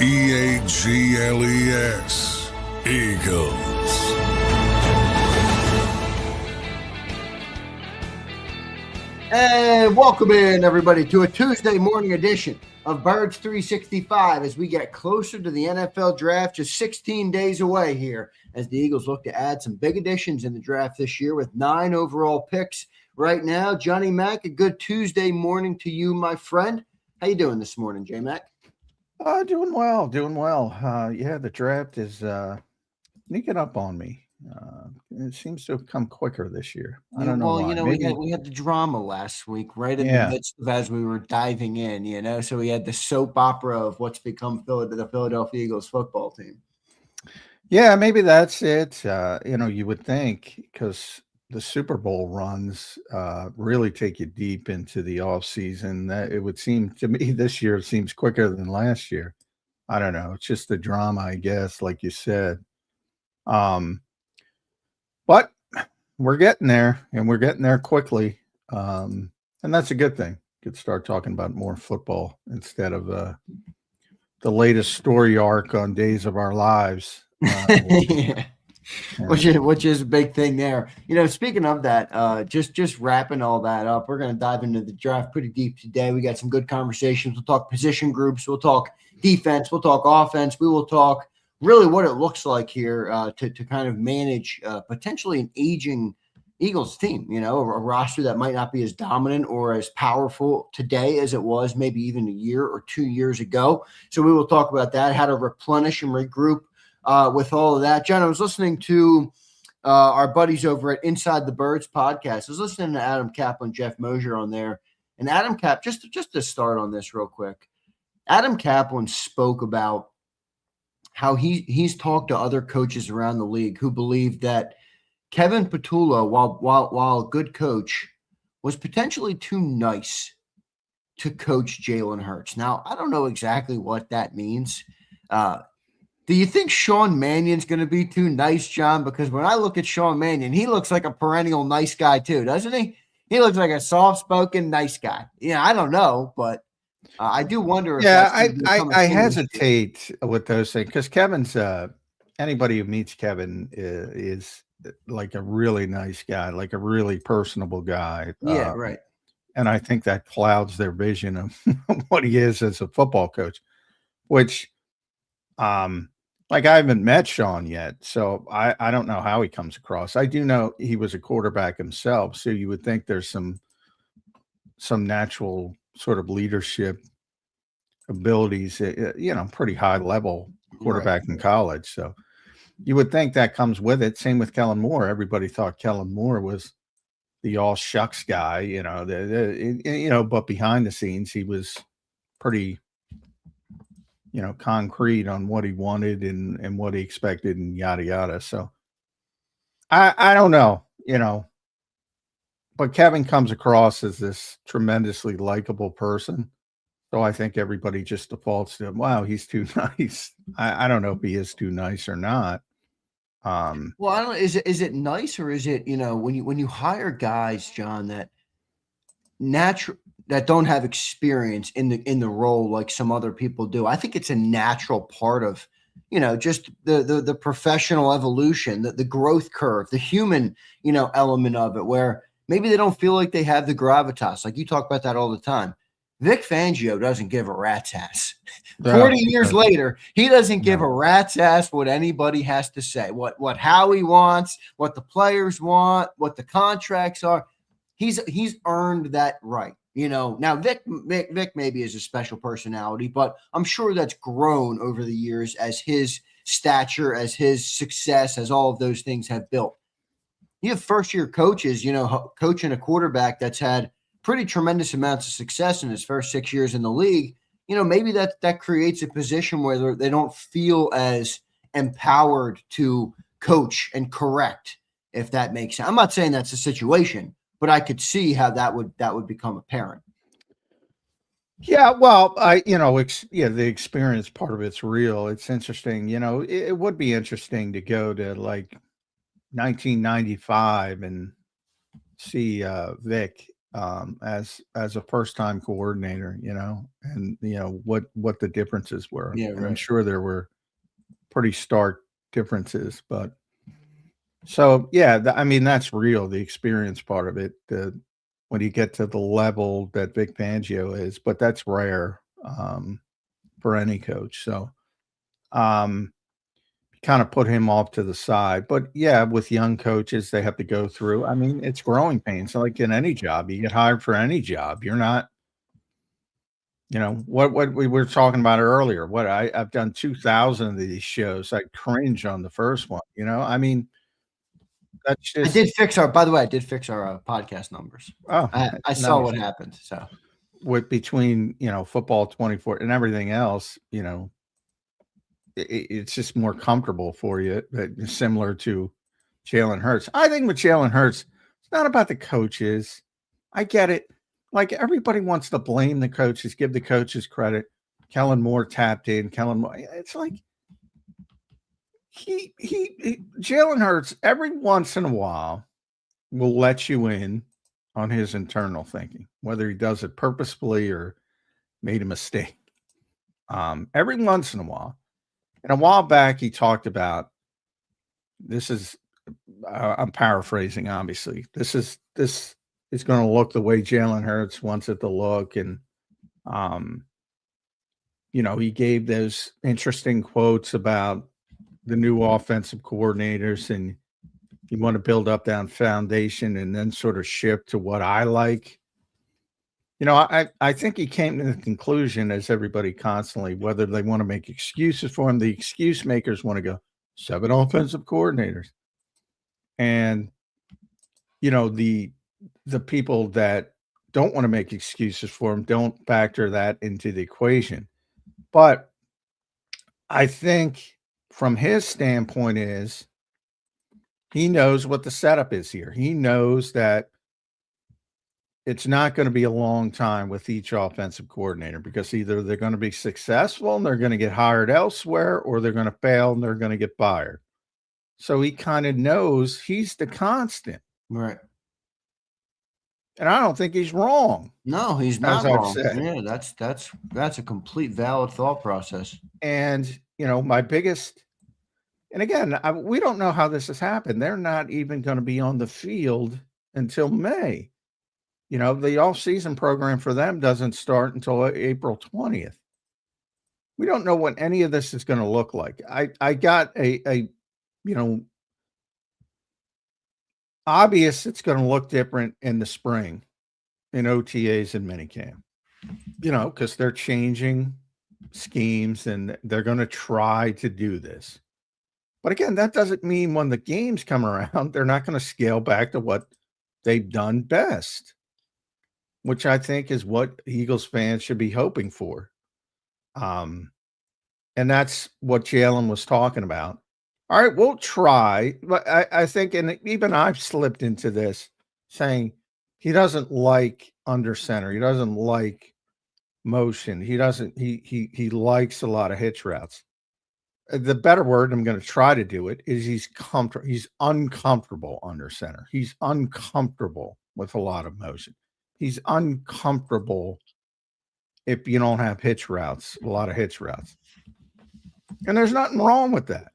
EAGLES, Eagles. And welcome in, everybody, to a Tuesday morning edition of Birds 365 as we get closer to the NFL draft, just 16 days away here as the Eagles look to add some big additions in the draft this year with 9 overall picks right now. Johnny Mac, a good Tuesday morning to you, my friend. How you doing this morning, J Mac? Doing well. Yeah, the draft is sneaking up on me. It seems to have come quicker this year. I don't know why. We had the drama last week, right in the midst of as we were diving in, so we had the soap opera of what's become the Philadelphia Eagles football team. Yeah, maybe that's it. You would think because the Super Bowl runs really take you deep into the off season. That it would seem to me this year seems quicker than last year. I don't know. It's just the drama, I guess, like you said. But we're getting there, and we're getting there quickly. And that's a good thing. Could start talking about more football instead of the latest story arc on Days of Our Lives. Yeah. Which is a big thing there. Speaking of that, just wrapping all that up, we're going to dive into the draft pretty deep today. We got some good conversations. We'll talk position groups. We'll talk defense. We'll talk offense. We will talk really what it looks like here to kind of manage potentially an aging Eagles team, a roster that might not be as dominant or as powerful today as it was maybe even a year or 2 years ago. So we will talk about that, how to replenish and regroup with all of that. John, I was listening to our buddies over at Inside the Birds podcast. I was listening to Adam Kaplan, Jeff Mosier on there. And Adam Cap, just to start on this real quick, Adam Kaplan spoke about how he's talked to other coaches around the league who believe that Kevin Patullo, while a good coach, was potentially too nice to coach Jalen Hurts. Now, I don't know exactly what that means. Do you think Sean Mannion's going to be too nice, John? Because when I look at Sean Mannion, he looks like a perennial nice guy too, doesn't he? He looks like a soft-spoken nice guy. I don't know, but I do wonder. I hesitate with those things because Kevin's anybody who meets Kevin is like a really nice guy, like a really personable guy. Yeah, right. And I think that clouds their vision of what he is as a football coach, which like I haven't met Sean yet, so I don't know how he comes across. I do know he was a quarterback himself, so you would think there's some natural sort of leadership abilities, pretty high level quarterback in college. So you would think that comes with it. Same with Kellen Moore. Everybody thought Kellen Moore was the all shucks guy, but behind the scenes, he was pretty, concrete on what he wanted and what he expected and yada, yada. So I don't know, but Kevin comes across as this tremendously likable person. So I think everybody just defaults to, wow, he's too nice. I don't know if he is too nice or not. Well, I don't know. Is it nice or is it, when you hire guys, John, that don't have experience in the role like some other people do? I think it's a natural part of, just the professional evolution, the growth curve, the human, element of it, where maybe they don't feel like they have the gravitas. Like you talk about that all the time. Vic Fangio doesn't give a rat's ass. 40 years later, he doesn't give a rat's ass what anybody has to say, what Howie wants, what the players want, what the contracts are. He's earned that right. Now Vic maybe is a special personality, but I'm sure that's grown over the years as his stature, as his success, as all of those things have built. You have first-year coaches, coaching a quarterback that's had pretty tremendous amounts of success in his first 6 years in the league. Maybe that creates a position where they don't feel as empowered to coach and correct, if that makes sense. I'm not saying that's the situation, but I could see how that would become apparent. Yeah, well, the experience part of it's real. It's interesting. It would be interesting to go to like 1995 and see Vic as a first time coordinator, and what the differences were. Yeah, And I'm right. sure there were pretty stark differences, but so yeah, I mean that's real. The experience part of it, when you get to the level that Vic Fangio is, but that's rare for any coach. So kind of put him off to the side. But yeah, with young coaches, they have to go through. I mean, it's growing pains. Like in any job, you get hired for any job. You're not, what we were talking about earlier. What I've done 2,000 of these shows. I cringe on the first one. I mean, that's I just. did fix our. By the way, I did fix our podcast numbers. Oh, I saw nice. what happened. So with between football 24 and everything else, it's just more comfortable for you. Similar to Jalen Hurts. I think with Jalen Hurts, it's not about the coaches. I get it. Like everybody wants to blame the coaches, give the coaches credit. Kellen Moore tapped in. Kellen Moore. It's like he Jalen Hurts every once in a while will let you in on his internal thinking, whether he does it purposefully or made a mistake. Every once in a while. And a while back, he talked about this is. I'm paraphrasing, obviously. This is going to look the way Jalen Hurts wants it to look, and he gave those interesting quotes about the new offensive coordinators, and you want to build up that foundation and then sort of shift to what I like. I think he came to the conclusion, as everybody constantly, whether they want to make excuses for him, the excuse makers want to go 7 offensive coordinators. And, the people that don't want to make excuses for him don't factor that into the equation. But I think from his standpoint is he knows what the setup is here. He knows that it's not going to be a long time with each offensive coordinator because either they're going to be successful and they're going to get hired elsewhere, or they're going to fail and they're going to get fired. So he kind of knows he's the constant. right. And I don't think he's wrong. No, he's not I've wrong. said. Yeah, that's a complete valid thought process. And, my biggest, and again, we don't know how this has happened. They're not even going to be on the field until May. The off-season program for them doesn't start until April 20th. We don't know what any of this is going to look like. I got a obvious it's going to look different in the spring in OTAs and minicamp, because they're changing schemes and they're going to try to do this. But again, that doesn't mean when the games come around, they're not going to scale back to what they've done best, which I think is what Eagles fans should be hoping for. And that's what Jalen was talking about. All right, we'll try. But I think, and even I've slipped into this, saying he doesn't like under center. He doesn't like motion. He likes a lot of hitch routes. The better word, I'm going to try to do it, is he's uncomfortable under center. He's uncomfortable with a lot of motion. He's uncomfortable if you don't have hitch routes, a lot of hitch routes. And there's nothing wrong with that.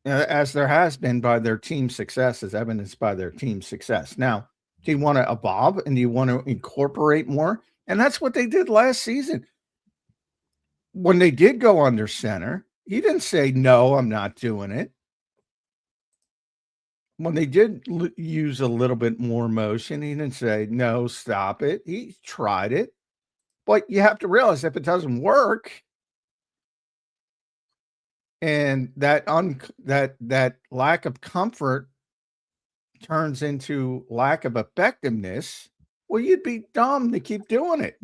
As there has been by their team success, as evidenced by their team success. Now, do you want to evolve and do you want to incorporate more? And that's what they did last season. When they did go under center, he didn't say, no, I'm not doing it. When they did use a little bit more motion, he didn't say, no, stop it. He tried it. But you have to realize if it doesn't work, and that lack of comfort turns into lack of effectiveness, well, you'd be dumb to keep doing it.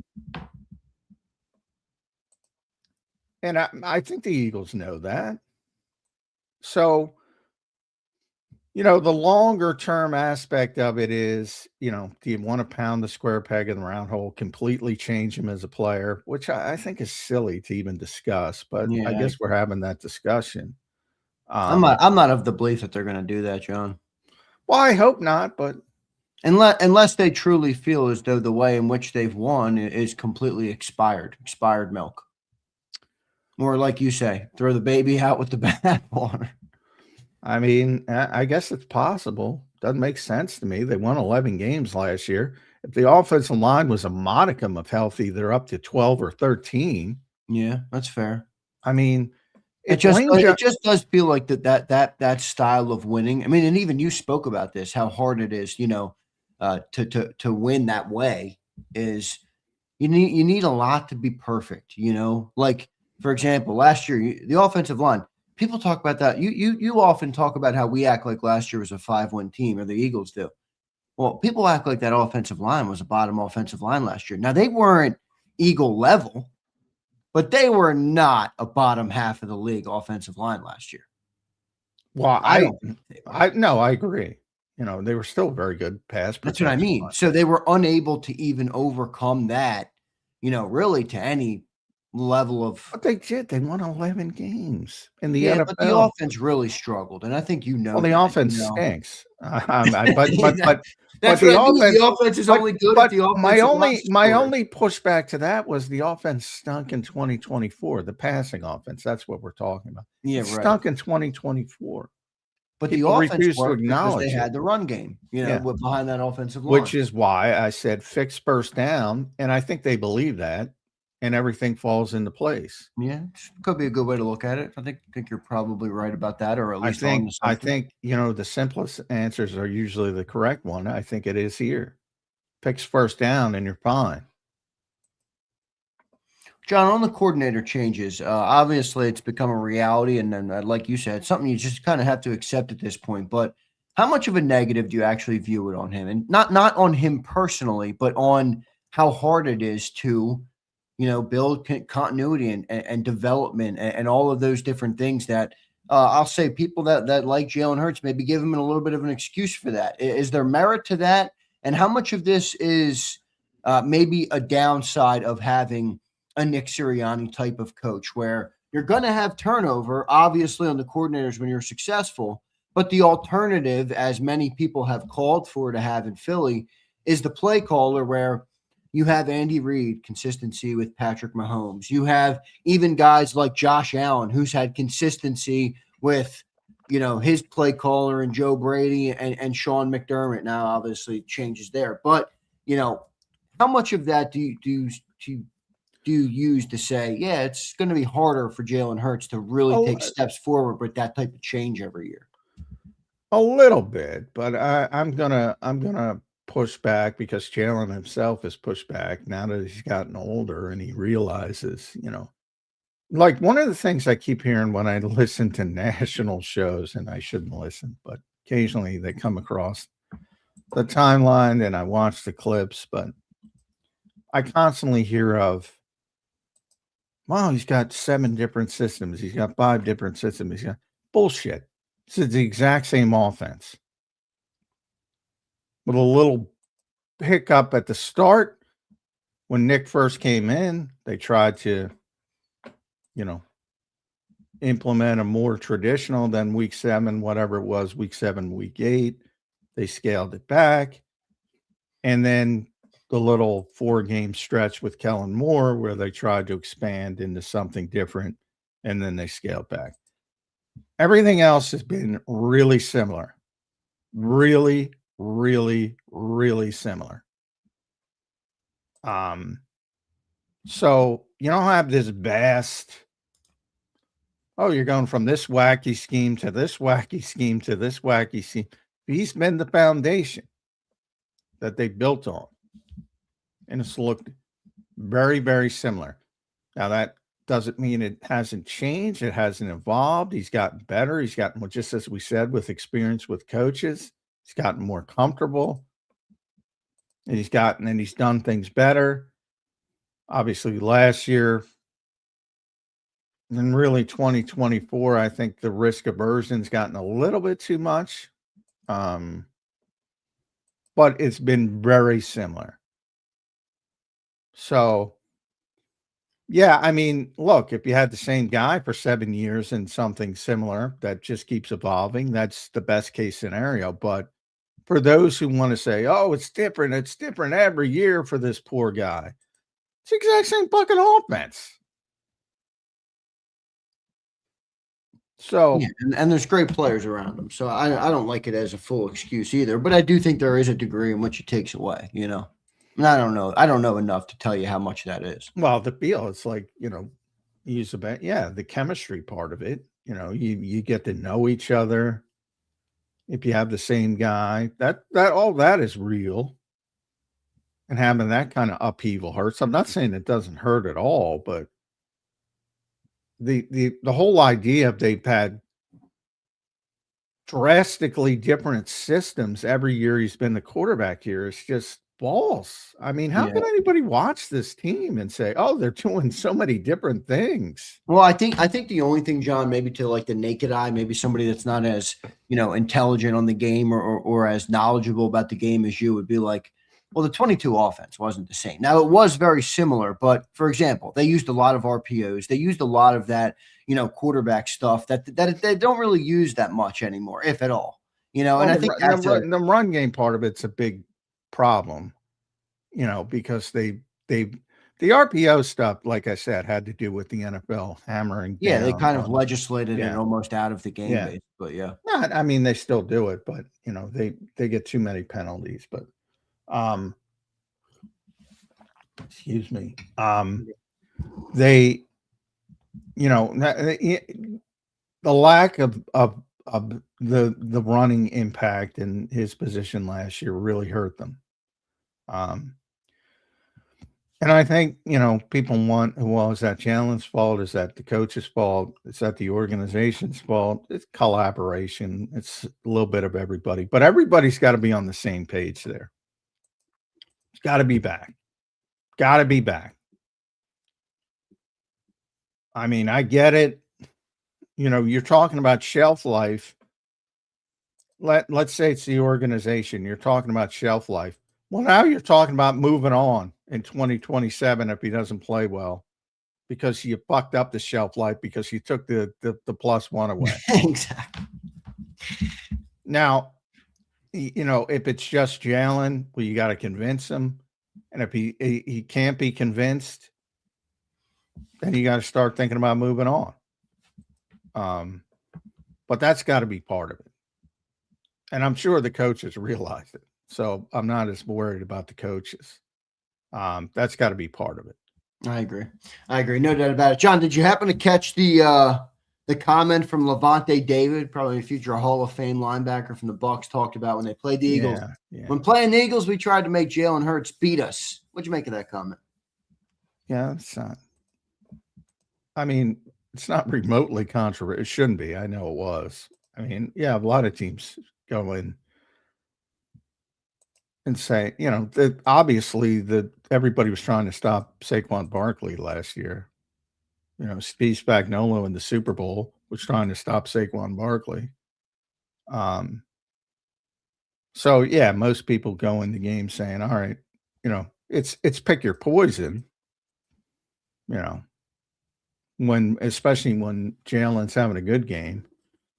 And I think the Eagles know that. So, the longer term aspect of it is, do you want to pound the square peg in the round hole, completely change him as a player, which I think is silly to even discuss, but Yeah. I guess we're having that discussion. I'm not of the belief that they're going to do that, John. Well, I hope not, but Unless they truly feel as though the way in which they've won is completely expired milk. Or like you say, throw the baby out with the bathwater. I mean, I guess it's possible. Doesn't make sense to me. They won 11 games last year. If the offensive line was a modicum of healthy, they're up to 12 or 13. Yeah, that's fair. I mean, It just does feel like that style of winning. I mean, and even you spoke about this, how hard it is, to win that way is you need a lot to be perfect, Like, for example, last year, the offensive line, people talk about that. You often talk about how we act like last year was a 5-win team, or the Eagles do. Well, people act like that offensive line was a bottom offensive line last year. Now, they weren't Eagle level, but they were not a bottom half of the league offensive line last year. Well, I agree. They were still very good pass protection. That's what I mean. Line. So they were unable to even overcome that, really to any level of. But they did. They won 11 games in the NFL. But the offense really struggled, and I think Well, the offense stinks. But that's the what offense, the offense is only good if the offense. My only pushback to that was the offense stunk in 2024. The passing offense. That's what we're talking about. Yeah, it right. Stunk in 2024. But People the offense worked because they it. had the run game, behind that offensive line. Which is why I said fix first down, and I think they believe that, and everything falls into place. Yeah, could be a good way to look at it. I think you're probably right about that, or at least I think the simplest answers are usually the correct one. I think it is here. Fix first down, and you're fine. John, on the coordinator changes, obviously it's become a reality, and then, like you said, something you just kind of have to accept at this point. But how much of a negative do you actually view it on him, and not on him personally, but on how hard it is to, build continuity and development and all of those different things that I'll say people that like Jalen Hurts maybe give him a little bit of an excuse for that. Is there merit to that, and how much of this is maybe a downside of having a Nick Sirianni type of coach, where you're going to have turnover, obviously, on the coordinators when you're successful, but the alternative, as many people have called for to have in Philly, is the play caller, where you have Andy Reid, consistency with Patrick Mahomes. You have even guys like Josh Allen, who's had consistency with, his play caller and Joe Brady and Sean McDermott. Now, obviously, changes there, but how much of that do you use to say, yeah, it's going to be harder for Jalen Hurts to really take steps forward with that type of change every year? A little bit, but I'm gonna push back because Jalen himself has pushed back now that he's gotten older and he realizes, like one of the things I keep hearing when I listen to national shows, and I shouldn't listen, but occasionally they come across the timeline and I watch the clips, but I constantly hear of, wow, he's got 7 different systems. He's got 5 different systems. He's got bullshit. This is the exact same offense. With a little hiccup at the start, when Nick first came in, they tried to, implement a more traditional than week 7, whatever it was, week 7, week 8. They scaled it back. And then the little 4-game stretch with Kellen Moore where they tried to expand into something different, and then they scaled back. Everything else has been really similar. Really, really, really similar. So you don't have this vast, you're going from this wacky scheme to this wacky scheme to this wacky scheme. He's been the foundation that they built on. And it's looked very, very similar. Now, that doesn't mean it hasn't changed. It hasn't evolved. He's gotten better. He's gotten, just as we said, with experience with coaches. He's gotten more comfortable. And he's done things better. Obviously, last year, and really 2024, I think the risk aversion's gotten a little bit too much. But it's been very similar. So, yeah, I mean, look, if you had the same guy for 7 years and something similar that just keeps evolving, that's the best case scenario. But for those who want to say, oh, it's different every year for this poor guy. It's the exact same fucking offense. So, yeah, and there's great players around him. So I don't like it as a full excuse either, but I do think there is a degree in which it takes away, you know. And I don't know. I don't know enough to tell you how much that is. well, the feel, it's like, you know, use about, yeah, the chemistry part of it. You know, you get to know each other. If you have the same guy, that all that is real. And having that kind of upheaval hurts. I'm not saying it doesn't hurt at all, but the whole idea of they've had drastically different systems every year he's been the quarterback here is just false. I mean, how can anybody watch this team and say, "Oh, they're doing so many different things"? Well, I think the only thing, John, maybe to like the naked eye, maybe somebody that's not as, you know, intelligent on the game or as knowledgeable about the game as you would be like, well, the 22 offense wasn't the same. Now it was very similar, but for example, they used a lot of RPOs. They used a lot of that, you know, quarterback stuff that they don't really use that much anymore, if at all. You know, and Well, I think that's the run game part of it's a big problem, you know, because the RPO stuff, like I said, had to do with the NFL hammering. yeah, they down kind of on, legislated it yeah. almost out of the game, Yeah. but yeah. Not, I mean, they still do it, but you know, they get too many penalties. But excuse me, they, you know, the lack of the running impact in his position last year really hurt them. And I think, you know, people want, well, is that Jalen's fault? Is that the coach's fault? Is that the organization's fault? It's collaboration. It's a little bit of everybody, but everybody's got to be on the same page there. It's got to be back. Got to be back. I mean, I get it. You know, you're talking about shelf life. Let's say it's the organization. You're talking about shelf life. Well, now you're talking about moving on in 2027 if he doesn't play well, because you fucked up the shelf life because you took the +1 away. Exactly. Now, you know, if it's just Jalen, well, you got to convince him. And if he can't be convinced, then you got to start thinking about moving on. But that's got to be part of it. And I'm sure the coaches realize it. So I'm not as worried about the coaches. That's got to be part of it. I agree. No doubt about it. John, did you happen to catch the comment from Levante David, probably a future Hall of Fame linebacker from the Bucs, talked about when they played the Eagles? Yeah. When playing the Eagles, we tried to make Jalen Hurts beat us. What'd you make of that comment? Yeah, it's not. I mean, it's not remotely controversial. It shouldn't be. I know it was. I mean, yeah, a lot of teams go in and say, you know, that obviously everybody was trying to stop Saquon Barkley last year. You know, Steve Spagnuolo in the Super Bowl was trying to stop Saquon Barkley. So yeah, most people go in the game saying, all right, you know, it's pick your poison, you know, especially when Jalen's having a good game.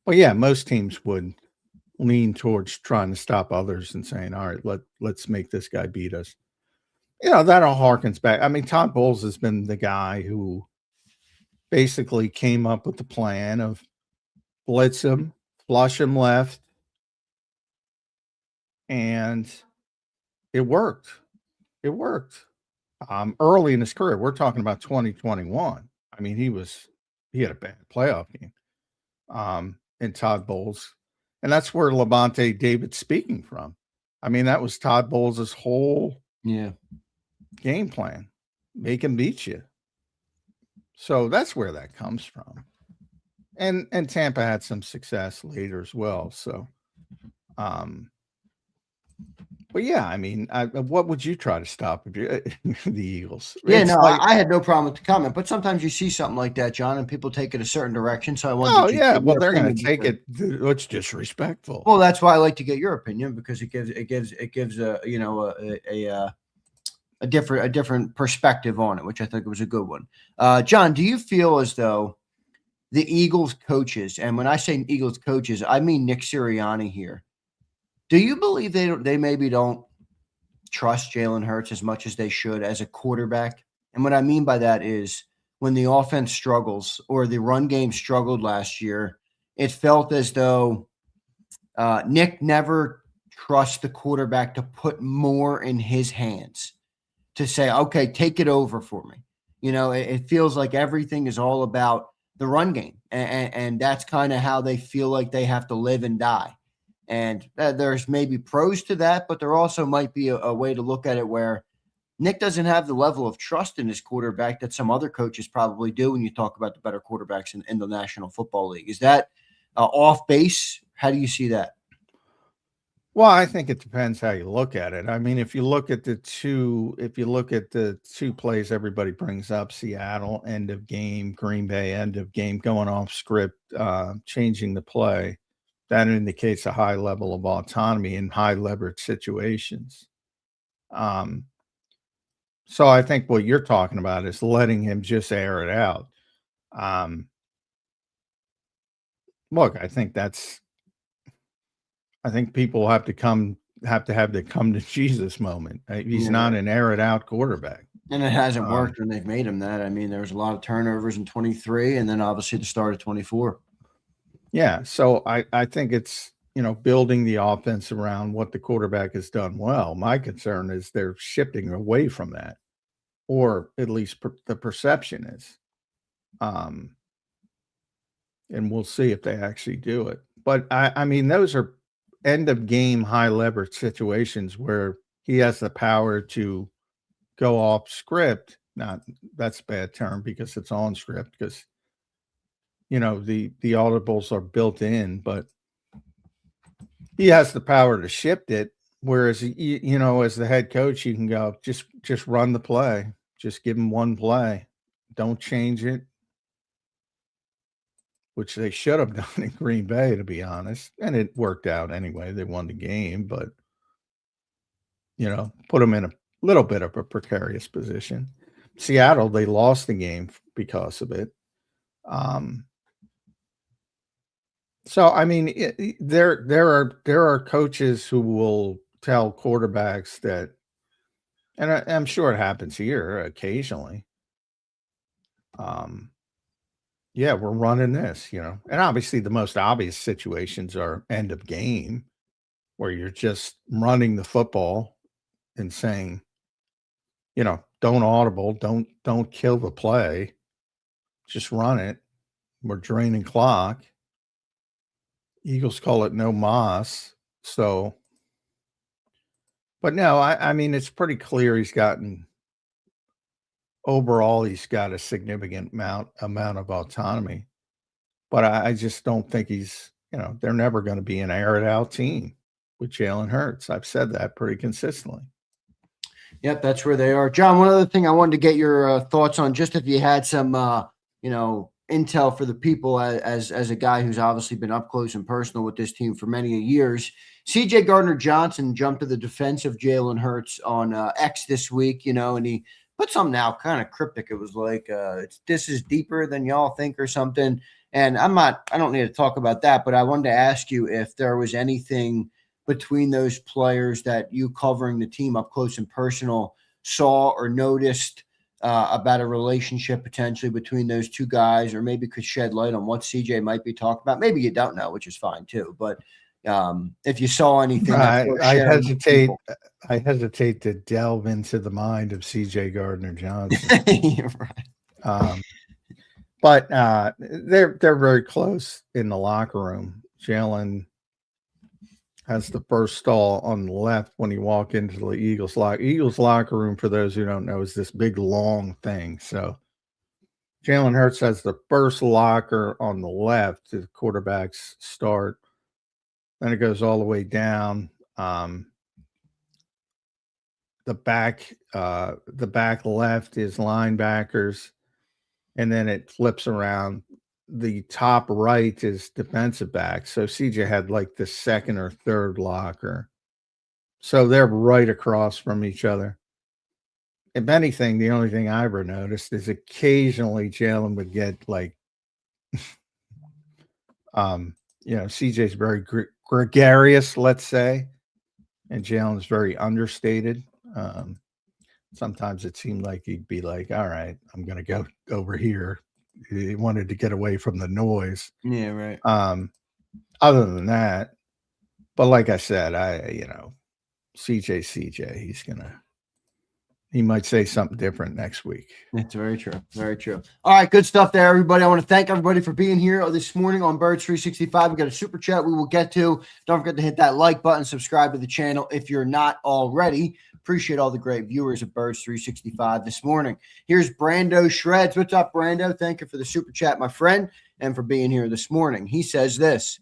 Well, yeah, most teams would lean towards trying to stop others and saying, all right, let's make this guy beat us. You know, that all harkens back. I mean, Todd Bowles has been the guy who basically came up with the plan of blitz him, flush him left, and it worked. It worked. Early in his career, we're talking about 2021. I mean, he had a bad playoff game. And Todd Bowles. And that's where Levante David's speaking from. I mean, that was Todd Bowles' whole game plan. Make him beat you. So that's where that comes from. And Tampa had some success later as well. So, but yeah, I mean, what would you try to stop if you're the Eagles? Yeah, no, I had no problem with the comment, but sometimes you see something like that, John, and people take it a certain direction. So I want well, they're going to take it. It's disrespectful. Well, that's why I like to get your opinion, because it gives a different perspective on it, which I think was a good one. John, do you feel as though the Eagles coaches, and when I say Eagles coaches, I mean Nick Sirianni here, Do you believe they maybe don't trust Jalen Hurts as much as they should as a quarterback? And what I mean by that is when the offense struggles or the run game struggled last year, it felt as though Nick never trusts the quarterback to put more in his hands, to say, okay, take it over for me. It feels like everything is all about the run game. And that's kind of how they feel like they have to live and die. And there's maybe pros to that, but there also might be a way to look at it where Nick doesn't have the level of trust in his quarterback that some other coaches probably do when you talk about the better quarterbacks in the National Football League. Is that off base? How do you see that? Well, I think it depends how you look at it. I mean, if you look at the two plays everybody brings up, Seattle end of game, Green Bay end of game, going off script, changing the play, that indicates a high level of autonomy in high leverage situations. So I think what you're talking about is letting him just air it out. Look, I think people have to have the come to Jesus moment. He's not an air it out quarterback. And it hasn't worked when they've made him that. I mean, there was a lot of turnovers in 23 and then obviously the start of 24. Yeah. So I think it's, building the offense around what the quarterback has done well. My concern is they're shifting away from that, or at least the perception is. And we'll see if they actually do it. But I mean, those are end of game, high leverage situations where he has the power to go off script. Not that's a bad term because it's on script because, the audibles are built in, but he has the power to shift it. Whereas, as the head coach, you can go, just run the play. Just give him one play. Don't change it. Which they should have done in Green Bay, to be honest. And it worked out anyway. They won the game, but, put them in a little bit of a precarious position. Seattle, they lost the game because of it. So, I mean, there are coaches who will tell quarterbacks that, and I'm sure it happens here occasionally. Yeah, we're running this, and obviously the most obvious situations are end of game where you're just running the football and saying, don't audible, don't kill the play, just run it. We're draining clock. Eagles call it no moss. So, but no, I mean, it's pretty clear he's got a significant amount of autonomy, but I just don't think he's, they're never going to be an air it out team with Jalen Hurts. I've said that pretty consistently. Yep, that's where they are. John, one other thing I wanted to get your thoughts on, just if you had some, intel for the people as a guy who's obviously been up close and personal with this team for many years. C.J. Gardner-Johnson jumped to the defense of Jalen Hurts on X this week, and he put something out kind of cryptic. It was like, this is deeper than y'all think or something. And I don't need to talk about that, but I wanted to ask you if there was anything between those players that you, covering the team up close and personal, saw or noticed about a relationship potentially between those two guys, or maybe could shed light on what CJ might be talking about. Maybe you don't know, which is fine too. But if you saw anything, I hesitate to delve into the mind of CJ Gardner-Johnson. You're right. But they're very close in the locker room. Jalen has the first stall on the left when you walk into the Eagles locker room, for those who don't know, is this big long thing. So Jalen Hurts has the first locker on the left. The quarterbacks start. Then it goes all the way down. The back left is linebackers, and then it flips around. The top right is defensive back. So CJ had like the second or third locker. So they're right across from each other. If anything, the only thing I ever noticed is occasionally Jalen would get like, CJ's very gregarious, let's say. and Jalen's very understated. Sometimes it seemed like he'd be like, all right, I'm going to go over here. He wanted to get away from the noise. Yeah, right. Other than that, but like I said, CJ, he might say something different next week. That's very true. Very true. All right, good stuff there, everybody. I want to thank everybody for being here this morning on Birds 365. We got a super chat we will get to. Don't forget to hit that like button, subscribe to the channel if you're not already. Appreciate all the great viewers of Birds 365 this morning. Here's Brando Shreds. What's up, Brando? Thank you for the super chat, my friend, and for being here this morning. He says this: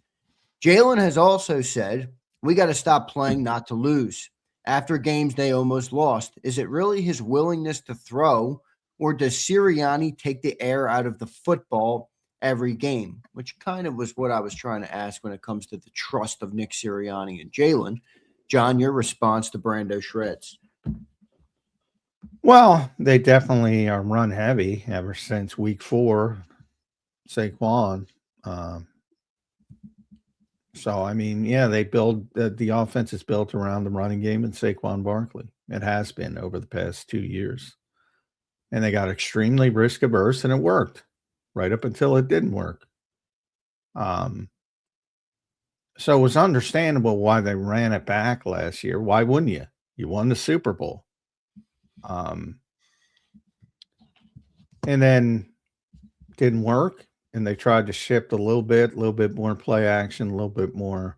Jalen has also said, we got to stop playing not to lose. After games they almost lost, is it really his willingness to throw, or does Sirianni take the air out of the football every game? Which kind of was what I was trying to ask when it comes to the trust of Nick Sirianni and Jalen. John, your response to Brando Shreds. Well, they definitely are run heavy ever since week 4, Saquon. So, I mean, yeah, they build the offense is built around the running game and Saquon Barkley. It has been over the past 2 years. And they got extremely risk averse, and it worked right up until it didn't work. So it was understandable why they ran it back last year. Why wouldn't you? You won the Super Bowl. And then didn't work, and they tried to shift a little bit more play action, a little bit more.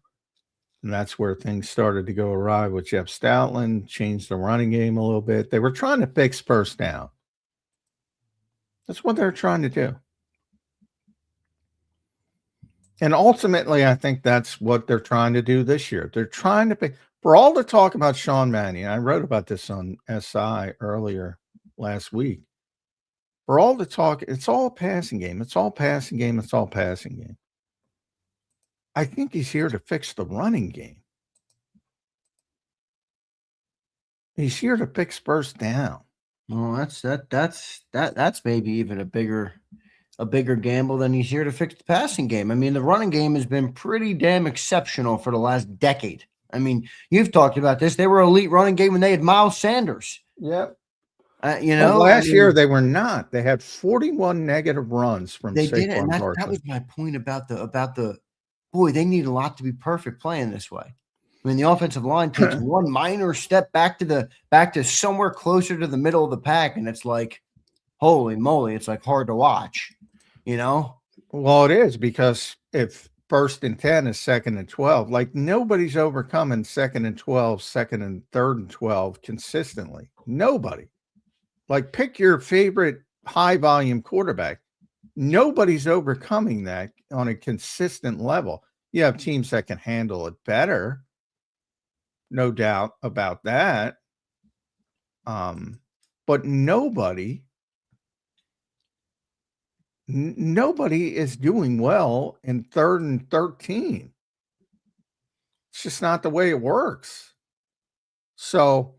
And that's where things started to go awry with Jeff Stoutland, changed the running game a little bit. They were trying to fix first down. That's what they're trying to do. And ultimately, I think that's what they're trying to do this year. They're trying to pick, for all the talk about Sean Mannion. I wrote about this on SI earlier last week. For all the talk, it's all passing game. It's all passing game. It's all passing game. I think he's here to fix the running game. He's here to fix first down. Well, that's maybe even a bigger gamble than he's here to fix the passing game. I mean, the running game has been pretty damn exceptional for the last decade. I mean, you've talked about this. They were elite running game when they had Miles Sanders. Yep. Last year they were not. They had 41 negative runs from they Saquon did it, and that Barkley. was my point about the boy. They need a lot to be perfect playing this way. I mean, the offensive line takes one minor step back to somewhere closer to the middle of the pack, and it's like, holy moly, it's like hard to watch. Well, it is, because if 1st and 10 is 2nd and 12, like nobody's overcoming 2nd and 12, 2nd and 3rd and 12 consistently. Nobody. Like, pick your favorite high volume quarterback. Nobody's overcoming that on a consistent level. You have teams that can handle it better. No doubt about that. But nobody is doing well in 3rd and 13. It's just not the way it works. So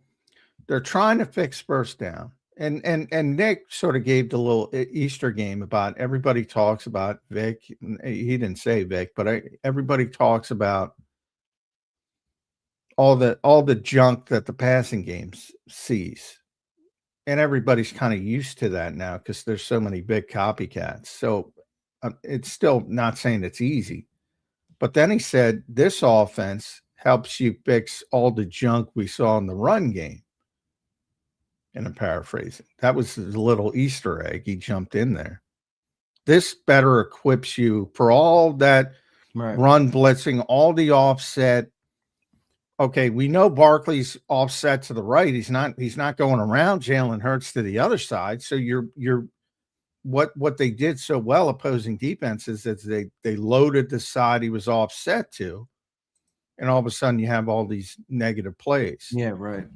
they're trying to fix first down. And Nick sort of gave the little Easter game about everybody talks about Vic. He didn't say Vic, but everybody talks about all the junk that the passing game sees. And everybody's kind of used to that now because there's so many big copycats. So it's still not saying it's easy. But then he said, this offense helps you fix all the junk we saw in the run game. And I'm paraphrasing. That was his little Easter egg. He jumped in there. This better equips you for all that run blitzing, all the offset. Okay, we know Barkley's offset to the right. He's not going around Jalen Hurts to the other side. So you're what they did so well, opposing defenses, is they loaded the side he was offset to, and all of a sudden you have all these negative plays. Yeah, right.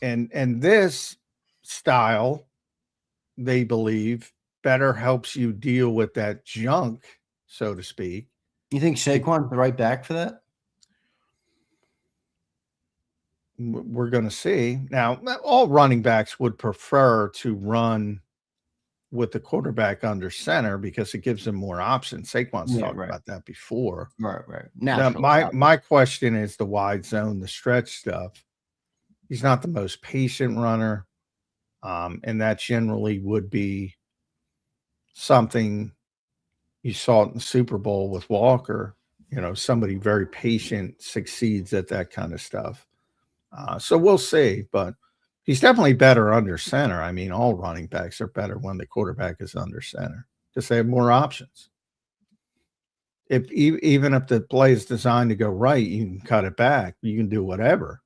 And this style, they believe, better helps you deal with that junk, so to speak. You think Saquon's the right back for that? We're going to see. Now, all running backs would prefer to run with the quarterback under center because it gives them more options. Saquon's talked right. about that before. Right. Now, my question is the wide zone, the stretch stuff. He's not the most patient runner, and that generally would be something you saw in the Super Bowl with Walker. Somebody very patient succeeds at that kind of stuff. So we'll see, but he's definitely better under center. I mean, all running backs are better when the quarterback is under center because they have more options. Even if the play is designed to go right, you can cut it back. You can do whatever.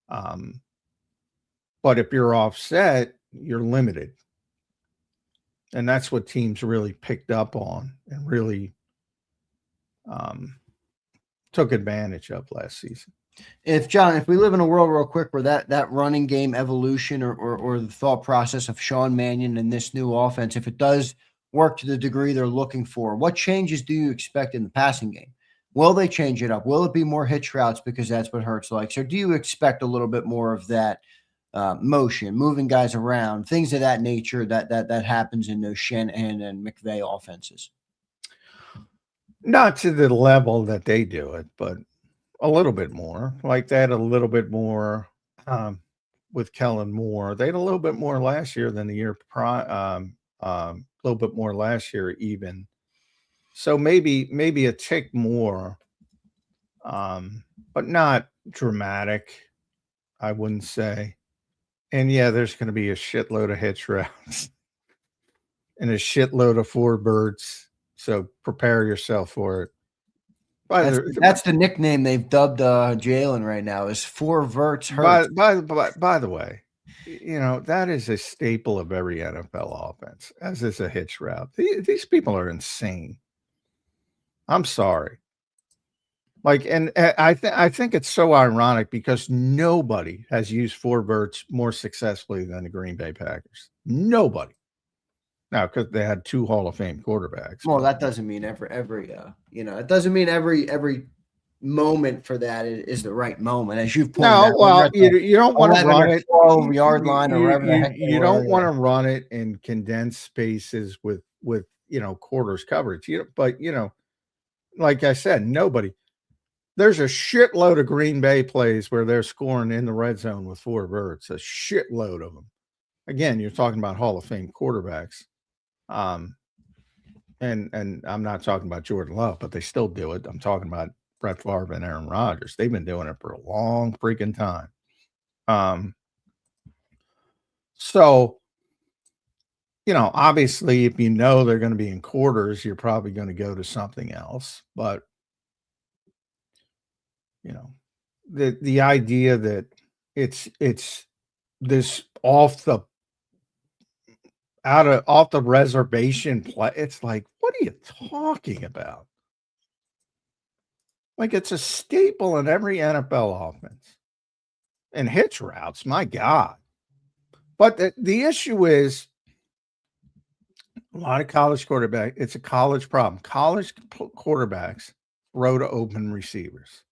But if you're offset, you're limited. And that's what teams really picked up on and really took advantage of last season. If we live in a world real quick where that running game evolution or the thought process of Sean Mannion and this new offense, if it does work to the degree they're looking for, what changes do you expect in the passing game? Will they change it up? Will it be more hitch routes because that's what Hurts likes? Or do you expect a little bit more of that motion, moving guys around, things of that nature that happens in those Shanahan and McVay offenses? Not to the level that they do it, but a little bit more like that, a little bit more with Kellen Moore. They had a little bit more last year than the year prior, a little bit more last year even. So maybe a tick more, but not dramatic, I wouldn't say. And yeah, there's going to be a shitload of hitch routes and a shitload of four birds. So prepare yourself for it. That's the nickname they've dubbed Jalen right now is four verts Hurts. By the way, that is a staple of every NFL offense, as is a hitch route. These people are insane. I'm sorry. And I think it's so ironic because nobody has used four verts more successfully than the Green Bay Packers. Nobody. Now, because they had two Hall of Fame quarterbacks. Well, that doesn't mean it doesn't mean every moment for that is the right moment. As you've pointed out. Well, you don't want to run it 12-yard line or whatever the heck. You don't want to run it in condensed spaces with quarters coverage. But like I said, nobody. There's a shitload of Green Bay plays where they're scoring in the red zone with four verts. A shitload of them. Again, you're talking about Hall of Fame quarterbacks. And I'm not talking about Jordan Love, but they still do it. I'm talking about Brett Favre and Aaron Rodgers. They've been doing it for a long freaking time. So, obviously, if you know they're going to be in quarters, you're probably going to go to something else. But, the idea that it's this off the reservation play. It's like, what are you talking about? Like, it's a staple in every NFL offense. And hitch routes, my God. But the issue is a lot of college quarterbacks, it's a college problem. College quarterbacks throw to open receivers.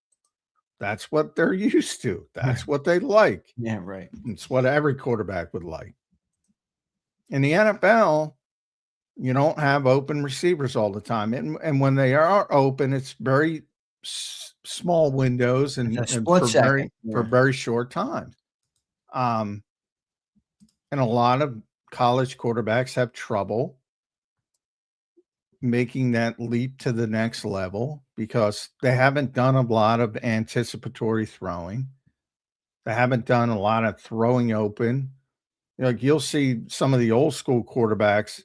That's what they're used to. That's what they like. Yeah, right. It's what every quarterback would like. In the NFL, you don't have open receivers all the time. And when they are open, it's very small windows and for very short times. And a lot of college quarterbacks have trouble making that leap to the next level because they haven't done a lot of anticipatory throwing. They haven't done a lot of throwing open. Like you'll see some of the old school quarterbacks,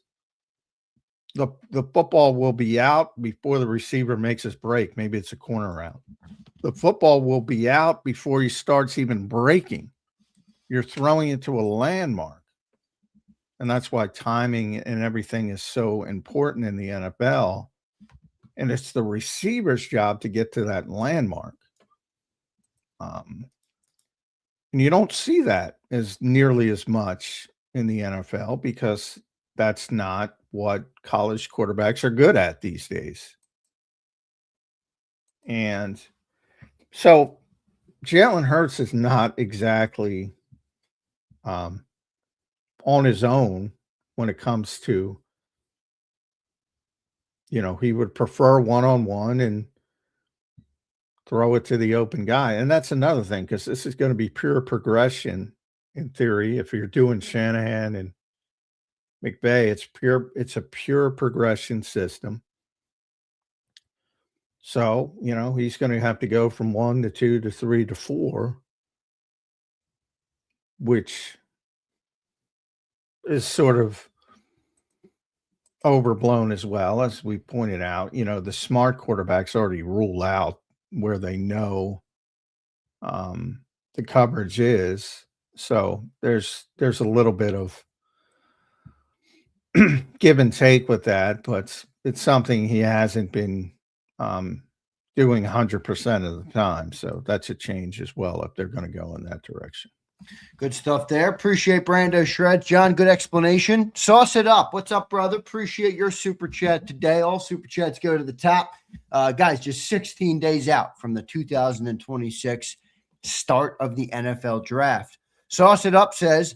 the football will be out before the receiver makes his break. Maybe it's a corner route. The football will be out before he starts even breaking. You're throwing it to a landmark. And that's why timing and everything is so important in the NFL. And it's the receiver's job to get to that landmark. And you don't see that as nearly as much in the NFL because that's not what college quarterbacks are good at these days. And so Jalen Hurts is not exactly on his own when it comes to, he would prefer one-on-one and throw it to the open guy. And that's another thing, because this is going to be pure progression in theory. If you're doing Shanahan and McVay, it's a pure progression system. So, he's going to have to go from 1 to 2 to 3 to 4, which is sort of overblown as well. As we pointed out, the smart quarterbacks already rule out where they know the coverage is. So there's a little bit of give and take with that, but it's something he hasn't been doing 100% of the time. So that's a change as well if they're going to go in that direction. Good stuff there. Appreciate Brando Shred. John, good explanation. Sauce it up. What's up, brother? Appreciate your super chat today. All super chats go to the top. Guys, just 16 days out from the 2026 start of the NFL draft. Sauce it up says,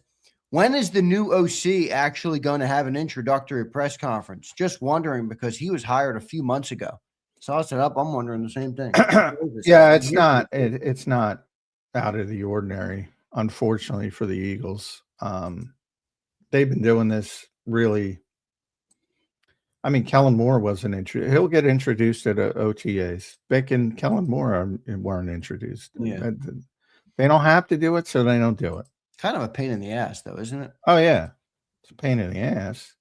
when is the new OC actually going to have an introductory press conference? Just wondering, because he was hired a few months ago. Sauce it up. I'm wondering the same thing. Yeah, it's not out of the ordinary, unfortunately, for the Eagles. They've been doing this really. I mean, Kellen Moore wasn't introduced. He'll get introduced at OTAs. Vic and Kellen Moore weren't introduced. Yeah. They don't have to do it, so they don't do it. Kind of a pain in the ass, though, isn't it? Oh, yeah. It's a pain in the ass.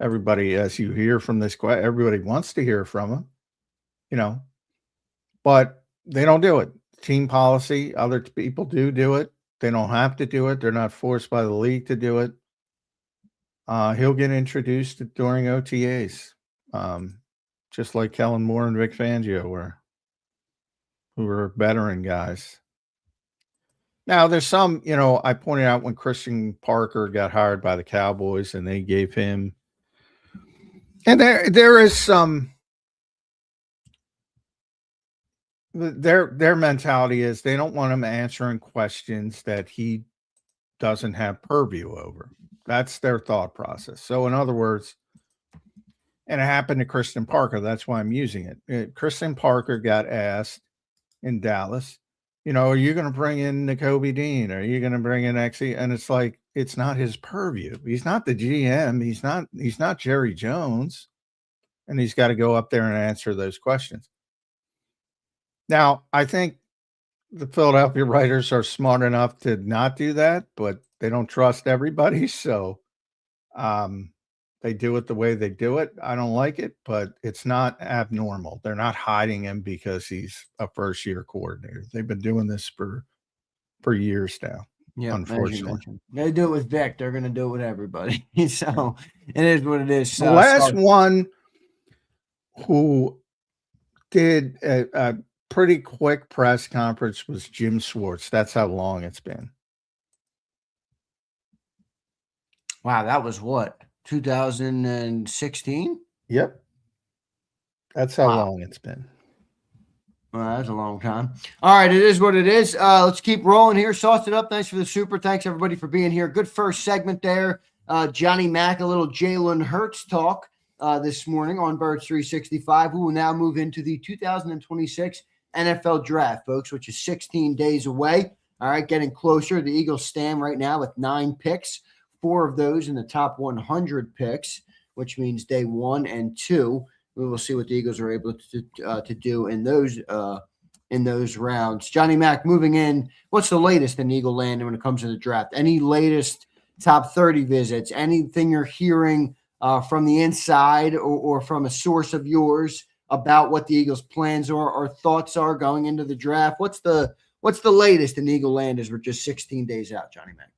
Everybody, as you hear from this, everybody wants to hear from him, but they don't do it. Team policy, other people do it. They don't have to do it. They're not forced by the league to do it. He'll get introduced during OTAs, just like Kellen Moore and Vic Fangio who were veteran guys. Now, there's some, I pointed out when Christian Parker got hired by the Cowboys and they gave him, and there is some, their mentality is they don't want him answering questions that he doesn't have purview over. That's their thought process. So in other words, and it happened to Christian Parker. That's why I'm using it. Christian Parker got asked in Dallas, are you going to bring in Nakobe Dean? Are you going to bring in XE? And it's like, it's not his purview. He's not the GM. He's not Jerry Jones. And he's got to go up there and answer those questions. Now, I think the Philadelphia writers are smart enough to not do that, but they don't trust everybody. So they do it the way they do it. I don't like it, but it's not abnormal. They're not hiding him because he's a first-year coordinator. They've been doing this for years now. Yeah, unfortunately. They do it with Vic. They're going to do it with everybody. So it is what it is. The last one who did a pretty quick press conference was Jim Schwartz. That's how long it's been. Wow, that was what? 2016? Yep. That's how long it's been. Well, that's a long time. All right, it is what it is. Let's keep rolling here. Sauce it up. Thanks for the super. Thanks, everybody, for being here. Good first segment there. Johnny Mack, a little Jalen Hurts talk this morning on Birds 365. We will now move into the 2026 NFL Draft, folks, which is 16 days away. All right, getting closer. The Eagles stand right now with 9 picks. 4 of those in the top 100 picks, which means day 1 and 2. We will see what the Eagles are able to do in those rounds. Johnny Mack, moving in. What's the latest in Eagle Land when it comes to the draft? Any latest top 30 visits? Anything you're hearing from the inside or from a source of yours about what the Eagles' plans are or thoughts are going into the draft? What's the latest in Eagle Land as we're just 16 days out, Johnny Mack?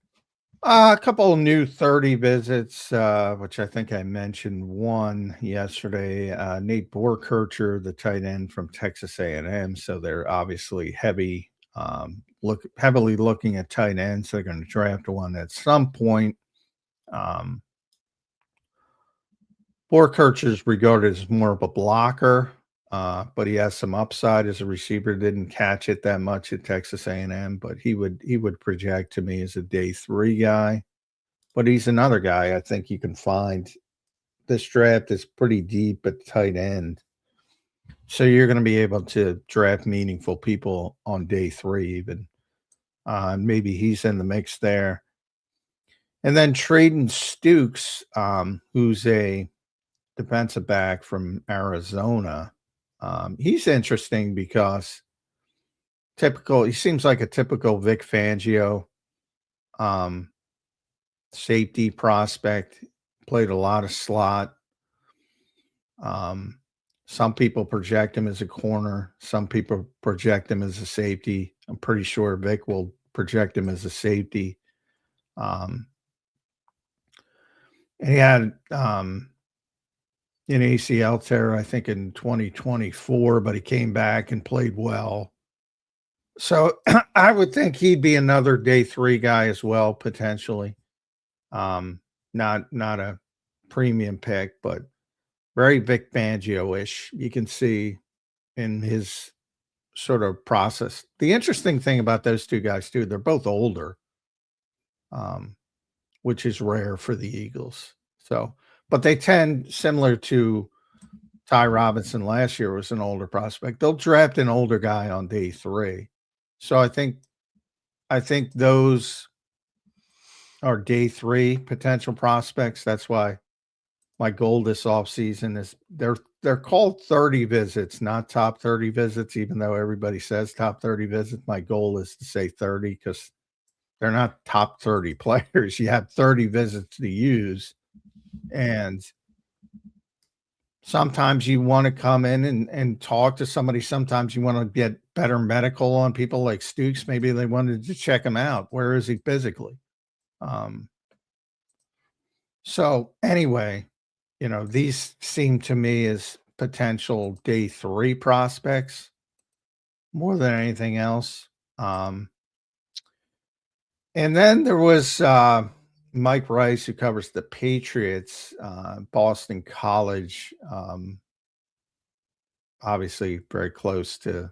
A couple of new 30 visits, which I think I mentioned one yesterday. Nate Borkircher, the tight end from Texas A&M. So they're obviously heavily looking at tight ends. They're going to draft one at some point. Borkircher is regarded as more of a blocker, but he has some upside as a receiver. Didn't catch it that much at Texas A&M, but he would project to me as a day 3 guy. but he's another guy I think you can find. This draft is pretty deep at tight end. So you're going to be able to draft meaningful people on day 3 even. Maybe he's in the mix there. And then Traden Stukes, who's a defensive back from Arizona. He's interesting because he seems like a typical Vic Fangio safety prospect, played a lot of slot. Some people project him as a corner. Some people project him as a safety. I'm pretty sure Vic will project him as a safety. And he had an ACL tear, I think, in 2024, but he came back and played well. So I would think he'd be another day 3 guy as well, potentially. Not a premium pick, but very Vic Fangio-ish. You can see in his sort of process. The interesting thing about those 2 guys too, they're both older, which is rare for the Eagles. So, but they tend, similar to Ty Robinson last year was an older prospect. They'll draft an older guy on day 3. So I think those are day 3 potential prospects. That's why my goal this offseason is they're called 30 visits, not top 30 visits, even though everybody says top 30 visits. My goal is to say 30 because they're not top 30 players. You have 30 visits to use. And sometimes you want to come in and talk to somebody. Sometimes you want to get better medical on people like Stukes. Maybe they wanted to check him out. Where is he physically? So anyway, these seem to me as potential day 3 prospects more than anything else. And then there was Mike Rice, who covers the Patriots, Boston College, obviously very close to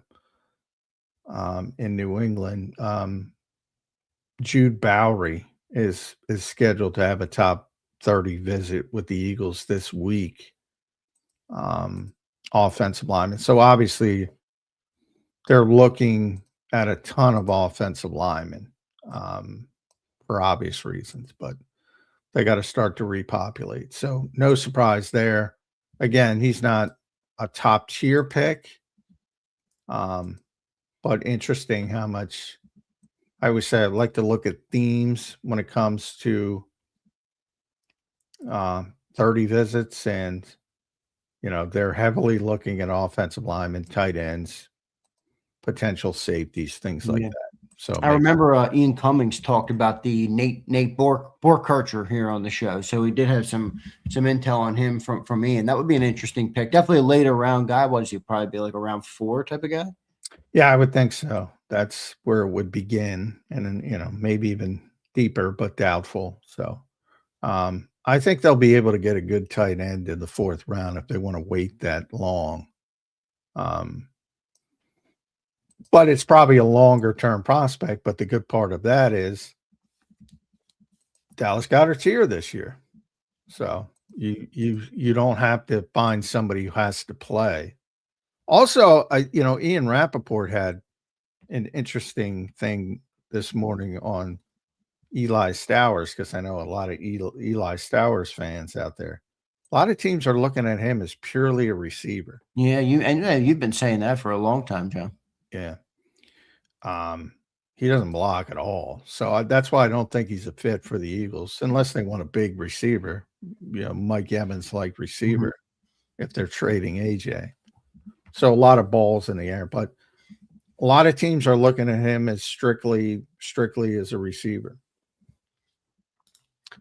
in New England. Jude Bowery is scheduled to have a top 30 visit with the Eagles this week. Offensive lineman. So obviously they're looking at a ton of offensive linemen for obvious reasons, but they got to start to repopulate. So no surprise there. Again, he's not a top tier pick, but interesting how much I would say I'd like to look at themes when it comes to 30 visits, and they're heavily looking at offensive linemen, tight ends, potential safeties, things like that. So I remember Ian Cummings talked about the Nate Borkircher here on the show. So we did have some intel on him from Ian. That would be an interesting pick. Definitely a later round guy. What does he probably be like, around 4 type of guy? Yeah, I would think so. That's where it would begin, and then maybe even deeper, but doubtful. So I think they'll be able to get a good tight end in the 4th round if they want to wait that long. But it's probably a longer term prospect. But the good part of that is Dallas Goedert's here this year. So you don't have to find somebody who has to play. Also, Ian Rappaport had an interesting thing this morning on Eli Stowers, because I know a lot of Eli Stowers fans out there. A lot of teams are looking at him as purely a receiver. Yeah, you've been saying that for a long time, John. Yeah. He doesn't block at all. So that's why I don't think he's a fit for the Eagles, unless they want a big receiver, Mike Evans-like receiver, if they're trading AJ. So a lot of balls in the air, but a lot of teams are looking at him as strictly as a receiver.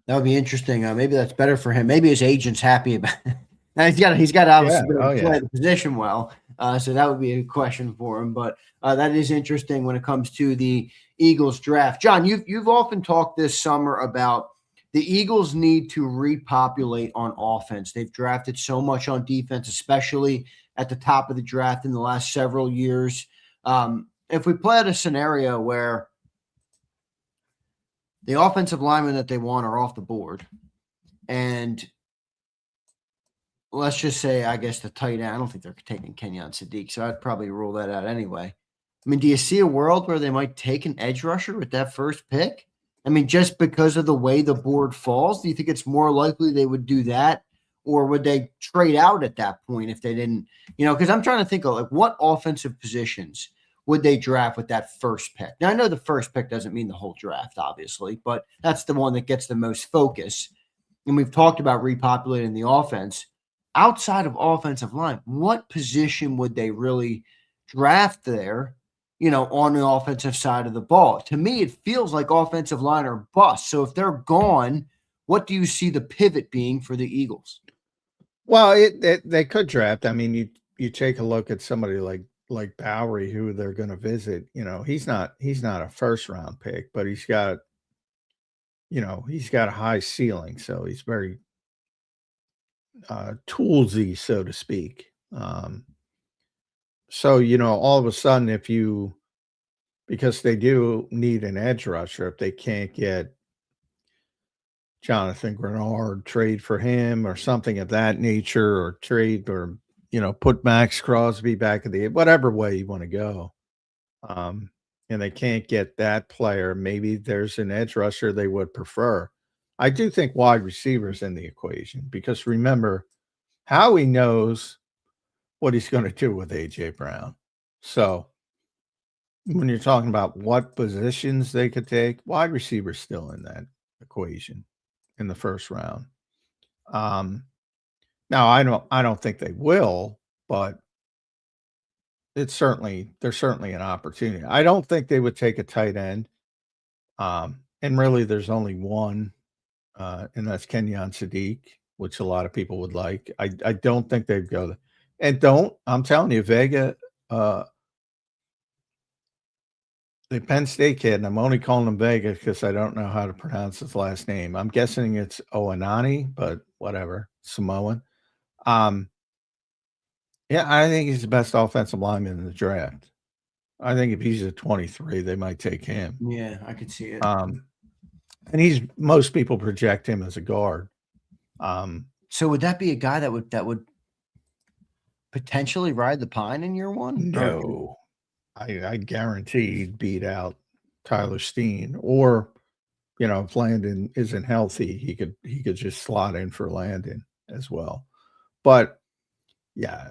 That would be interesting. Maybe that's better for him. Maybe his agent's happy about it. Now he's got to obviously play the position well. So that would be a question for him. But that is interesting when it comes to the Eagles draft. John, you've often talked this summer about the Eagles need to repopulate on offense. They've drafted so much on defense, especially at the top of the draft in the last several years. If we play out a scenario where the offensive linemen that they want are off the board. And let's just say, I guess, the tight end, I don't think they're taking Kenyon Sadiq, so I'd probably rule that out anyway. I mean, do you see a world where they might take an edge rusher with that first pick? I mean, just because of the way the board falls, do you think it's more likely they would do that? Or would they trade out at that point if they didn't, because I'm trying to think of like what offensive positions would they draft with that first pick? Now, I know the first pick doesn't mean the whole draft, obviously, but that's the one that gets the most focus. And we've talked about repopulating the offense. Outside of offensive line, what position would they really draft there, on the offensive side of the ball? To me, it feels like offensive line or bust. So if they're gone, what do you see the pivot being for the Eagles? Well, they could draft. I mean, you take a look at somebody like Bowery, who they're going to visit. He's not a first round pick, but he's got a high ceiling, so he's very toolsy, so to speak. So all of a sudden, because they do need an edge rusher, if they can't get Jonathan Grenard, trade for him or something of that nature, or trade, or put Max Crosby back at the whatever way you want to go, and they can't get that player, maybe there's an edge rusher they would prefer. I do think wide receivers in the equation, because remember, Howie knows what he's going to do with A.J. Brown. So when you're talking about what positions they could take, wide receivers still in that equation in the first round. Now I don't think they will, but there's certainly an opportunity. I don't think they would take a tight end. And really there's only one, and that's Kenyon Sadiq, which a lot of people would like. I don't think they'd go there. And I'm telling you, Vega, the Penn State kid, and I'm only calling him Vega because I don't know how to pronounce his last name. I'm guessing it's Oanani, but whatever, Samoan. Yeah, I think he's the best offensive lineman in the draft. I think if he's at 23, they might take him. Yeah, I could see it. And most people project him as a guard. So would that be a guy that would potentially ride the pine in year one? No. I guarantee he'd beat out Tyler Steen, or if Landon isn't healthy, he could just slot in for Landon as well. But yeah,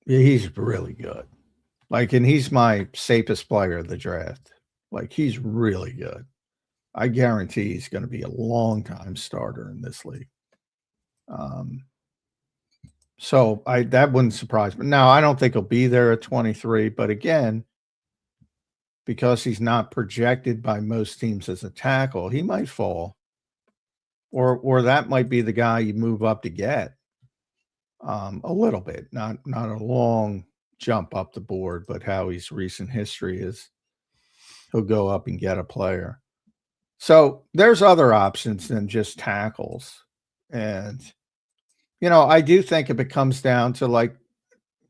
he's really good. And he's my safest player of the draft. He's really good. I guarantee he's going to be a long time starter in this league. So that wouldn't surprise me. Now, I don't think he'll be there at 23, but again, because he's not projected by most teams as a tackle, he might fall. Or that might be the guy you move up to get. A little bit, not a long jump up the board, but Howie's recent history is he'll go up and get a player. So there's other options than just tackles. And I do think if it comes down to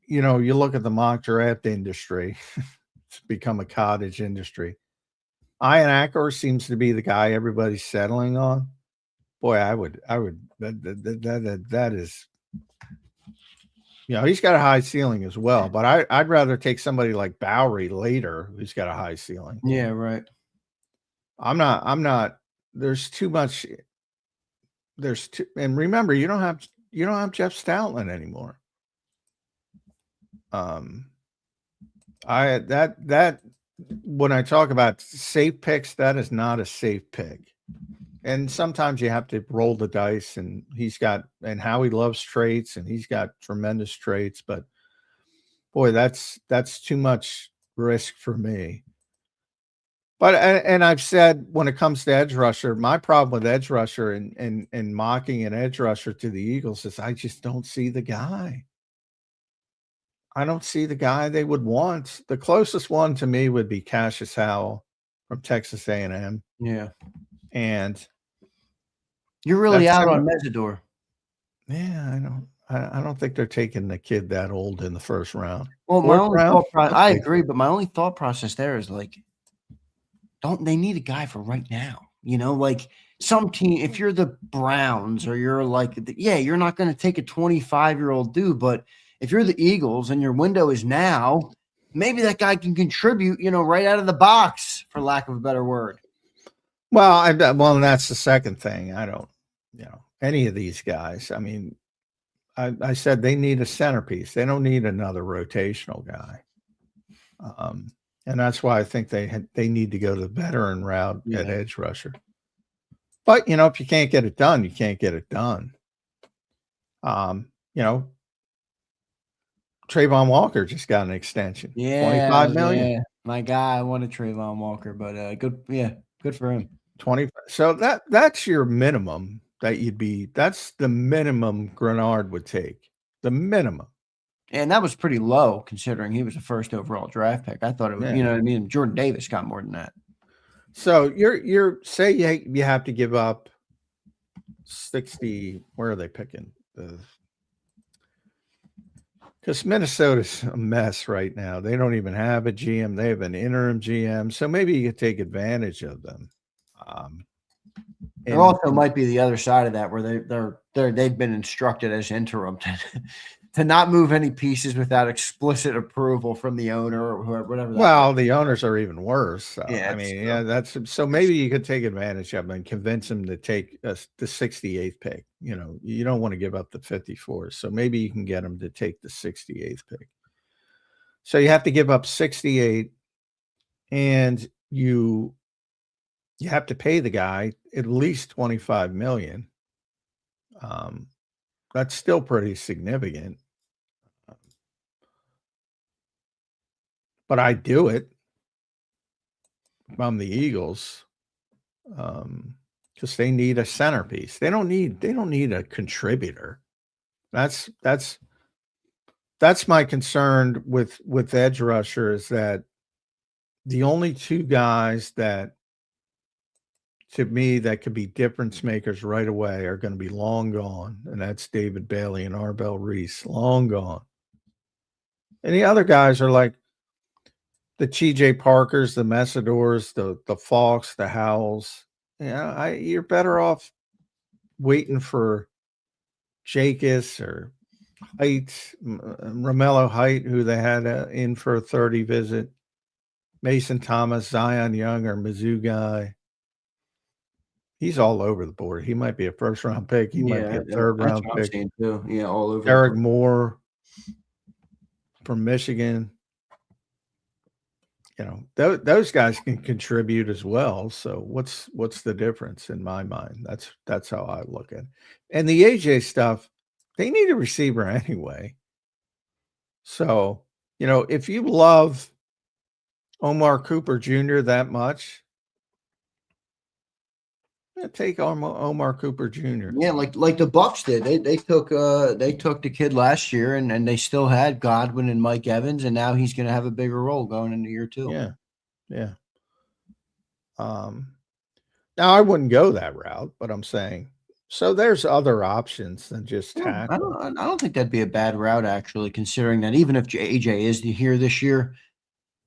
you look at the mock draft industry, it's become a cottage industry. Ian Acker seems to be the guy everybody's settling on. Boy, that is, he's got a high ceiling as well, but I'd rather take somebody like Bowery later, who's got a high ceiling. Yeah, right. I'm not, there's too much. And remember, you don't have Jeff Stoutland anymore. When I talk about safe picks, that is not a safe pick. And sometimes you have to roll the dice, and Howie loves traits, and he's got tremendous traits, but boy, that's too much risk for me. But and I've said, when it comes to edge rusher, my problem with edge rusher and mocking an edge rusher to the Eagles is I just don't see the guy. I don't see the guy they would want. The closest one to me would be Cassius Howell from Texas A&M. Yeah. And you're really out on Mesidor. Yeah, I don't think they're taking the kid that old in the first round. Well, I agree, but my only thought process there is they need a guy for right now? Like some team, if you're the Browns or you're like, you're not going to take a 25-year-old dude, but if you're the Eagles and your window is now, maybe that guy can contribute, right out of the box, for lack of a better word. Well, and that's the second thing. I don't, any of these guys. I mean, I said they need a centerpiece. They don't need another rotational guy. And that's why I think they need to go to the veteran route at edge rusher. But, if you can't get it done, you can't get it done. Trayvon Walker just got an extension. Yeah. $25 million. Yeah. My guy, I wanted Trayvon Walker, but good for him. 20. So that's your minimum that's the minimum Grenard would take. The minimum. And that was pretty low considering he was a first overall draft pick. I thought it was, what I mean? Jordan Davis got more than that. So you're say you have to give up 60. Where are they picking? Because Minnesota's a mess right now. They don't even have a GM. They have an interim GM. So maybe you could take advantage of them. There also might be the other side of that where they've been instructed as interim to not move any pieces without explicit approval from the owner or whoever, whatever. Well, the owners are even worse. So, yeah, I mean, that's so maybe you could take advantage of them and convince them to take the 68th pick. You don't want to give up the 54th, so maybe you can get them to take the 68th pick. So you have to give up 68, and you have to pay the guy at least $25 million. That's still pretty significant. But I do it from the Eagles because they need a centerpiece. They don't need a contributor. That's my concern with edge rusher is that the only two guys that to me that could be difference makers right away are going to be long gone, and that's David Bailey and Arbel Reese. Long gone. And the other guys are like the TJ Parkers, the Messidors, the Falks, the Howells. You're better off waiting for Jacobs or Height, Romello Height, who they had in for a 30 visit, Mason Thomas, Zion Young, or Mizzou guy. He's all over the board. He might be a first-round pick. He might be a third-round pick. Too. Yeah, all over. Eric Moore from Michigan. Those guys can contribute as well. So what's the difference in my mind? That's how I look at it. And the AJ stuff, they need a receiver anyway. So, if you love Omar Cooper Jr. that much, take Omar Cooper Jr. Yeah, like the Bucks did. They took the kid last year and they still had Godwin and Mike Evans, and now he's going to have a bigger role going into year 2. Yeah. Now I wouldn't go that route, but I'm saying so there's other options than just tackle. I don't think that'd be a bad route actually, considering that even if AJ is here this year,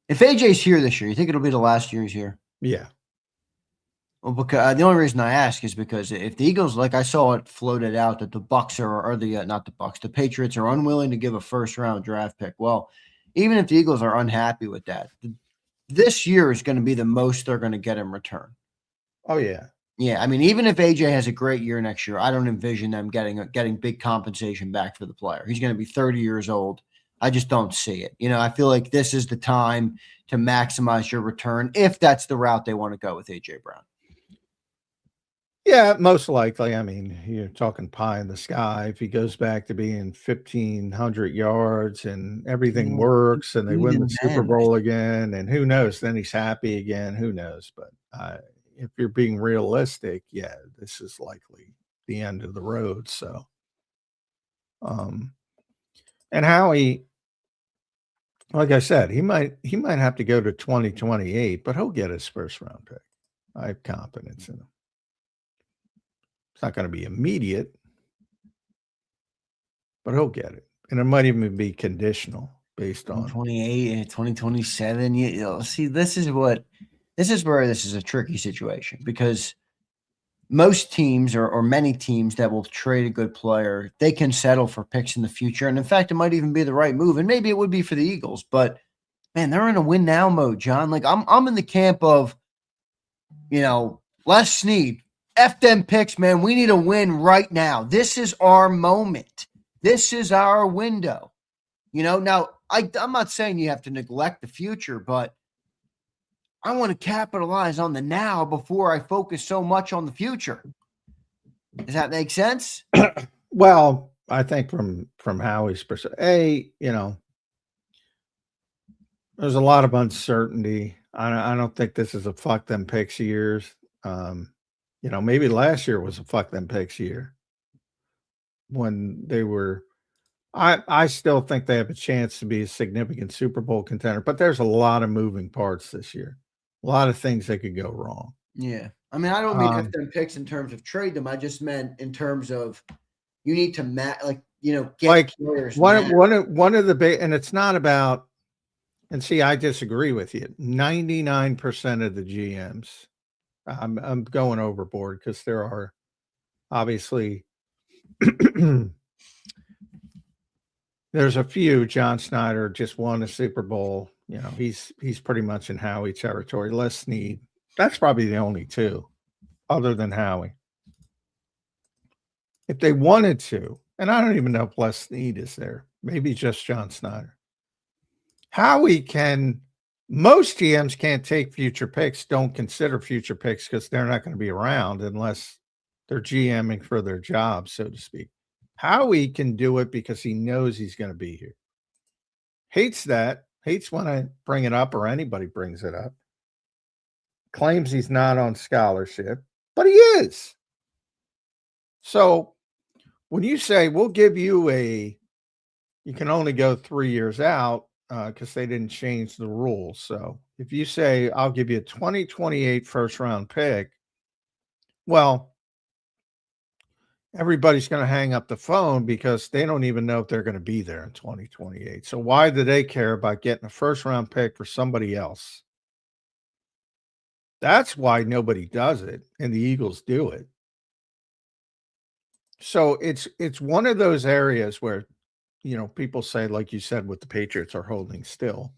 if AJ's here this year, you think it'll be the last year he's here? Yeah. Well, because the only reason I ask is because if the Eagles, like I saw it floated out that the Bucks the Patriots are unwilling to give a first-round draft pick. Well, even if the Eagles are unhappy with that, this year is going to be the most they're going to get in return. Oh yeah, yeah. I mean, even if AJ has a great year next year, I don't envision them getting big compensation back for the player. He's going to be 30 years old. I just don't see it. I feel like this is the time to maximize your return if that's the route they want to go with AJ Brown. Yeah, most likely. I mean, you're talking pie in the sky. If he goes back to being 1,500 yards and everything works and they win the Super Bowl again, and who knows, then he's happy again. Who knows? But if you're being realistic, yeah, this is likely the end of the road. So, and Howie, like I said, he might have to go to 2028, but he'll get his first round pick. I have confidence in him. It's not going to be immediate, but he'll get it. And it might even be conditional based on 2028 and 2027. See, this is what this is where this is a tricky situation because most teams or many teams that will trade a good player, they can settle for picks in the future. And in fact, it might even be the right move. And maybe it would be for the Eagles, but man, they're in a win now mode, John. Like I'm in the camp of, Les Snead, F them picks, man. We need a win right now. This is our moment. This is our window. Now I'm not saying you have to neglect the future, but I want to capitalize on the now before I focus so much on the future. Does that make sense? Well, I think from Howie's perspective, there's a lot of uncertainty. I don't think this is a fuck them picks years. Maybe last year was a fuck them picks year when they were. I still think they have a chance to be a significant Super Bowl contender, but there's a lot of moving parts this year. A lot of things that could go wrong. Yeah. I mean, I don't mean if them picks in terms of trade them. I just meant in terms of you need to get players. One of the big, and it's not about, and see, I disagree with you. 99% of the GMs, I'm going overboard because there are obviously there's a few. John Snyder just won a Super Bowl. He's pretty much in Howie territory. Les Snead, that's probably the only two other than Howie. If they wanted to, and I don't even know if Les Snead is there, maybe just John Snyder. Howie most GMs can't take future picks, don't consider future picks because they're not going to be around unless they're GMing for their job, so to speak. Howie can do it because he knows he's going to be here. Hates when I bring it up or anybody brings it up. Claims he's not on scholarship, but he is. So when you say we'll give you you can only go 3 years out because they didn't change the rules. So if you say I'll give you a 2028 first round pick, well, everybody's going to hang up the phone because they don't even know if they're going to be there in 2028. So why do they care about getting a first round pick for somebody else? That's why nobody does it, and the Eagles do it. So it's one of those areas where, people say, like you said, what the Patriots are holding still.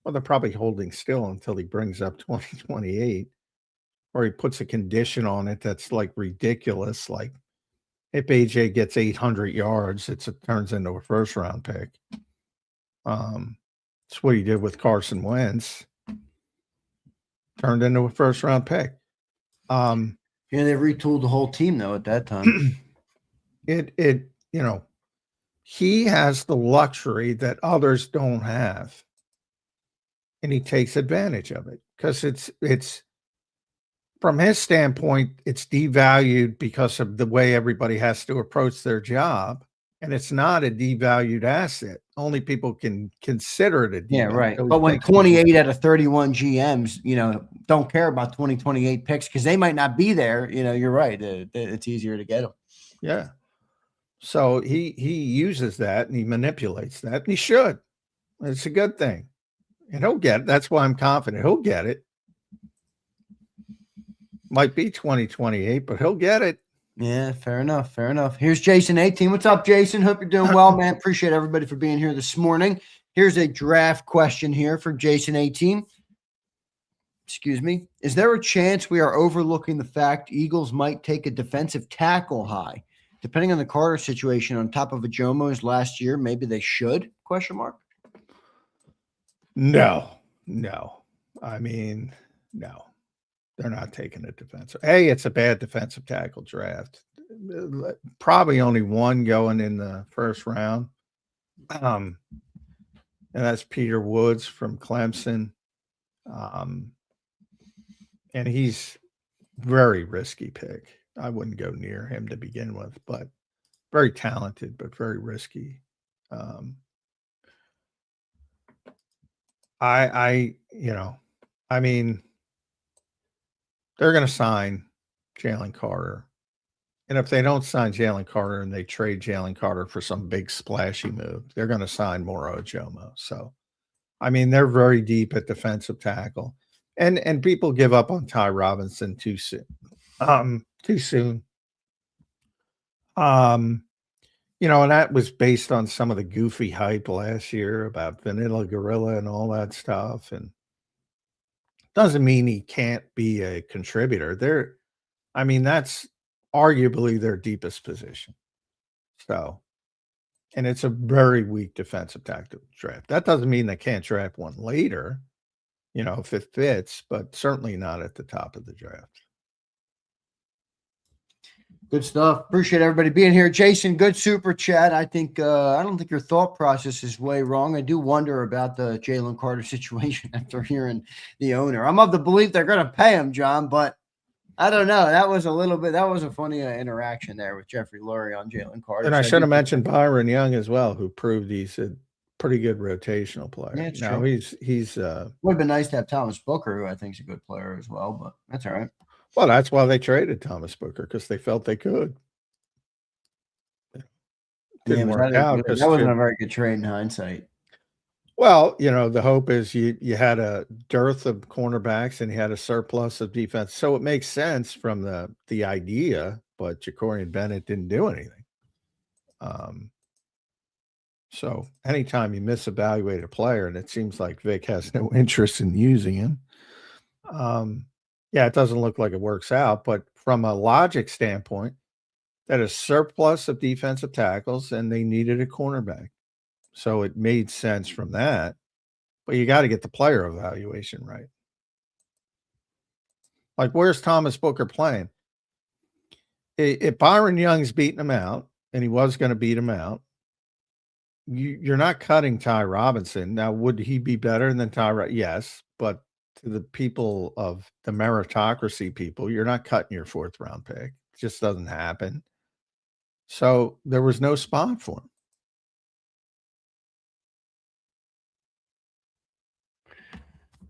Well, they're probably holding still until he brings up 2028, or he puts a condition on it that's like ridiculous, like if AJ gets 800 yards, it turns into a first round pick. It's what he did with Carson Wentz. Turned into a first round pick. They retooled the whole team though at that time. He has the luxury that others don't have, and he takes advantage of it because it's from his standpoint, it's devalued because of the way everybody has to approach their job. And it's not a devalued asset. Only people can consider it a devalued. Yeah, right. But when 28 out of 31 GMs, don't care about 2028 picks because they might not be there, you're right. It's easier to get them. Yeah. So he uses that and he manipulates that, and he should. It's a good thing. And he'll get it. That's why I'm confident he'll get it. Might be 2028, but he'll get it. Yeah, fair enough. Fair enough. Here's Jason 18. What's up, Jason? Hope you're doing well, man. Appreciate everybody for being here this morning. Here's a draft question here for Jason 18. Excuse me. Is there a chance we are overlooking the fact Eagles might take a defensive tackle high? Depending on the Carter situation on top of Ajomo's last year, maybe they should? ? No. I mean, no. They're not taking a defensive. It's a bad defensive tackle draft. Probably only one going in the first round. And that's Peter Woods from Clemson. And he's very risky pick. I wouldn't go near him to begin with, but very talented, but very risky. They're going to sign Jalen Carter. And if they don't sign Jalen Carter and they trade Jalen Carter for some big splashy move, they're going to sign Moro Ajomo. So, they're very deep at defensive tackle. And people give up on Ty Robinson too soon. Too soon. And that was based on some of the goofy hype last year about Vanilla Gorilla and all that stuff. And doesn't mean he can't be a contributor. That's arguably their deepest position. So, and it's a very weak defensive tackle draft. That doesn't mean they can't draft one later, if it fits, but certainly not at the top of the draft. Good stuff. Appreciate everybody being here. Jason, good super chat. I think I don't think your thought process is way wrong. I do wonder about the Jalen Carter situation after hearing the owner. I'm of the belief they're going to pay him, John, but I don't know. That was a funny interaction there with Jeffrey Lurie on Jalen Carter. And I should have mentioned Byron Young as well, who proved he's a pretty good rotational player. Yeah, it's now true. He's would have been nice to have Thomas Booker, who I think is a good player as well, but that's all right. Well, that's why they traded Thomas Booker, because they felt they could. Didn't work out. That wasn't a very good trade in hindsight. Well, the hope is you had a dearth of cornerbacks and you had a surplus of defense. So it makes sense from the idea, but Jacorian Bennett didn't do anything. So anytime you misevaluate a player, and it seems like Vic has no interest in using him, it doesn't look like it works out. But from a logic standpoint, that is surplus of defensive tackles, and they needed a cornerback. So it made sense from that. But you got to get the player evaluation right. Like, where's Thomas Booker playing? If Byron Young's beating him out, and he was going to beat him out, you're not cutting Ty Robinson. Now, would he be better than Ty? Yes, but to the people of the meritocracy people, you're not cutting your 4th round pick. It just doesn't happen. So there was no spot for him.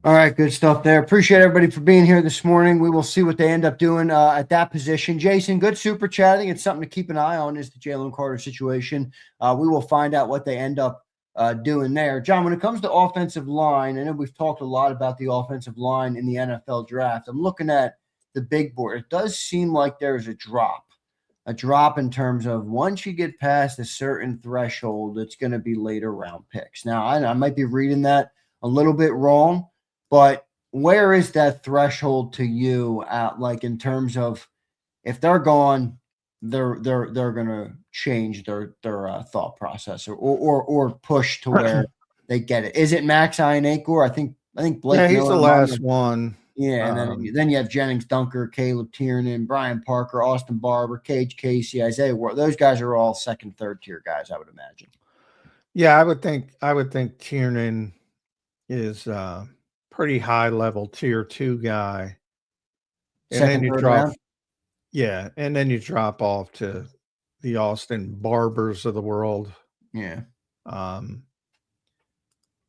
All right, good stuff there. Appreciate everybody for being here this morning. We will see what they end up doing at that position. Jason, good super chatting. It's something to keep an eye on, is the Jalen Carter situation. We will find out what they end up doing there. John, when it comes to offensive line, I know we've talked a lot about the offensive line in the NFL draft. I'm looking at the big board. It does seem like there's a drop in terms of once you get past a certain threshold, it's going to be later round picks. Now, I might be reading that a little bit wrong, but where is that threshold to you at, like, in terms of if they're gone, they're going to change their thought process or push to where they get it? Is it Max Ianacor? I think Blake. Yeah, he's the last one. Yeah, and then you have Jennings Dunker, Caleb Tiernan, Brian Parker, Austin Barber, Cage Casey, Isaiah Ward. Those guys are all second, third tier guys, I would imagine. Yeah, I would think Tiernan is pretty high level tier 2 guy. And then you drop and then you drop off to the Austin Barbers of the world. Yeah. Where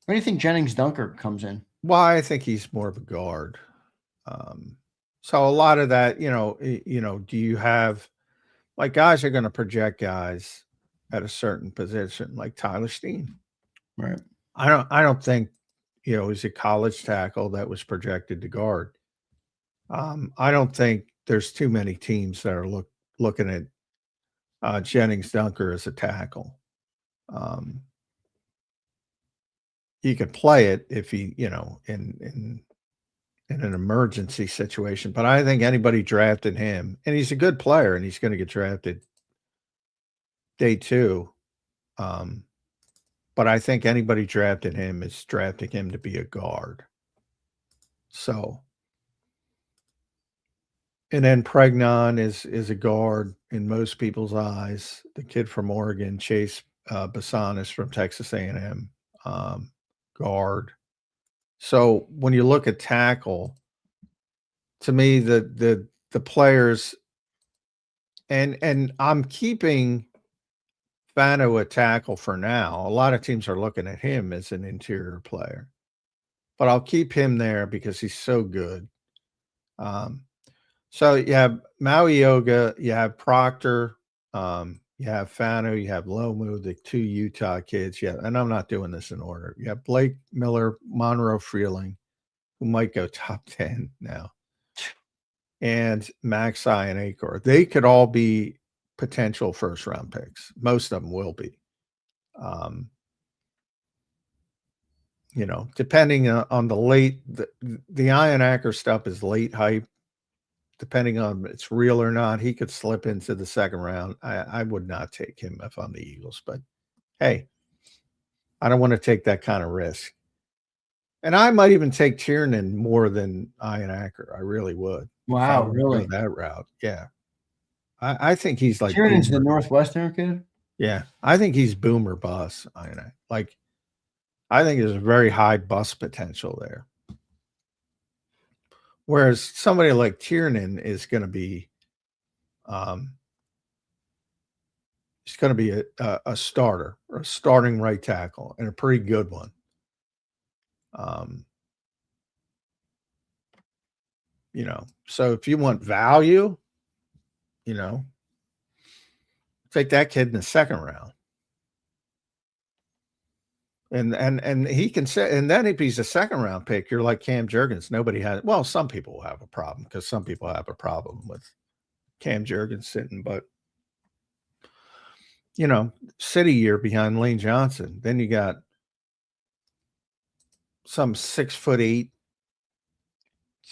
do you think Jennings Dunker comes in? Well, I think he's more of a guard. So a lot of that, do you have, like, guys are going to project guys at a certain position, like Tyler Steen. Right. I don't think, he's a college tackle that was projected to guard. I don't think there's too many teams that are looking at Jennings Dunker as a tackle. He could play it if he, in an emergency situation, but I think anybody drafted him, and he's a good player, and he's going to get drafted day 2. But I think anybody drafted him is drafting him to be a guard. So, and then Pregnon is a guard in most people's eyes. The kid from Oregon, Chase Basanis from Texas A&M, guard. So when you look at tackle, to me, the players, and I'm keeping Fano a tackle for now. A lot of teams are looking at him as an interior player, but I'll keep him there because he's so good. So you have Maui Yoga, you have Proctor, you have Fano, you have Lomu, the 2 Utah kids. Yeah, and I'm not doing this in order. You have Blake Miller, Monroe Freeling, who might go top 10 now, and Max and Acor. They could all be potential first-round picks. Most of them will be. Depending on the late, the Ian stuff is late hype. Depending on if it's real or not, he could slip into the second round. I would not take him if I'm the Eagles, but hey, I don't want to take that kind of risk. And I might even take Tiernan more than Ian Acker. I really would. Wow, really? Go that route. Yeah. I think he's like Tiernan's the Northwestern kid? Yeah. I think he's boom or bust. I think there's very high bust potential there. Whereas somebody like Tiernan is going to be he's going to be a starter or a starting right tackle, and a pretty good one. So if you want value, take that kid in the second round. And he can say, and then if he's a second round pick, you're like Cam Jurgens. Nobody has, well, some people will have a problem because some people have a problem with Cam Jurgens sitting, but city year behind Lane Johnson. Then you got some 6'8",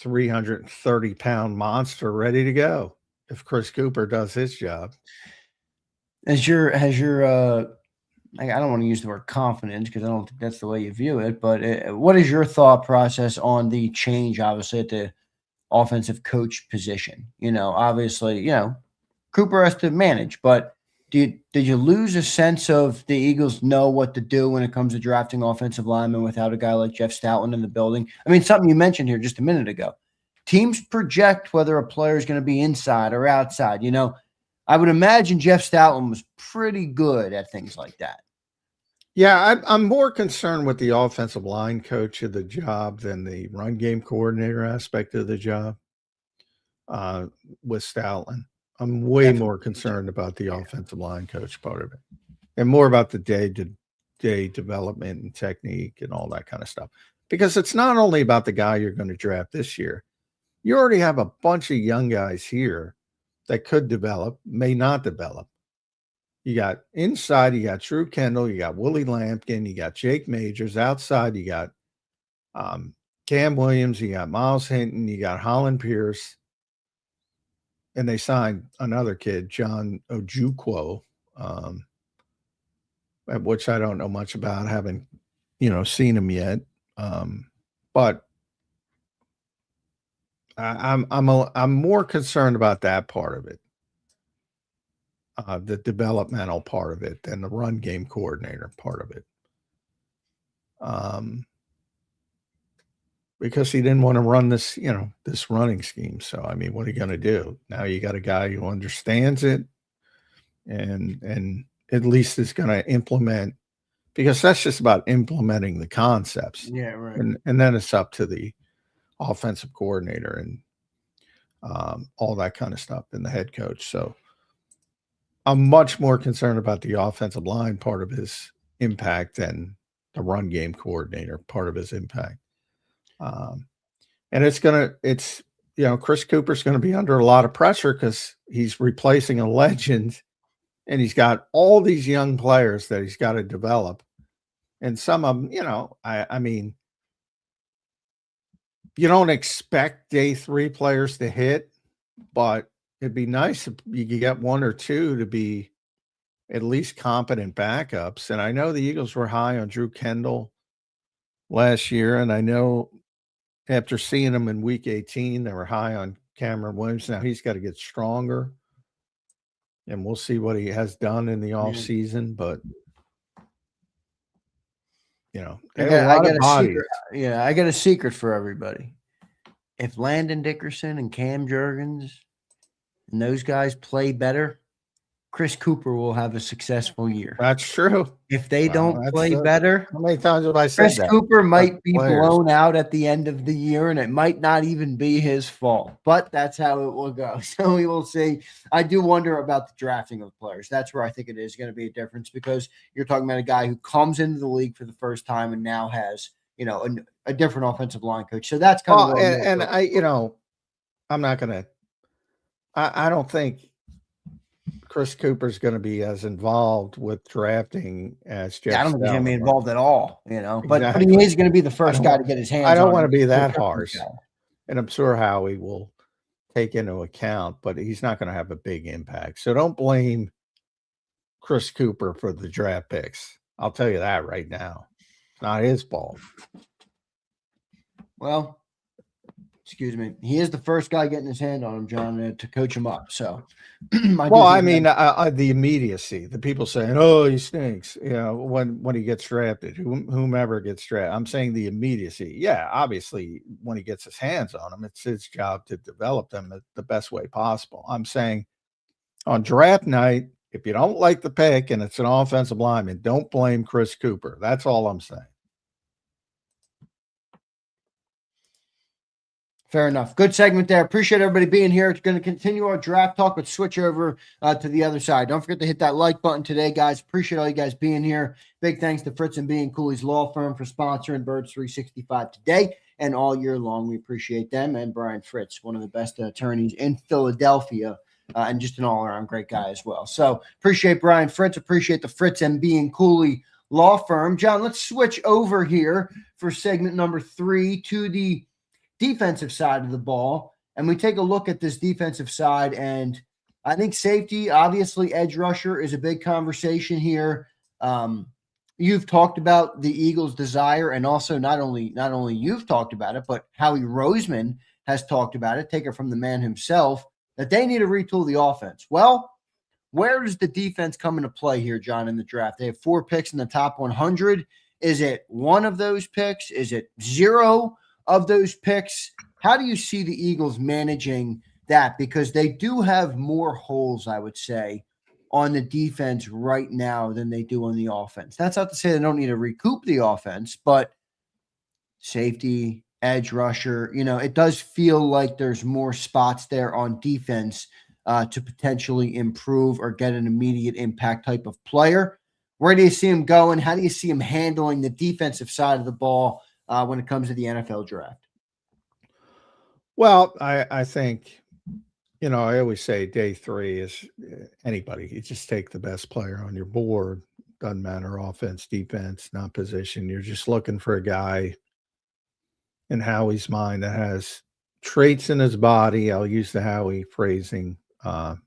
330-pound monster ready to go if Chris Cooper does his job. Has your I don't want to use the word confidence because I don't think that's the way you view it, but what is your thought process on the change, obviously, at the offensive coach position? Obviously, Cooper has to manage, but did you lose a sense of the Eagles know what to do when it comes to drafting offensive linemen without a guy like Jeff Stoutland in the building? I mean, something you mentioned here just a minute ago. Teams project whether a player is going to be inside or outside. I would imagine Jeff Stoutland was pretty good at things like that. Yeah, I'm more concerned with the offensive line coach of the job than the run game coordinator aspect of the job with Stoutland. I'm way more concerned about the offensive line coach part of it and more about the day-to-day development and technique and all that kind of stuff. Because it's not only about the guy you're going to draft this year. You already have a bunch of young guys here that could develop, may not develop. You got inside, you got Drew Kendall, you got Willie Lampkin, you got Jake Majors. Outside, you got Cam Williams, you got Miles Hinton, you got Holland Pierce. And they signed another kid, John Ojukwu, which I don't know much about. I haven't, seen him yet. But I'm more concerned about that part of it, the developmental part of it, than the run game coordinator part of it. Because he didn't want to run this, this running scheme. So, I mean, what are you going to do? Now you got a guy who understands it and at least is going to implement, because that's just about implementing the concepts. Yeah, right. And then it's up to the offensive coordinator and all that kind of stuff and the head coach. So I'm much more concerned about the offensive line part of his impact than the run game coordinator part of his impact. And Chris Cooper's going to be under a lot of pressure because he's replacing a legend and he's got all these young players that he's got to develop. And some of them, I mean, you don't expect day 3 players to hit, but it'd be nice if you could get 1 or 2 to be at least competent backups. And I know the Eagles were high on Drew Kendall last year, and I know after seeing him in week 18, they were high on Cameron Williams. Now he's got to get stronger, and we'll see what he has done in the off season. But I got a secret. Yeah, I got a secret for everybody. If Landon Dickerson and Cam Jurgens and those guys play better, Chris Cooper will have a successful year. That's true. If they don't play better, how many times have I said Chris that? Cooper might be blown out at the end of the year, and it might not even be his fault. But that's how it will go. So we will see. I do wonder about the drafting of players. That's where I think it is going to be a difference, because you're talking about a guy who comes into the league for the first time and now has, a different offensive line coach. So that's kind of and I'm not going to. I don't think Chris Cooper's going to be as involved with drafting as Jeff. Yeah, I don't think he's going to be involved at all. But Exactly. he is going to be the first guy to get his hands on. I don't want to be that harsh, and I'm sure Howie will take into account, but he's not going to have a big impact. So don't blame Chris Cooper for the draft picks. I'll tell you that right now. It's not his fault. Well, excuse me. He is the first guy getting his hand on him, John, to coach him up. So, the immediacy, the people saying, "Oh, he stinks," when he gets drafted, whomever gets drafted. I'm saying the immediacy. Yeah, obviously, when he gets his hands on them, it's his job to develop them the best way possible. I'm saying on draft night, if you don't like the pick and it's an offensive lineman, don't blame Chris Cooper. That's all I'm saying. Fair enough. Good segment there. Appreciate everybody being here. It's going to continue our draft talk, but switch over to the other side. Don't forget to hit that like button today, guys. Appreciate all you guys being here. Big thanks to Fritz Bianculli Law Firm for sponsoring Birds 365 today and all year long. We appreciate them. And Brian Fritz, one of the best attorneys in Philadelphia, and just an all-around great guy as well. So appreciate Brian Fritz. Appreciate the Fritz Bianculli Law Firm. John, let's switch over here for segment number 3 to the defensive side of the ball, and we take a look at this defensive side, and I think safety, obviously edge rusher, is a big conversation here. You've talked about the Eagles' desire, and also not only you've talked about it, but Howie Roseman has talked about it, take it from the man himself, that they need to retool the offense. Well, where does the defense come into play here, John, in the draft? They have 4 picks in the top 100. Is it one of those picks? Is it 0 of those picks? How do you see the Eagles managing that? Because they do have more holes, I would say, on the defense right now than they do on the offense. That's not to say they don't need to recoup the offense, but safety, edge rusher, it does feel like there's more spots there on defense to potentially improve or get an immediate impact type of player. Where do you see him going? How do you see him handling the defensive side of the ball when it comes to the NFL draft? Well, I think, I always say day 3 is anybody. You just take the best player on your board. Doesn't matter offense, defense, not position. You're just looking for a guy in Howie's mind that has traits in his body. I'll use the Howie phrasing to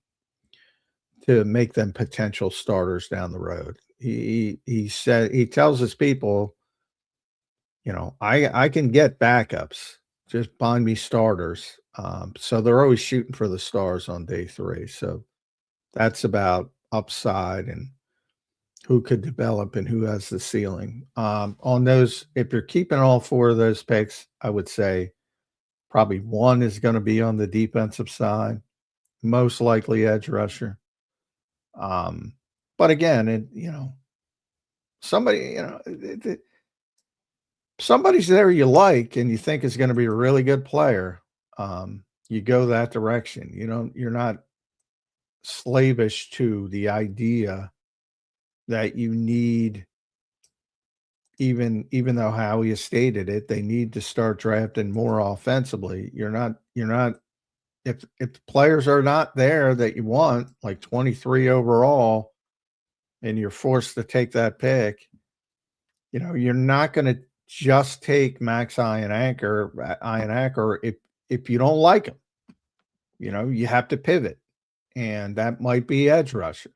make them potential starters down the road. He tells his people, I can get backups. Just find me starters. So they're always shooting for the stars on day 3. So that's about upside and who could develop and who has the ceiling. On those, if you're keeping all 4 of those picks, I would say probably 1 is going to be on the defensive side, most likely edge rusher. But again, somebody, somebody's there you like and you think is going to be a really good player, you go that direction. You're not slavish to the idea that you need, even though Howie has stated it, they need to start drafting more offensively. You're not if players are not there that you want, like 23 overall, and you're forced to take that pick, you're not going to just take Max Iron Anchor if you don't like him. You have to pivot, and that might be edge rusher.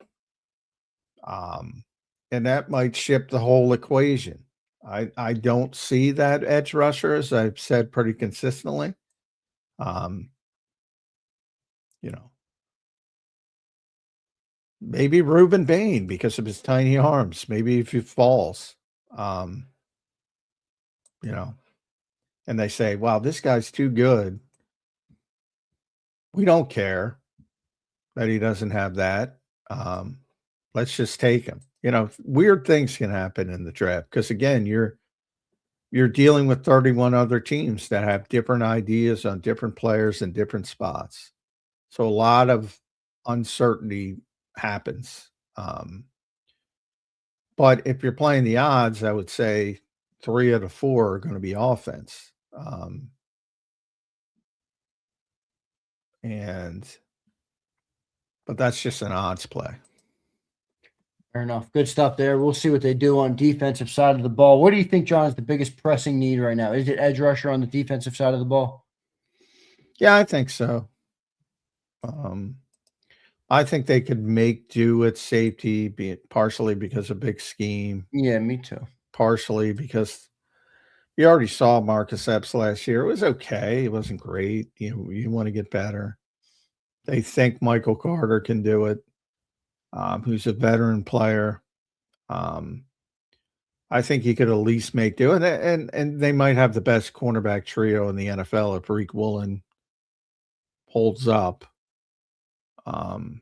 And that might shift the whole equation. I don't see that edge rusher, as I've said pretty consistently. Maybe Reuben Bain because of his tiny arms. Maybe if he falls, and they say, wow, this guy's too good. We don't care that he doesn't have that. Let's just take him. Weird things can happen in the draft because, again, you're dealing with 31 other teams that have different ideas on different players in different spots. So a lot of uncertainty happens. But if you're playing the odds, I would say 3 of the 4 are going to be offense. But that's just an odds play. Fair enough. Good stuff there. We'll see what they do on defensive side of the ball. What do you think, John, is the biggest pressing need right now? Is it edge rusher on the defensive side of the ball? Yeah, I think so. I think they could make do at safety, partially because of big scheme. Yeah, me too. Partially because you already saw Marcus Epps last year. It was okay. It wasn't great. You want to get better. They think Michael Carter can do it, who's a veteran player. I think he could at least make do it. And they might have the best cornerback trio in the NFL if Reek Woolen holds up. And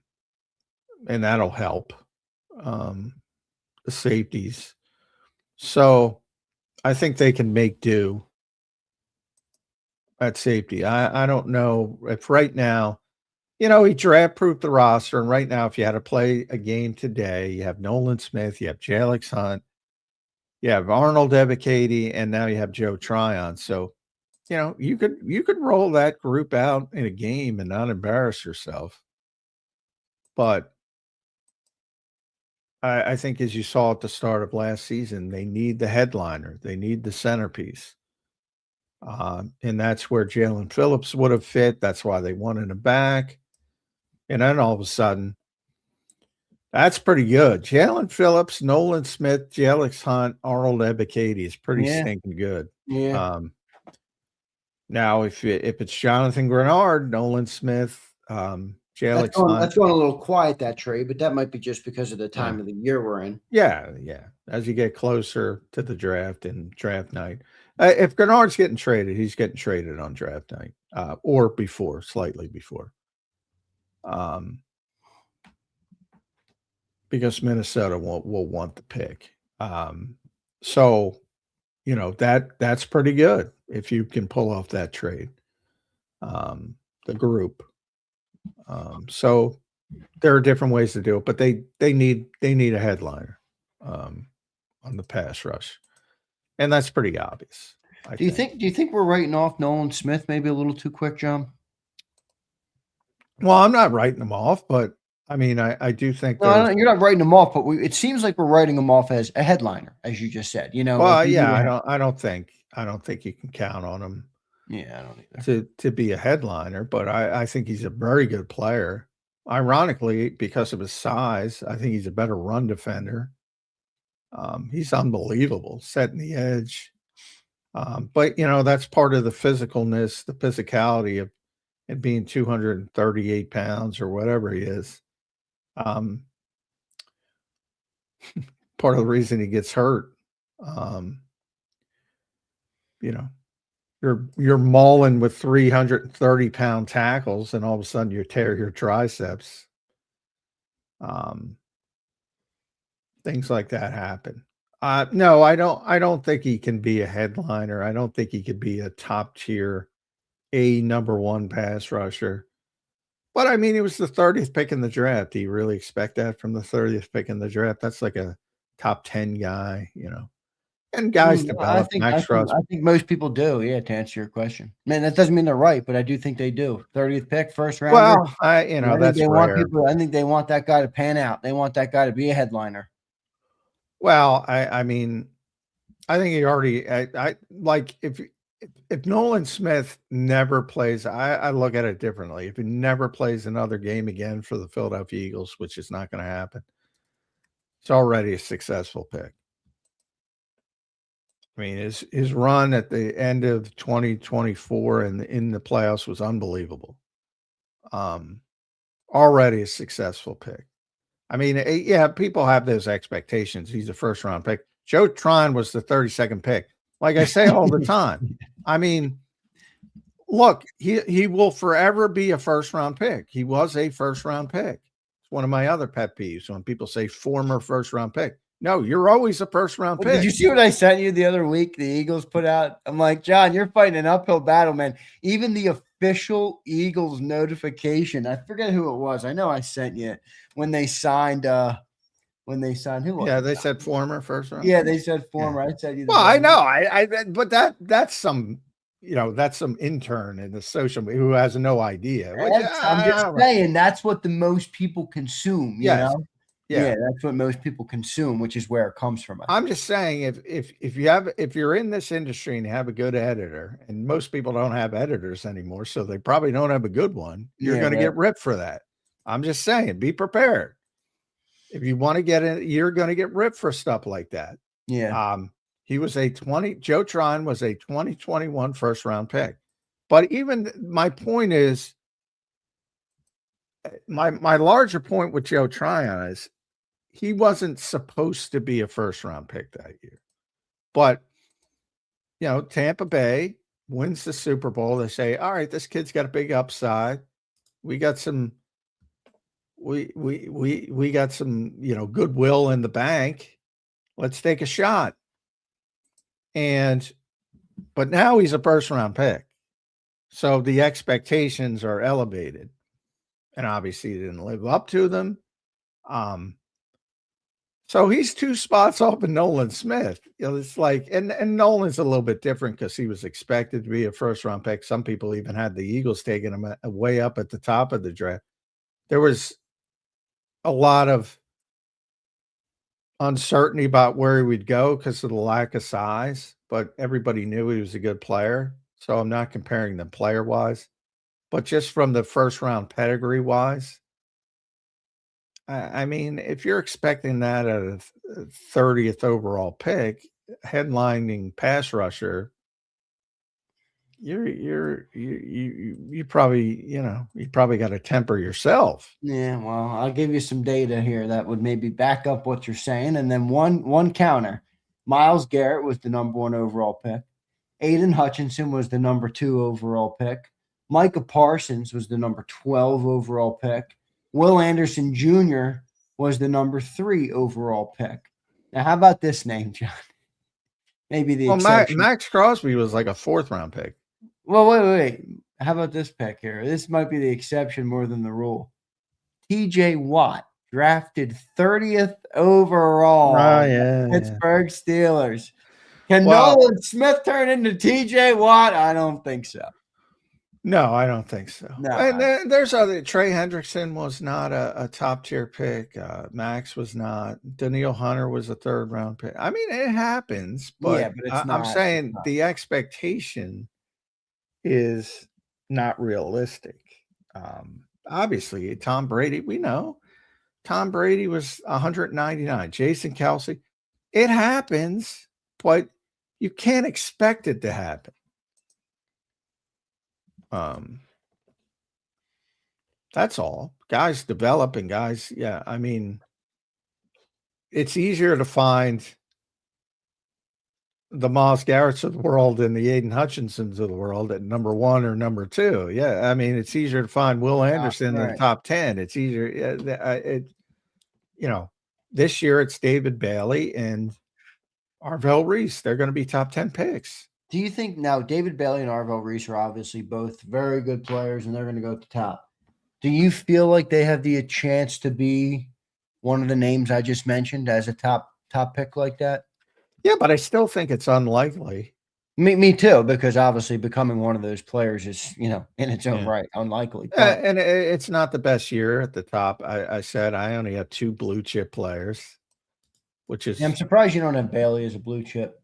that'll help the safeties. So I think they can make do at safety. I don't know if right now, he draft-proofed the roster, and right now if you had to play a game today, you have Nolan Smith, you have Jalix Hunt, you have Arnold Ebiketie, and now you have Joe Tryon. So, you could roll that group out in a game and not embarrass yourself. But I think, as you saw at the start of last season, they need the headliner. They need the centerpiece. And that's where Jalen Phillips would have fit. That's why they wanted him back. And then all of a sudden, that's pretty good. Jalen Phillips, Nolan Smith, Jalix Hunt, Arnold Ebiketie is pretty stinking good. Yeah. Now, if it's Jonathan Grenard, Nolan Smith, Jalix Hunt. That's going a little quiet, that trade, but that might be just because of the time of the year we're in. Yeah. As you get closer to the draft and draft night. If Grenard's getting traded, he's getting traded on draft night or before, slightly before. Because Minnesota will want the pick. So, that's pretty good if you can pull off that trade, the group. So there are different ways to do it, but they need a headliner on the pass rush. And that's pretty obvious. Do you think we're writing off Nolan Smith maybe a little too quick, John? Well, I'm not writing them off, but I mean, I do think you're not writing them off, but it seems like we're writing them off as a headliner, as you just said. Well, I don't think you can count on him. Yeah, I don't either. To be a headliner, but I think he's a very good player. Ironically, because of his size, I think he's a better run defender. He's unbelievable, setting the edge. But that's part of the physicalness, the physicality of it being 238 pounds or whatever he is. Part of the reason he gets hurt. You're mauling with 330-pound tackles, and all of a sudden you tear your triceps. Things like that happen. No, I don't think he can be a headliner. I don't think he could be a top tier, number one pass rusher. But I mean, he was the 30th pick in the draft. Do you really expect that from the 30th pick in the draft? That's like a top 10 guy, And guys develop. I think most people do. Yeah, to answer your question, man, that doesn't mean they're right, but I do think they do. 30th pick, first round. Well, that's rare. I think they want that guy to pan out. They want that guy to be a headliner. Well, I mean, I think he already. I like if Nolan Smith never plays. I look at it differently. If he never plays another game again for the Philadelphia Eagles, which is not going to happen, it's already a successful pick. I mean, his run at the end of 2024 and in the playoffs was unbelievable. Already a successful pick. I mean, yeah, people have those expectations. He's a first-round pick. Joe Tryon was the 32nd pick. Like I say all the time. I mean, look, he will forever be a first-round pick. He was a first-round pick. It's one of my other pet peeves when people say former first-round pick. No, you're always a first-round pick. Did you see what I sent you the other week? The Eagles put out. I'm like, John, you're fighting an uphill battle, man. Even the official Eagles notification, I forget who it was. I know I sent you when they signed when they signed who? Yeah, they said former first round. Yeah, they said former. I said Well, I know. But that's some, that's some intern in the social media who has no idea. Which, I'm just saying that's what the most people consume. You know. Yeah, that's what most people consume, which is where it comes from. I'm just saying if you're in this industry and you have a good editor, and most people don't have editors anymore, so they probably don't have a good one, you're going to get ripped for that. I'm just saying, be prepared. If you want to get in, you're going to get ripped for stuff like that. Yeah. He was Joe Tryon was a 2021 first round pick. But even my point is, my larger point with Joe Tryon is he wasn't supposed to be a first round pick that year. But, Tampa Bay wins the Super Bowl. They say, all right, this kid's got a big upside. We got some we got some, goodwill in the bank. Let's take a shot. But now he's a first round pick. So the expectations are elevated. And obviously he didn't live up to them. So he's 2 spots off of Nolan Smith. It's like, and Nolan's a little bit different because he was expected to be a first round pick. Some people even had the Eagles taking him way up at the top of the draft. There was a lot of uncertainty about where he would go because of the lack of size, but everybody knew he was a good player. So I'm not comparing them player wise, but just from the first round pedigree wise. I mean, if you're expecting that at a 30th overall pick, headlining pass rusher, you probably got to temper yourself. Yeah, well, I'll give you some data here that would maybe back up what you're saying, and then one counter. Myles Garrett was the number 1 overall pick. Aiden Hutchinson was the number 2 overall pick. Micah Parsons was the number 12 overall pick. Will Anderson Jr. was the number 3 overall pick. Now, how about this name, John? Maybe the exception. Max Crosby was like a 4th round pick. Well, wait. How about this pick here? This might be the exception more than the rule. TJ Watt, drafted 30th overall. Pittsburgh Steelers. Can Nolan Smith turn into TJ Watt? I don't think so. No, I don't think so. No, and there's other. Trey Hendrickson was not a top tier pick. Max was not. Daniil Hunter was a 3rd round pick. I mean, it happens, but, I'm saying the expectation is not realistic. Obviously, Tom Brady, we know Tom Brady was 199. Jason Kelce, it happens, but you can't expect it to happen. That's all. Guys develop and guys, I mean, it's easier to find the Myles Garretts of the world than the Aiden Hutchinsons of the world at number 1 or number 2. Yeah, I mean, it's easier to find Will Anderson in the top 10. It's easier. This year it's David Bailey and Arvell Reese. They're going to be top 10 picks. Do you think now David Bailey and Arvell Reese are obviously both very good players and they're going to go at the top? Do you feel like they have the chance to be one of the names I just mentioned as a top pick like that? Yeah, but I still think it's unlikely. Me too, because obviously becoming one of those players is, in its own right, unlikely. And it's not the best year at the top. I said I only have 2 blue chip players, which is. I'm surprised you don't have Bailey as a blue chip.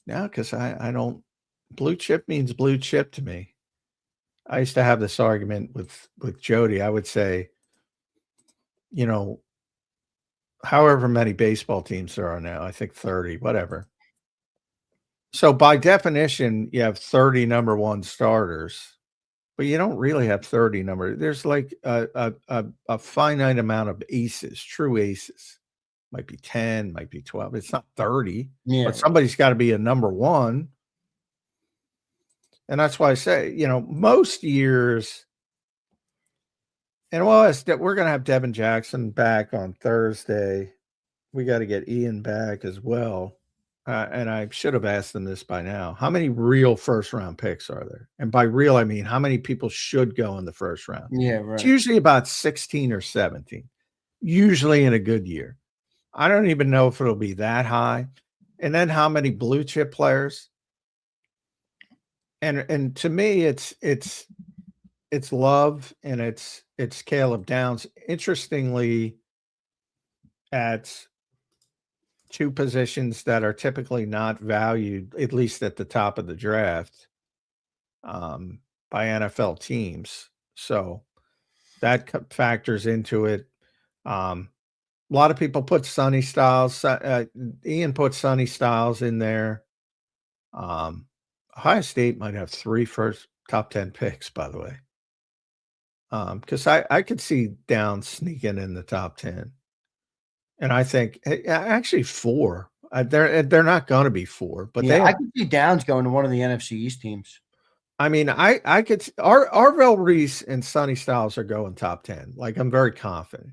No, because I don't. Blue chip means blue chip to me. I used to have this argument with Jody. I would say, however many baseball teams there are now, I think 30, whatever. So by definition, you have 30 number 1 starters, but you don't really have 30 number. There's like a finite amount of aces, true aces. Might be 10, might be 12. It's not 30, but somebody's got to be a number 1. And that's why I say, most years, and we're going to have Devin Jackson back on Thursday. We got to get Ian back as well. And I should have asked them this by now. How many real first round picks are there? And by real, I mean, how many people should go in the first round? Yeah, right. It's usually about 16 or 17, usually in a good year. I don't even know if it'll be that high. And then how many blue chip players? And to me, it's Love and it's Caleb Downs. Interestingly, at two positions that are typically not valued, at least at the top of the draft, by NFL teams. So that factors into it. A lot of people put Sonny Styles. Ian put Sonny Styles in there. Ohio State might have 3 first top 10 picks, by the way. Because I could see Downs sneaking in the top 10. And I think actually 4. They're not going to be 4, but I could see Downs going to one of the NFC East teams. I mean, I could Arvell Reese and Sonny Styles are going top 10. Like, I'm very confident.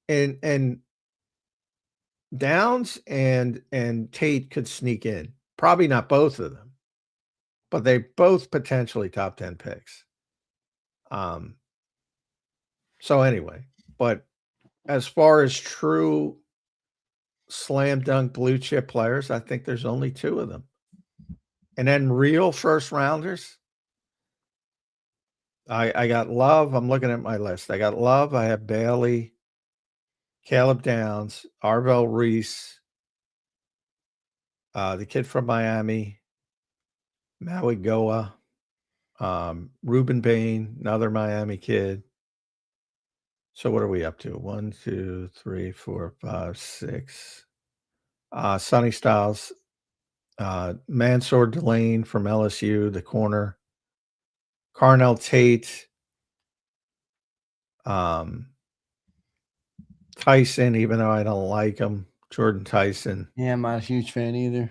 And Downs and Tate could sneak in. Probably not both of them, but they both potentially top 10 picks. So anyway, but as far as true slam dunk blue chip players, I think there's only 2 of them. And then real first rounders, I got Love. I'm looking at my list. I got Love. I have Bailey, Caleb Downs, Arvell Reese, the kid from Miami, Maui Goa, Reuben Bain, another Miami kid. So what are we up to? 1, 2, 3, 4, 5, 6. Sonny Styles, Mansour Delane from LSU, the corner. Carnell Tate, Tyson, even though I don't like him, Jordan Tyson. Yeah, I'm not a huge fan either.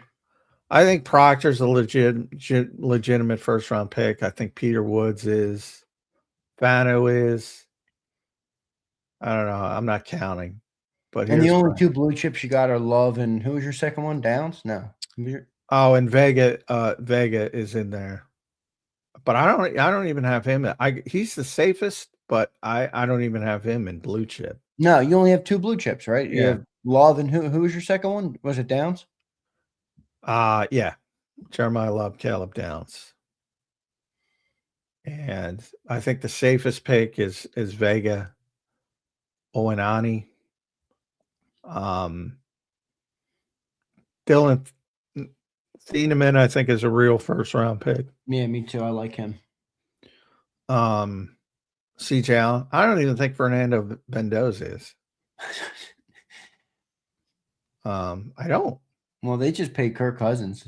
I think Proctor's a legitimate first round pick. I think Peter Woods is. Fano is. I don't know. I'm not counting. But and the only 2 blue chips you got are Love and who was your second one? Downs? No. Oh, and Vega is in there. But I don't even have him. He's the safest, but I don't even have him in blue chip. No, you only have 2 blue chips, right? You have Love and who was your second one? Was it Downs? Yeah. Jeremiah Love, Caleb Downs. And I think the safest pick is Vega Owenani. Dylan Thieneman, I think, is a real first round pick. Yeah, me too. I like him. CJ Allen. I don't even think Fernando Mendoza is. I don't. Well, they just paid Kirk Cousins.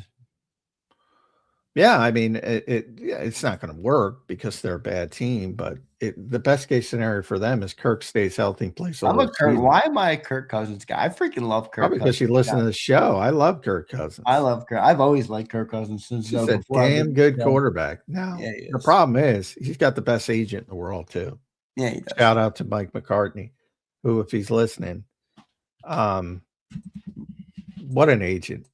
Yeah, I mean, it's not going to work because they're a bad team, but the best case scenario for them is Kirk stays healthy and plays. Why am I a Kirk Cousins guy? I freaking love Kirk. Probably because you listen to the show. I love Kirk Cousins. I love Kirk. I've always liked Kirk Cousins since he's a damn good quarterback. Now, the problem is he's got the best agent in the world too. Yeah, he does. Shout out to Mike McCartney, who, if he's listening, what an agent.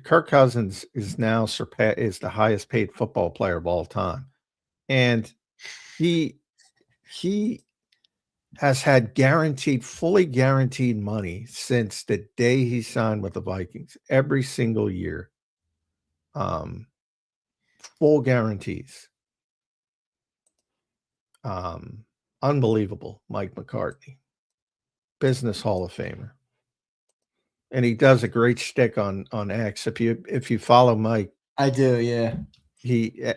Kirk Cousins is now is the highest paid football player of all time. And he has had fully guaranteed money since the day he signed with the Vikings, every single year. Full guarantees. Unbelievable, Mike McCartney. Business Hall of Famer. And he does a great shtick on X. If you follow Mike, I do, yeah.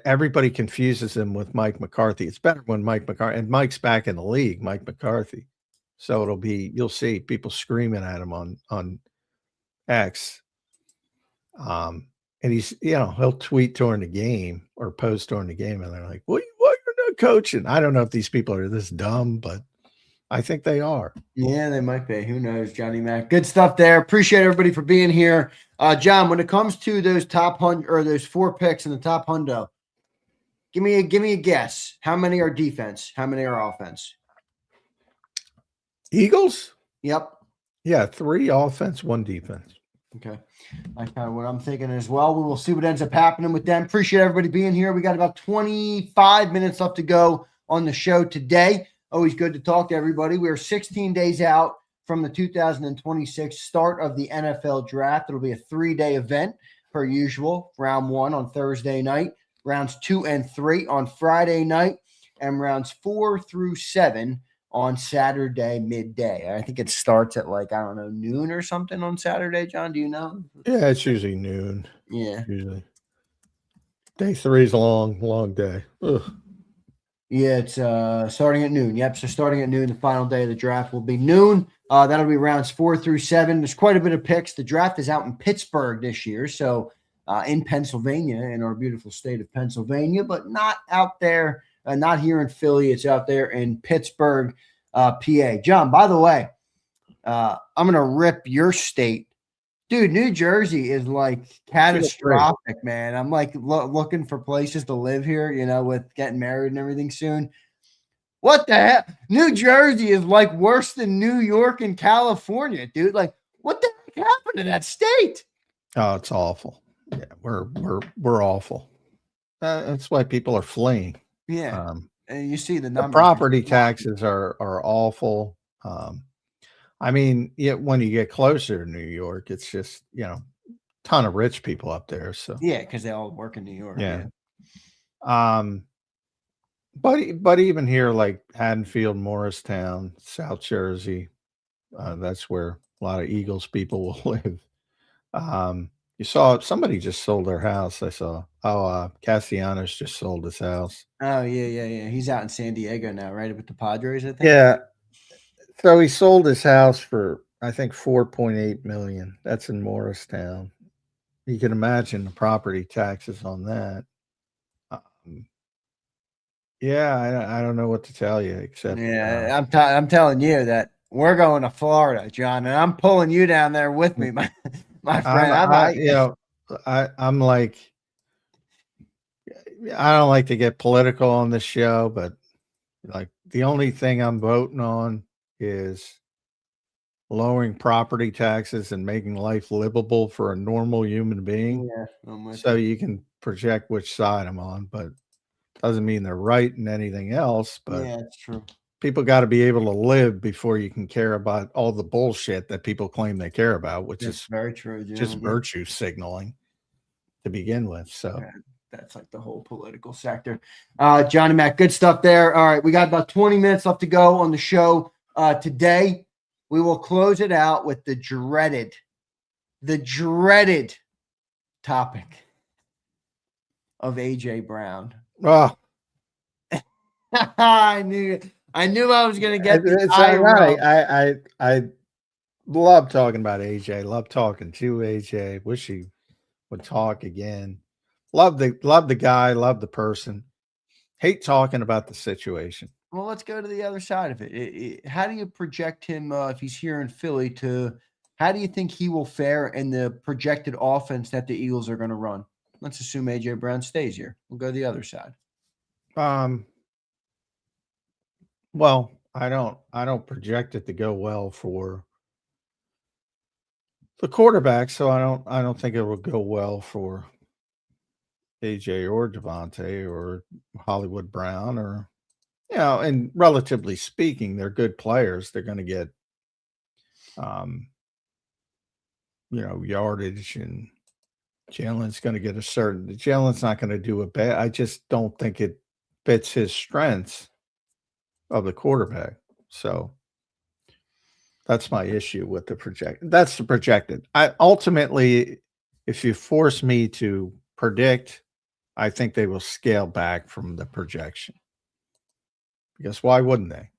Everybody confuses him with Mike McCarthy. It's better when Mike McCarthy, and Mike's back in the league, Mike McCarthy. So you'll see people screaming at him on X. And he's, he'll tweet during the game or post during the game, and they're like, "What? You're not coaching?" I don't know if these people are this dumb, but I think they are. Yeah, they might be. Who knows, Johnny Mac? Good stuff there. Appreciate everybody for being here. John, when it comes to those top 100 or those 4 picks in the top 100, give me a guess. How many are defense? How many are offense? Eagles? Yep. Yeah, 3 offense, 1 defense. Okay. That's kind of what I'm thinking as well. We will see what ends up happening with them. Appreciate everybody being here. We got about 25 minutes left to go on the show today. Always good to talk to everybody. We are 16 days out from the 2026 start of the NFL draft. It'll be a 3-day event per usual. Round 1 on Thursday night, rounds 2 and 3 on Friday night, and rounds 4 through 7 on Saturday midday. I think it starts at noon or something on Saturday. John, do you know? Yeah, it's usually noon. Yeah. Usually. Day 3 is a long day. Ugh. Yeah, it's starting at noon. Yep. So starting at noon, the final day of the draft will be noon. That'll be rounds 4 through 7. There's quite a bit of picks. The draft is out in Pittsburgh this year, so in Pennsylvania, in our beautiful state of Pennsylvania, but not out there, not here in Philly. It's out there in Pittsburgh, PA. John, by the way, I'm going to rip your state. Dude, New Jersey is catastrophic, man. I'm looking for places to live here, with getting married and everything soon. What the heck? New Jersey is worse than New York and California, dude. What the heck happened to that state? Oh, it's awful. Yeah, we're awful. That's why people are fleeing. Yeah. And you see the numbers. The property taxes are awful. I mean, when you get closer to New York, it's just, ton of rich people up there. So yeah, because they all work in New York. Yeah. But even here, like Haddonfield, Morristown, South Jersey, that's where a lot of Eagles people will live. You saw somebody just sold their house. I saw. Castellanos just sold his house. Oh, yeah. He's out in San Diego now, right? With the Padres, I think. Yeah. So he sold his house for, I think, $4.8 million. That's in Morristown. You can imagine the property taxes on that. Yeah, I don't know what to tell you except. Yeah, I'm telling you that we're going to Florida, John, and I'm pulling you down there with me, my friend. I'm like, I don't like to get political on this show, but the only thing I'm voting on is lowering property taxes and making life livable for a normal human being. Yeah, so you can project which side I'm on, but doesn't mean they're right in anything else. But yeah, it's true. People got to be able to live before you can care about all the bullshit that people claim they care about, which is very true. Just virtue signaling to begin with. So that's the whole political sector. Johnny Mac, good stuff there. All right, we got about 20 minutes left to go on the show today. We will close it out with the dreaded topic of AJ Brown. Oh, I knew I was going to get the I love talking about AJ. Love talking to AJ. Wish he would talk again. Love the guy. Love the person. Hate talking about the situation. Well, let's go to the other side of it. How do you project him if he's here in Philly how do you think he will fare in the projected offense that the Eagles are going to run? Let's assume AJ Brown stays here. We'll go the other side. Well, I don't project it to go well for the quarterback, so I don't think it will go well for AJ or Devontae or Hollywood Brown or, and relatively speaking, they're good players. They're going to get, yardage, and Jalen's going to get Jalen's not going to do a bad. I just don't think it fits his strengths of the quarterback. So that's my issue with the project. That's the projected. Ultimately, if you force me to predict, I think they will scale back from the projection. Because why wouldn't they?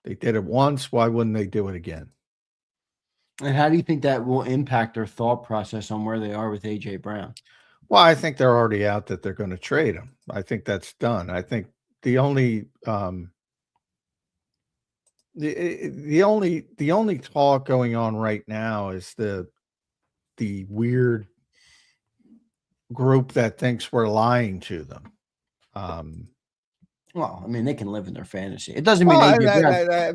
They did it once. Why wouldn't they do it again? And how do you think that will impact their thought process on where they are with AJ Brown? Well, I think they're already out that they're going to trade him. I think that's done. I think the only the only talk going on right now is the weird group that thinks we're lying to them. Well, I mean, they can live in their fantasy. It doesn't mean Well, AJ Brown.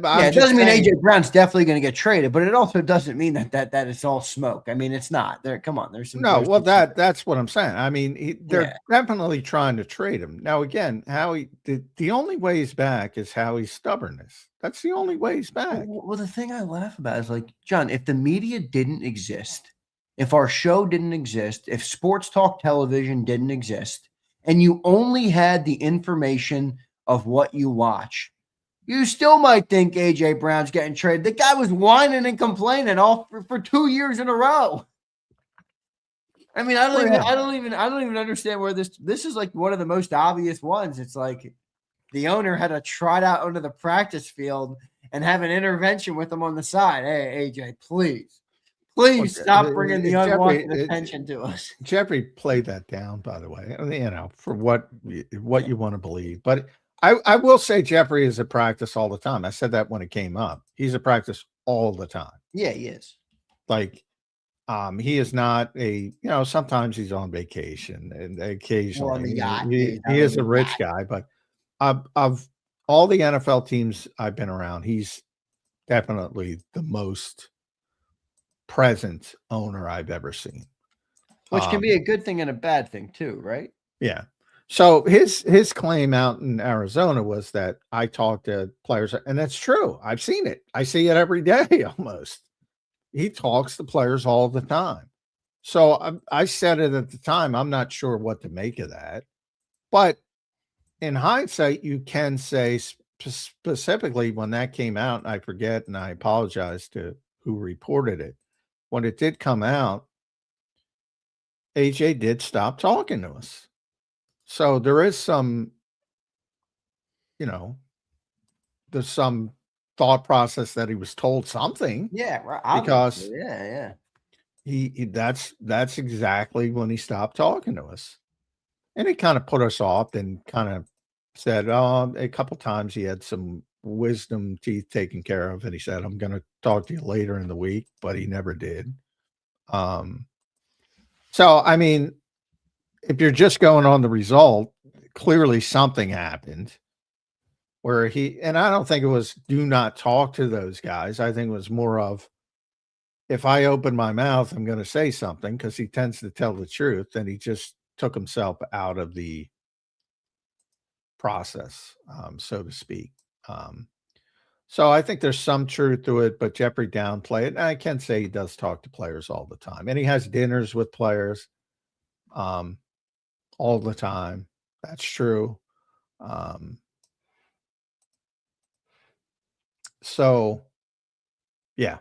I'm Yeah, it just doesn't mean saying. AJ Brown's definitely going to get traded, but it also doesn't mean that it's all smoke. I mean, it's not. There, come on, there's some. No, There's well, some, that's what I'm saying. I mean, yeah. they're definitely trying to trade him. Now, again, Howie, the only way he's back is Howie's stubbornness. That's the only way he's back. Well, the thing I laugh about is like, John, if the media didn't exist, if our show didn't exist, if sports talk television didn't exist, and you only had the information of what you watch, you still might think AJ Brown's getting traded. The guy was whining and complaining all for 2 years in a row. I mean, I don't even understand where this is like one of the most obvious ones. It's like the owner had to trot out onto the practice field and have an intervention with him on the side. Hey, AJ, please stop bringing the unwanted attention to us. Jeffrey played that down, by the way, for what you want to believe. But I will say Jeffrey is at practice all the time. I said that when it came up. He's at practice all the time. Yeah, he is. Like, he is not sometimes he's on vacation and occasionally on the yacht. he is a rich guy, but of all the NFL teams I've been around, he's definitely the most present owner I've ever seen. Which can be a good thing and a bad thing too, right? Yeah. So his claim out in Arizona was that I talk to players, and that's true. I've seen it. I see it every day almost. He talks to players all the time. So I said it at the time. I'm not sure what to make of that. But in hindsight, you can say specifically when that came out, I forget, and I apologize to who reported it. When it did come out, AJ did stop talking to us. So there is some, there's some thought process that he was told something. Yeah, right. Because yeah. He that's exactly when he stopped talking to us. And it kind of put us off and kind of said, a couple times he had some wisdom teeth taken care of. And he said, I'm going to talk to you later in the week, but he never did. So, I mean, if you're just going on the result, clearly something happened where and I don't think it was do not talk to those guys. I think it was more of, if I open my mouth, I'm going to say something, because he tends to tell the truth, and he just took himself out of the process, so to speak. So I think there's some truth to it, but Jeffrey downplayed it. And I can say he does talk to players all the time, and he has dinners with players all the time. That's true. So yeah,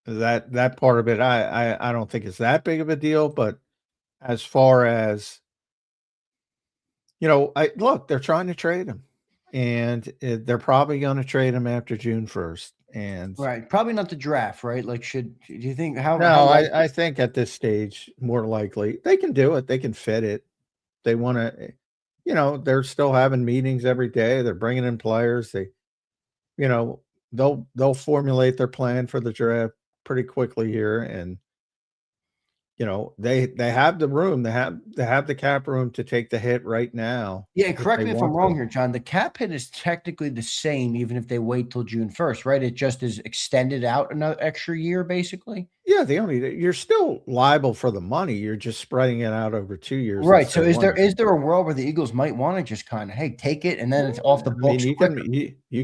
that part of it, I don't think is that big of a deal. But as far as, look, they're trying to trade him, and they're probably going to trade him after June 1st. And right, probably not the draft, right? Like, do you think I think at this stage, more likely they can do it. They can fit it. They want to, they're still having meetings every day. They're bringing in players. They'll formulate their plan for the draft pretty quickly here, and they have the room. They have the cap room to take the hit right now. Yeah, correct me if I'm wrong here, John. The cap hit is technically the same, even if they wait till June 1st, right? It just is extended out another extra year, basically. Yeah, you're still liable for the money. You're just spreading it out over 2 years. Right. So is there a world where the Eagles might want to just kind of, hey, take it, and then it's off the books? You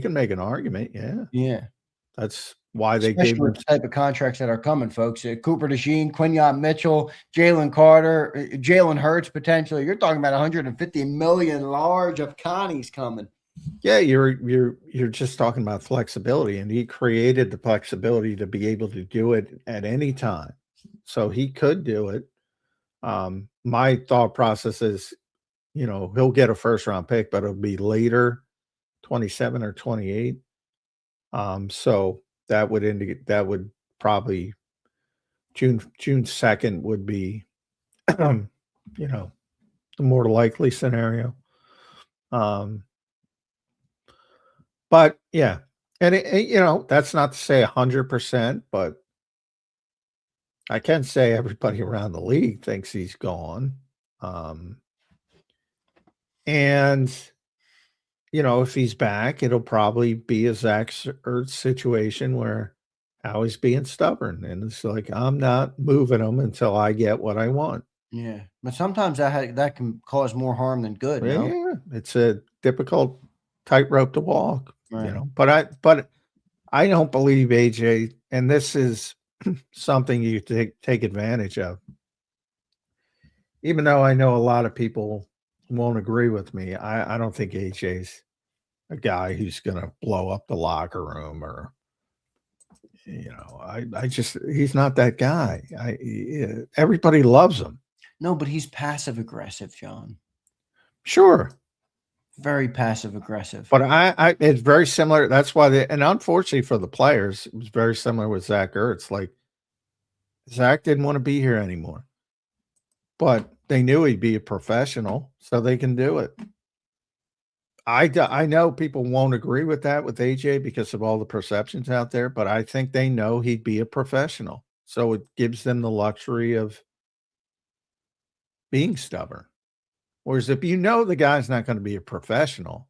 can make an argument. Yeah. Yeah. That's why they Especially gave with the type of contracts that are coming, folks. Cooper DeJean, Quinyon Mitchell, Jalen Carter, Jalen Hurts potentially. You're talking about 150 million large of Connie's coming. Yeah, you're just talking about flexibility, and he created the flexibility to be able to do it at any time. So he could do it. My thought process is, he'll get a first round pick, but it'll be later, 27 or 28. So that would indicate that would probably June 2nd would be, the more likely scenario. But yeah, and that's not to say 100%, but I can say everybody around the league thinks he's gone. And if he's back, it'll probably be a Zach Ertz situation where Howie's being stubborn, and it's like, I'm not moving him until I get what I want. Yeah, but sometimes that can cause more harm than good. Yeah, No, it's a difficult tightrope to walk, right. But I don't believe AJ, and this is something you take advantage of. Even though I know a lot of people won't agree with me, I don't think AJ's a guy who's going to blow up the locker room or, I just, he's not that guy. Everybody loves him. No, but he's passive aggressive, John. Sure. Very passive aggressive. But it's very similar. That's why and unfortunately for the players, it was very similar with Zach Ertz. Like, Zach didn't want to be here anymore, but they knew he'd be a professional, so they can do it. I know people won't agree with that with AJ because of all the perceptions out there, but I think they know he'd be a professional. So it gives them the luxury of being stubborn. Whereas if the guy's not going to be a professional,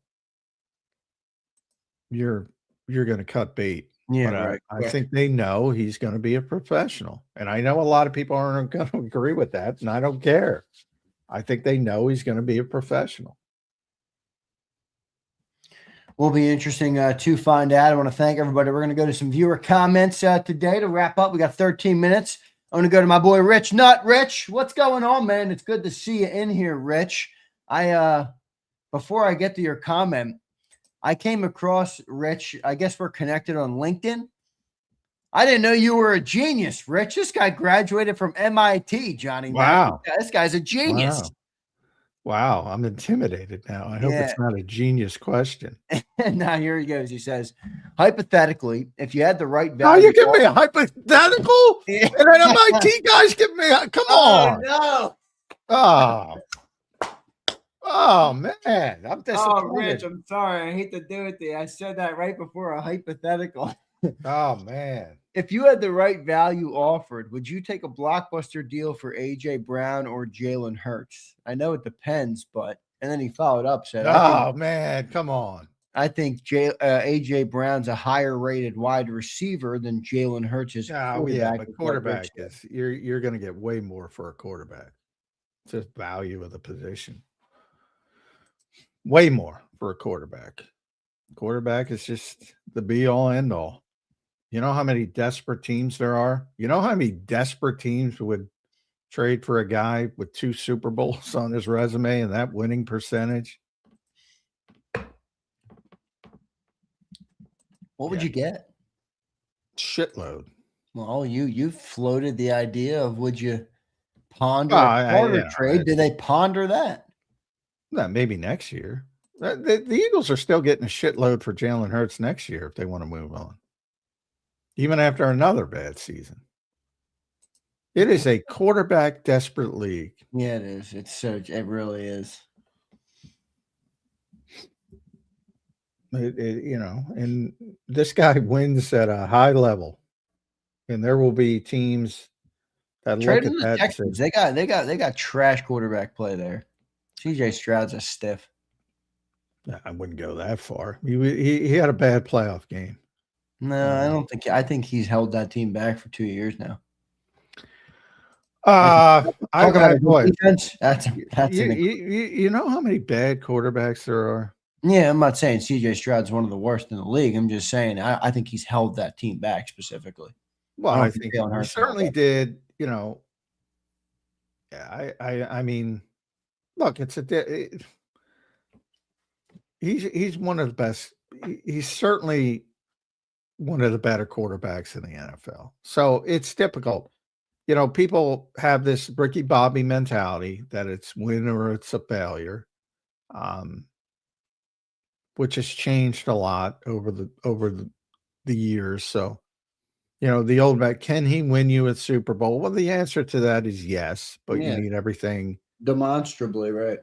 you're going to cut bait. Yeah, but right. I think they know he's going to be a professional. And I know a lot of people aren't going to agree with that, and I don't care. I think they know he's going to be a professional. Will be interesting to find out. I want to thank everybody. We're going to go to some viewer comments today to wrap up. We got 13 minutes. I want to go to my boy Rich Nutt. Rich, what's going on, man? It's good to see you in here, Rich. Before I get to your comment, I came across Rich. I guess we're connected on LinkedIn. I didn't know you were a genius, Rich. This guy graduated from MIT, Johnny. Wow. This guy's a genius. Wow. I'm intimidated now. I hope it's not a genius question. Now here he goes. He says, hypothetically, if you had the right value. Oh, you give me a hypothetical? And then MIT guys give me come on. No. Oh, man. I'm disappointed. Oh, Rich, I'm sorry. I hate to do it to you. I said that right before a hypothetical. Oh, man. If you had the right value offered, would you take a blockbuster deal for A.J. Brown or Jalen Hurts? I know it depends, but – and then he followed up, said, man, come on. I think A.J. Brown's a higher-rated wide receiver than Jalen Hurts is. But quarterback is – you're going to get way more for a quarterback. It's just value of the position. Way more for a quarterback. Quarterback is just the be-all, end-all. You know how many desperate teams there are? You know how many desperate teams would trade for a guy with 2 Super Bowls on his resume and that winning percentage? What would you get? Shitload. Well, you floated the idea of would you ponder a Carter trade? Did they ponder that? Maybe next year. The Eagles are still getting a shitload for Jalen Hurts next year if they want to move on. Even after another bad season. It is a quarterback desperate league. Yeah, it is. It really is. And this guy wins at a high level. And there will be teams that look at that. Texans, they got trash quarterback play there. CJ Stroud's a stiff. I wouldn't go that far. He had a bad playoff game. No, I don't think. I think he's held that team back for 2 years now. Talk about defense. That's you know how many bad quarterbacks there are? Yeah, I'm not saying CJ Stroud's one of the worst in the league. I'm just saying I think he's held that team back specifically. Well, I think he certainly did. I mean, look, he's one of the best. He's certainly one of the better quarterbacks in the NFL. So it's difficult. People have this Ricky Bobby mentality that it's win or it's a failure, which has changed a lot over the years. So, the old back, can he win you a Super Bowl? Well, the answer to that is yes, but you need everything demonstrably, right?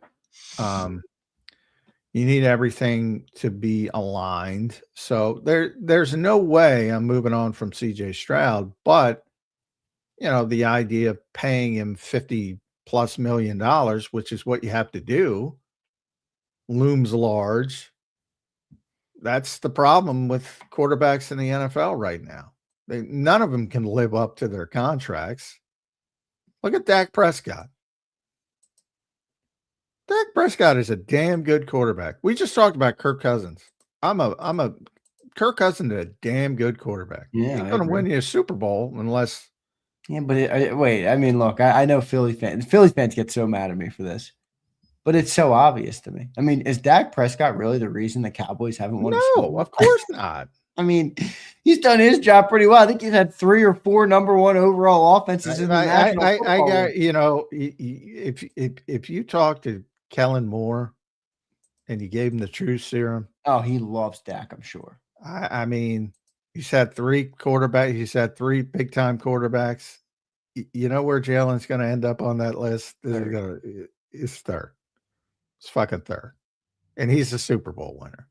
You need everything to be aligned. So there's no way I'm moving on from CJ Stroud, but the idea of paying him $50+ million, which is what you have to do, looms large. That's the problem with quarterbacks in the NFL right now. None of them can live up to their contracts. Look at Dak Prescott. Dak Prescott is a damn good quarterback. We just talked about Kirk Cousins. Kirk Cousins is a damn good quarterback. Yeah, He's going to win you a Super Bowl unless. Yeah, but wait. I mean, look, I know Philly fans get so mad at me for this, but it's so obvious to me. I mean, is Dak Prescott really the reason the Cowboys haven't won? No, of course not. I mean, he's done his job pretty well. I think he's had 3 or 4 number 1 overall offenses in the National Football League. If you talk to Kellen Moore and you gave him the truth serum, oh, he loves Dak, I'm sure. I mean, he's had 3 quarterbacks. He's had 3 big time quarterbacks. You know where Jalen's going to end up on that list? It's third. It's fucking third, and he's a Super Bowl winner.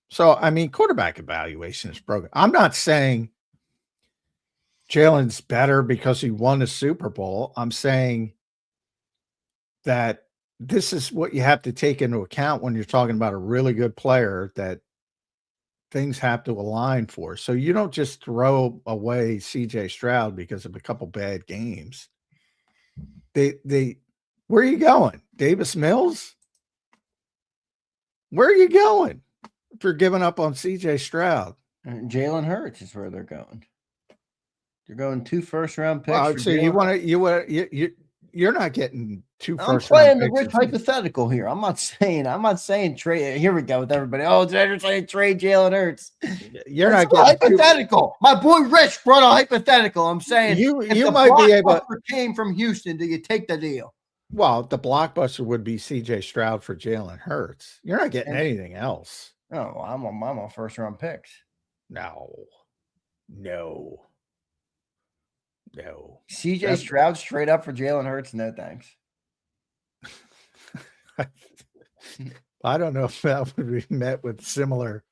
So, I mean, quarterback evaluation is broken. I'm not saying Jalen's better because he won a Super Bowl. I'm saying that this is what you have to take into account when you're talking about a really good player that things have to align for. So you don't just throw away CJ Stroud because of a couple bad games. Where are you going? Davis Mills? Where are you going? If you're giving up on CJ Stroud. Jalen Hurts is where they're going. They're going 2 first-round picks. So you're not getting 2 first-round picks. I'm playing the rich hypothetical here. I'm not saying trade. Here we go with everybody. Oh, they're saying trade Jalen Hurts. You're not getting hypothetical. My boy Rich brought a hypothetical. I'm saying you might be able. Came from Houston. Do you take the deal? Well, the blockbuster would be CJ Stroud for Jalen Hurts. You're not getting anything else. Oh, I'm on first-round picks. No. CJ Stroud straight up for Jalen Hurts? No, thanks. I don't know if that would be met with similar.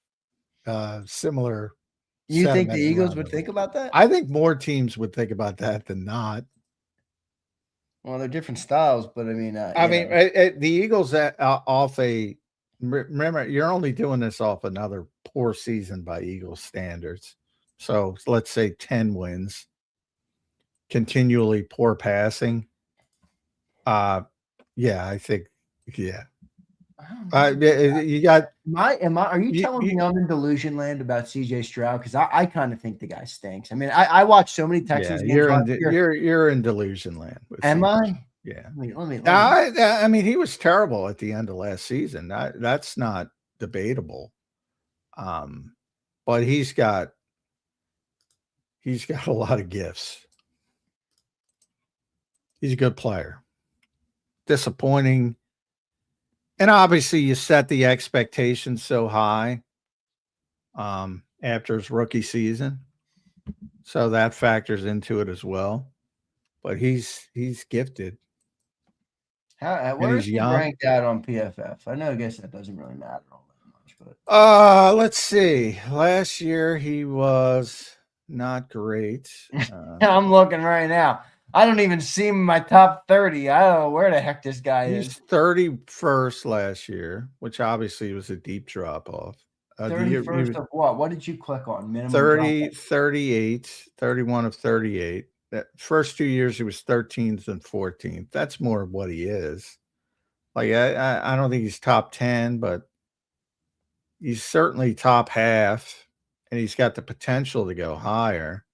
You think the Eagles would think about that? I think more teams would think about that than not. Well, they're different styles, but I mean, the Eagles off a. Remember, you're only doing this off another poor season by Eagles standards. So let's say 10 wins, continually poor passing. I think, yeah. You got. Are you telling me I'm in delusion land about CJ Stroud? Because I kind of think the guy stinks. I mean, I watched so many Texans games. You're in delusion land. Am I? Yeah. Let me. I mean, he was terrible at the end of last season. That's not debatable. But he's got a lot of gifts. He's a good player. Disappointing. And obviously you set the expectations so high after his rookie season. So that factors into it as well. But he's gifted. Where is he ranked out on PFF? I guess that doesn't really matter all that much. But let's see. Last year he was not great. I'm looking right now. I don't even see him in my top 30. I don't know where the heck this guy is. He's 31st last year, which obviously was a deep drop off. 31st of what? What did you click on? Minimum 30, 38, 31 of 38. That first 2 years he was 13th and 14th. That's more of what he is. Like I don't think he's top 10, but he's certainly top half, and he's got the potential to go higher.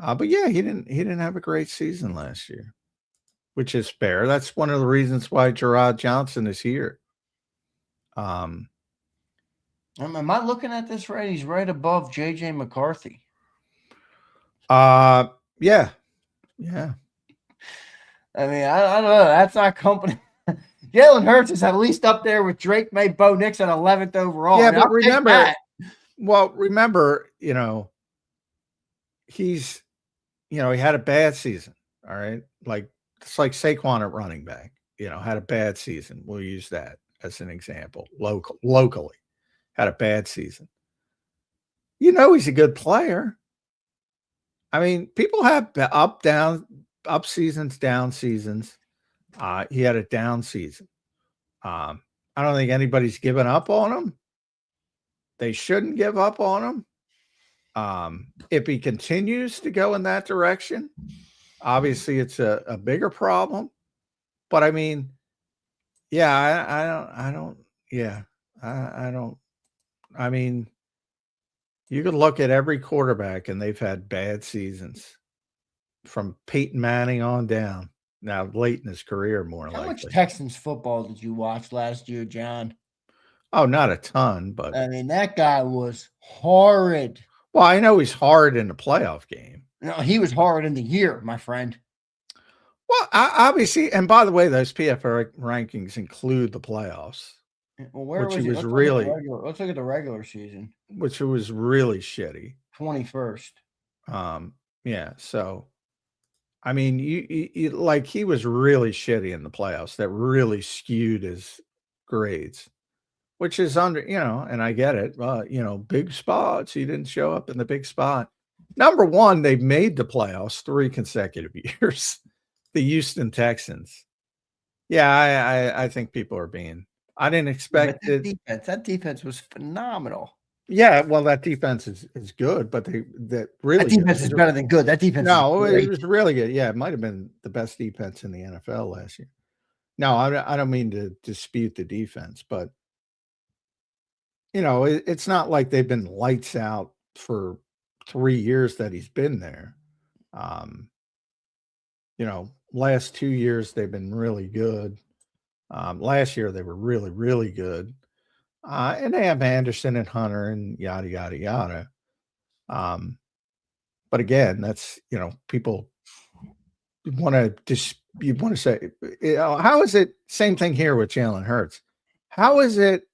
But yeah, he didn't have a great season last year, which is fair. That's one of the reasons why Gerard Johnson is here. Am I looking at this right? He's right above JJ McCarthy. Yeah. I mean, I don't know. That's not company. Jalen Hurts is at least up there with Drake May, Bo Nix at 11th overall. Yeah, but remember, he had a bad season. All right. Like it's like Saquon at running back, had a bad season. We'll use that as an example. Locally had a bad season. He's a good player. I mean, people have up seasons, down seasons. He had a down season. I don't think anybody's given up on him, They shouldn't give up on him. If he continues to go in that direction, obviously it's a bigger problem. But I mean, yeah, I don't. I mean, you could look at every quarterback and they've had bad seasons from Peyton Manning on down. Now, late in his career, more How likely. much Texans football did you watch last year, John? Oh, not a ton, but I mean, that guy was horrid. well, I know he's hard in the playoff game. No, he was horrid in the year, my friend. Well, obviously, and by the way, those PFR rankings include the playoffs. Well, where Which was he he? was really, Let's look at the regular season. which was really shitty. 21st. Yeah. So, I mean, you like he was really shitty in the playoffs. That really skewed his grades, which is under, and I get it. Big spots. He didn't show up in the big spot. Number one, they've made the playoffs 3 consecutive years. The Houston Texans. Yeah, I think people are being. I didn't expect it. That defense was phenomenal. Yeah, well, that defense is good, but that defense is better than good. That defense. No, is great. it was really good. Yeah, it might have been the best defense in the NFL last year. No, I don't mean to dispute the defense, but it's not like they've been lights out for 3 years that he's been there. Last 2 years they've been really good. Last year they were really, really good. And they have Anderson and Hunter and yada, yada, yada. But again, that's, people want to say, how is it? Same thing here with Jalen Hurts. How is it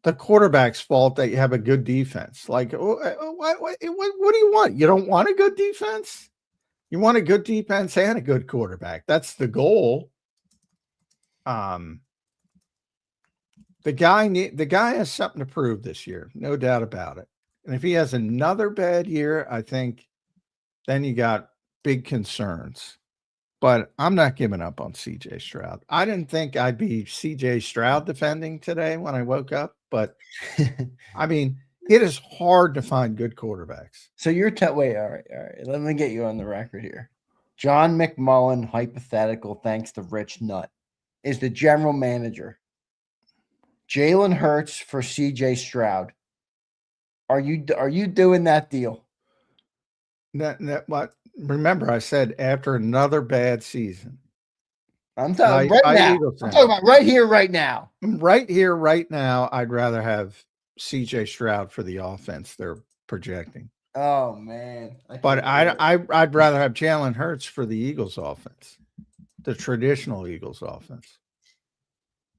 the quarterback's fault that you have a good defense? Like, what do you want? You don't want a good defense? You want a good defense and a good quarterback. That's the goal. The guy has something to prove this year, no doubt about it. And if he has another bad year, I think then you got big concerns. But I'm not giving up on CJ Stroud. I didn't think I'd be CJ Stroud defending today when I woke up, but I mean, it is hard to find good quarterbacks. So you're wait, all right. Let me get you on the record here. John McMullen, hypothetical, thanks to Rich Nutt, is the general manager. Jalen Hurts for CJ Stroud. Are you doing that deal? What? Remember, I said after another bad season. I'm talking right now. I'm talking about right here, right now. Right here, right now. I'd rather have CJ Stroud for the offense they're projecting. Oh man! But I'd rather have Jalen Hurts for the Eagles offense, the traditional Eagles offense.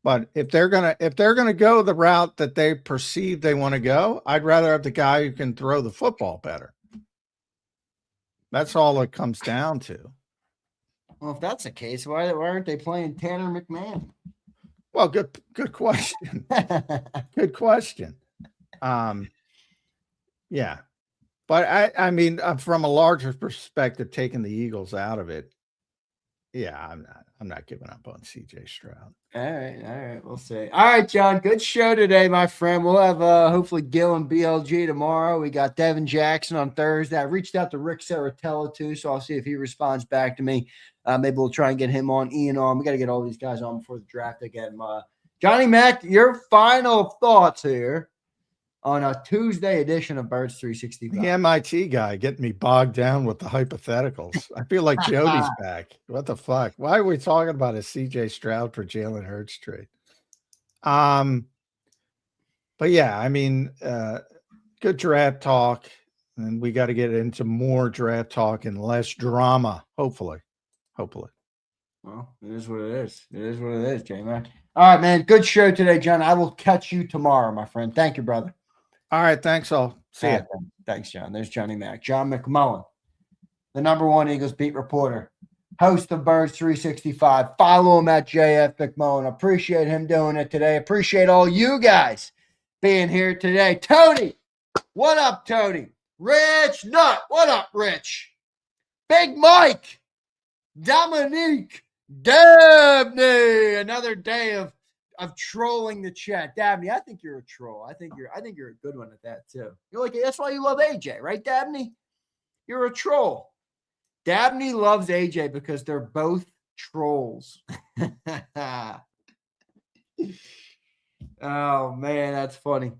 But if they're gonna go the route that they perceive they want to go, I'd rather have the guy who can throw the football better. That's all it comes down to. Well, if that's the case, why aren't they playing Tanner McMahon? Well, good question. Good question. Yeah. But I mean, from a larger perspective, taking the Eagles out of it, yeah, I'm not giving up on CJ Stroud. All right, we'll see. All right, John, good show today, my friend. We'll have hopefully Gil and BLG tomorrow. We got Devin Jackson on Thursday. I reached out to Rick Saratella too, so I'll see if he responds back to me. Maybe we'll try and get him on, Ian on. We got to get all these guys on before the draft again. Johnny Mac, your final thoughts here on a Tuesday edition of Birds 365. The MIT guy getting me bogged down with the hypotheticals. I feel like Jody's back. What the fuck? Why are we talking about a CJ Stroud for Jalen Hurts trade? But yeah, I mean, good draft talk, and we got to get into more draft talk and less drama. Hopefully. Well, it is what it is. It is what it is, J-Mac. All right, man. Good show today, John. I will catch you tomorrow, my friend. Thank you, brother. All right, thanks all. See ya. Thanks, John. There's Johnny Mac. John McMullen, the #1 Eagles beat reporter, host of Birds 365. Follow him at JF McMullen. Appreciate him doing it today. Appreciate all you guys being here today. Tony, what up, Tony? Rich Nutt, what up, Rich? Big Mike, Dominique, Dabney. Another day of of trolling the chat. Dabney, I think you're a troll. I think you're a good one at that too. You're like, that's why you love AJ, right, Dabney? You're a troll. Dabney loves AJ because they're both trolls. Oh man, that's funny.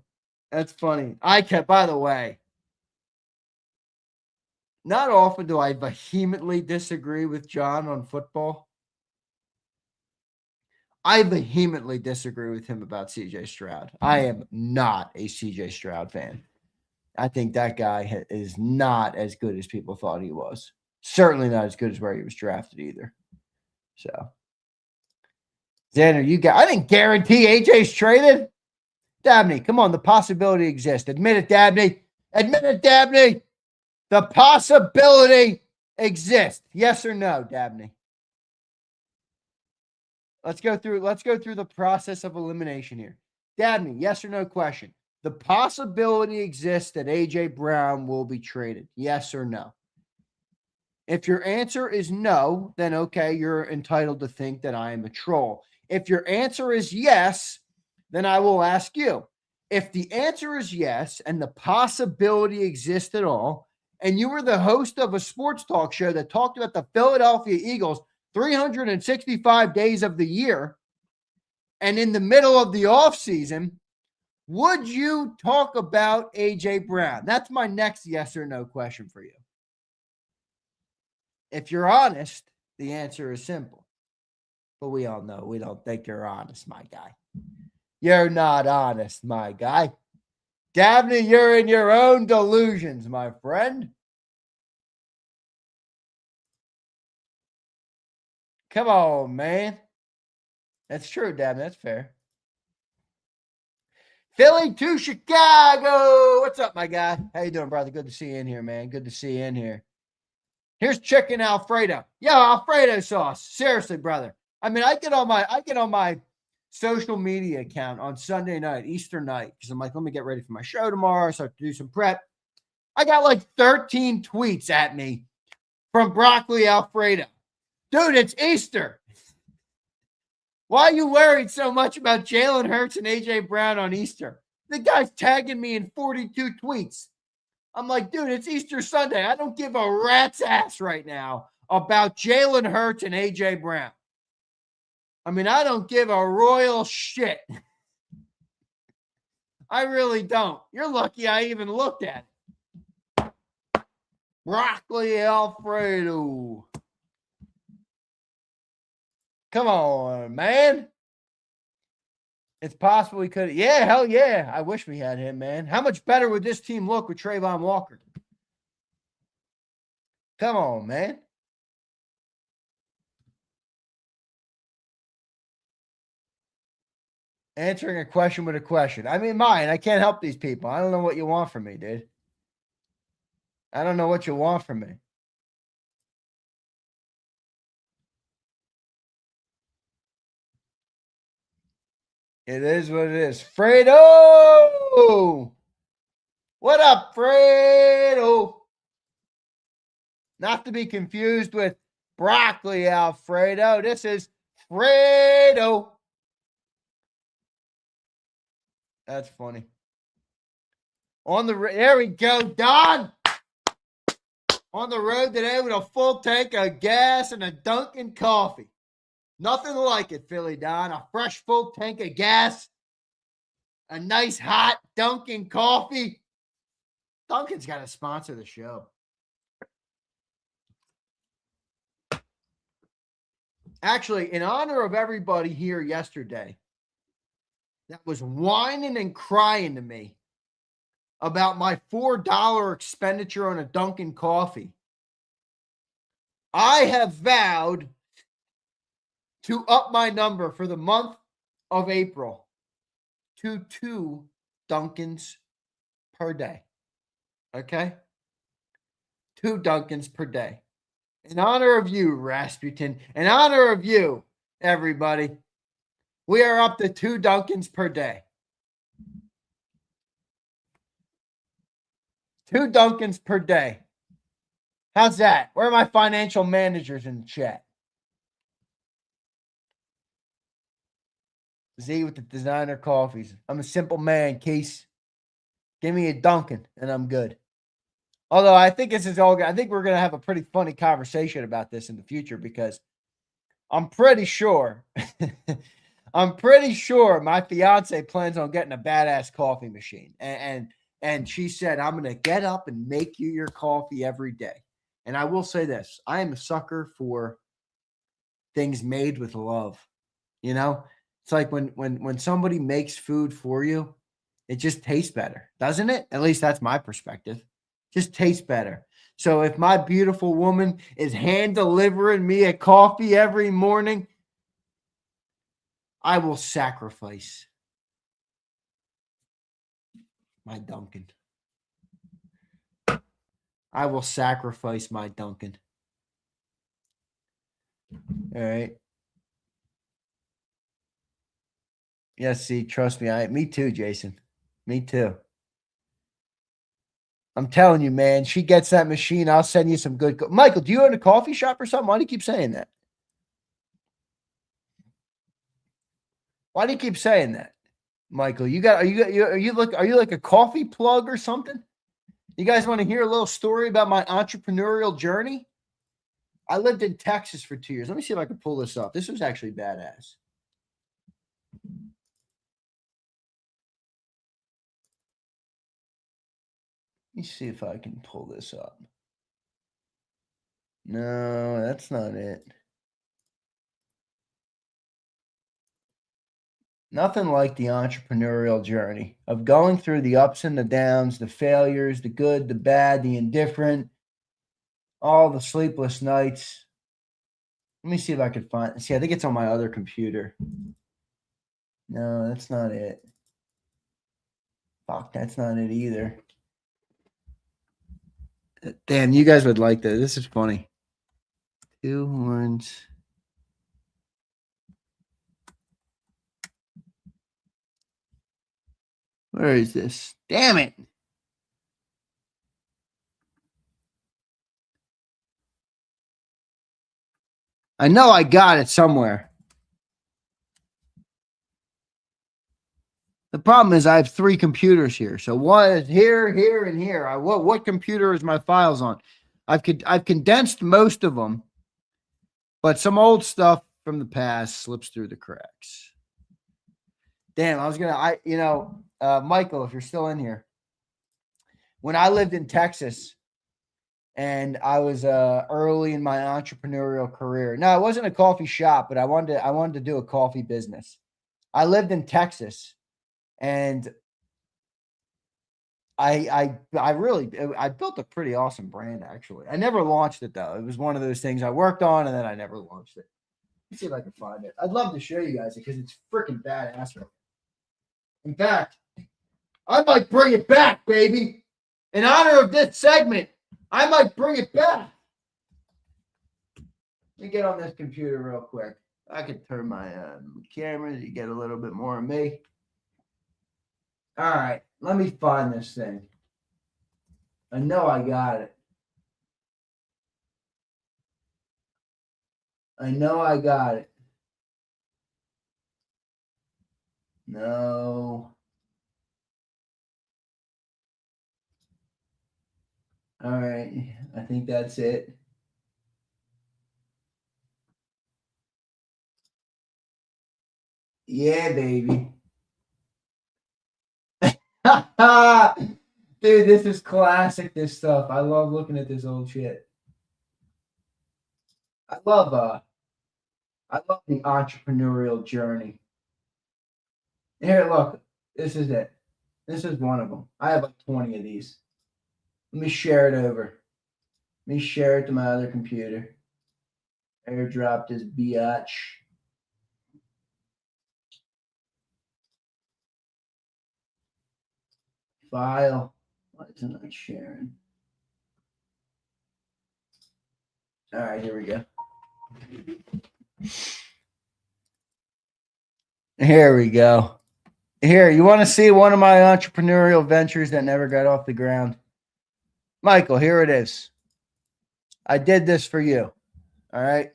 That's funny. By the way, not often do I vehemently disagree with John on football. I vehemently disagree with him about CJ Stroud. I am not a CJ Stroud fan. I think that guy is not as good as people thought he was. Certainly not as good as where he was drafted either. So, Zander, I didn't guarantee AJ's traded. Dabney, come on. The possibility exists. Admit it, Dabney. Admit it, Dabney. The possibility exists. Yes or no, Dabney? Let's go through the process of elimination here. Dabney, yes or no question. The possibility exists that AJ Brown will be traded. Yes or no? If your answer is no, then okay, you're entitled to think that I am a troll. If your answer is yes, then I will ask you. If the answer is yes and the possibility exists at all, and you were the host of a sports talk show that talked about the Philadelphia Eagles 365 days of the year, and in the middle of the offseason, would you talk about AJ Brown? That's my next yes or no question for you. If you're honest, the answer is simple. But we all know we don't think you're honest, my guy. You're not honest, my guy. Dabney, you're in your own delusions, my friend. Come on, man. That's true, Dabney. That's fair. Philly to Chicago. What's up, my guy? How you doing, brother? Good to see you in here, man. Good to see you in here. Here's chicken Alfredo. Yo, Alfredo sauce. Seriously, brother. I mean, I get on my social media account on Sunday night, Easter night, because I'm like, let me get ready for my show tomorrow, so I have to do some prep. I got like 13 tweets at me from Broccoli Alfredo. Dude, it's Easter. Why are you worried so much about Jalen Hurts and AJ Brown on Easter? The guy's tagging me in 42 tweets. I'm like, dude, it's Easter Sunday. I don't give a rat's ass right now about Jalen Hurts and AJ Brown. I mean, I don't give a royal shit. I really don't. You're lucky I even looked at it. Broccoli Alfredo. Come on, man. It's possible we could. Yeah, hell yeah. I wish we had him, man. How much better would this team look with Trayvon Walker? Come on, man. Answering a question with a question. I mean, mine. I can't help these people. I don't know what you want from me, dude. I don't know what you want from me. It is what it is. Fredo! What up, Fredo? Not to be confused with Broccoli Alfredo. This is Fredo. That's funny. There we go, Don. On the road today with a full tank of gas and a Dunkin' coffee. Nothing like it, Philly Don. A fresh full tank of gas. A nice hot Dunkin' coffee. Dunkin's got to sponsor the show. Actually, in honor of everybody here yesterday that was whining and crying to me about my $4 expenditure on a Dunkin' coffee, I have vowed to up my number for the month of April to 2 Dunkins per day. Okay? 2 Dunkins per day. In honor of you, Rasputin. In honor of you, everybody. We are up to 2 Dunkins per day. 2 Dunkins per day. How's that? Where are my financial managers in the chat? Z with the designer coffees. I'm a simple man, Case. Give me a Dunkin' and I'm good. Although I think this is all. I think we're gonna have a pretty funny conversation about this in the future because I'm pretty sure. I'm pretty sure my fiance plans on getting a badass coffee machine, and she said I'm gonna get up and make you your coffee every day. And I will say this: I am a sucker for things made with love. You know, it's like when somebody makes food for you, it just tastes better, doesn't it? At least that's my perspective. Just tastes better. So if my beautiful woman is hand delivering me a coffee every morning, I will sacrifice my Dunkin'. I will sacrifice my Dunkin'. All right. Yes, see, trust me. Me too, Jason. Me too. I'm telling you, man, she gets that machine. I'll send you some good. Michael, do you own a coffee shop or something? Why do you keep saying that? Why do you keep saying that, Michael? Are you like a coffee plug or something? You guys want to hear a little story about my entrepreneurial journey? I lived in Texas for 2 years. Let me see if I can pull this up. This was actually badass. Let me see if I can pull this up. No, that's not it. Nothing like the entrepreneurial journey of going through the ups and the downs, the failures, the good, the bad, the indifferent, all the sleepless nights. Let me see if I can find. See, I think it's on my other computer. No, that's not it. Fuck, that's not it either. Damn, you guys would like that. This is funny. Two horns. Where is this? Damn it. I know I got it somewhere. The problem is I have 3 computers here. So one is here, here, and here. What computer is my files on? I've condensed most of them, but some old stuff from the past slips through the cracks. Damn, Michael, if you're still in here, when I lived in Texas and I was early in my entrepreneurial career. Now, it wasn't a coffee shop, but I wanted to do a coffee business. I lived in Texas. And I built a pretty awesome brand, actually. I never launched it, though. It was one of those things I worked on, and then I never launched it. Let's see if I can find it. I'd love to show you guys it because it's freaking badass. In fact, I might bring it back, baby. In honor of this segment, I might bring it back. Let me get on this computer real quick. I can turn my camera so you get a little bit more of me. All right, let me find this thing. I know I got it. I know I got it. No. All right, I think that's it. Yeah, baby. Dude, this is classic, this stuff. I love looking at this old shit. I love the entrepreneurial journey. Here, look. This is it. This is one of them. I have like 20 of these. Let me share it over. Let me share it to my other computer. Airdrop this biatch. File. Why isn't it sharing? All right, here we go. Here we go. Here, you want to see one of my entrepreneurial ventures that never got off the ground? Michael, here it is. I did this for you. All right.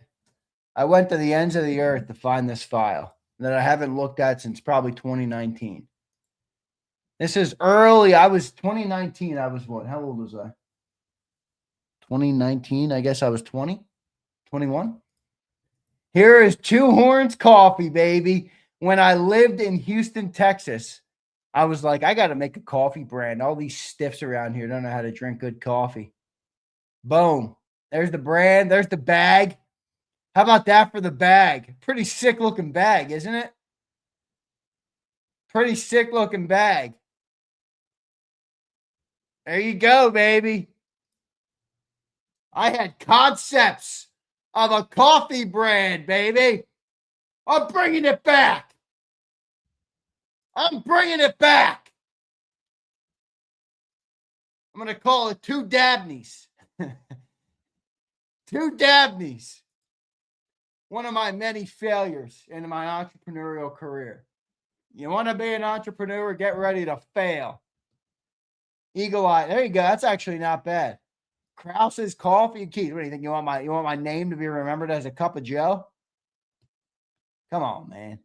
I went to the ends of the earth to find this file. that I haven't looked at since probably 2019. This is early. 2019. I was what? How old was I? 2019. I guess I was 20, 21. Here is Two Horns Coffee, baby. When I lived in Houston, Texas, I was like, I got to make a coffee brand. All these stiffs around here don't know how to drink good coffee. Boom. There's the brand. There's the bag. How about that for the bag? Pretty sick looking bag, isn't it? Pretty sick looking bag. There you go, baby. I had concepts of a coffee brand, baby. I'm bringing it back. I'm bringing it back. I'm going to call it Two Dabneys. Two Dabneys. One of my many failures in my entrepreneurial career. You want to be an entrepreneur, get ready to fail. Eagle Eye. There you go. That's actually not bad. Krause's Coffee. Keith, what do you think? You want my name to be remembered as a cup of Joe? Come on, man.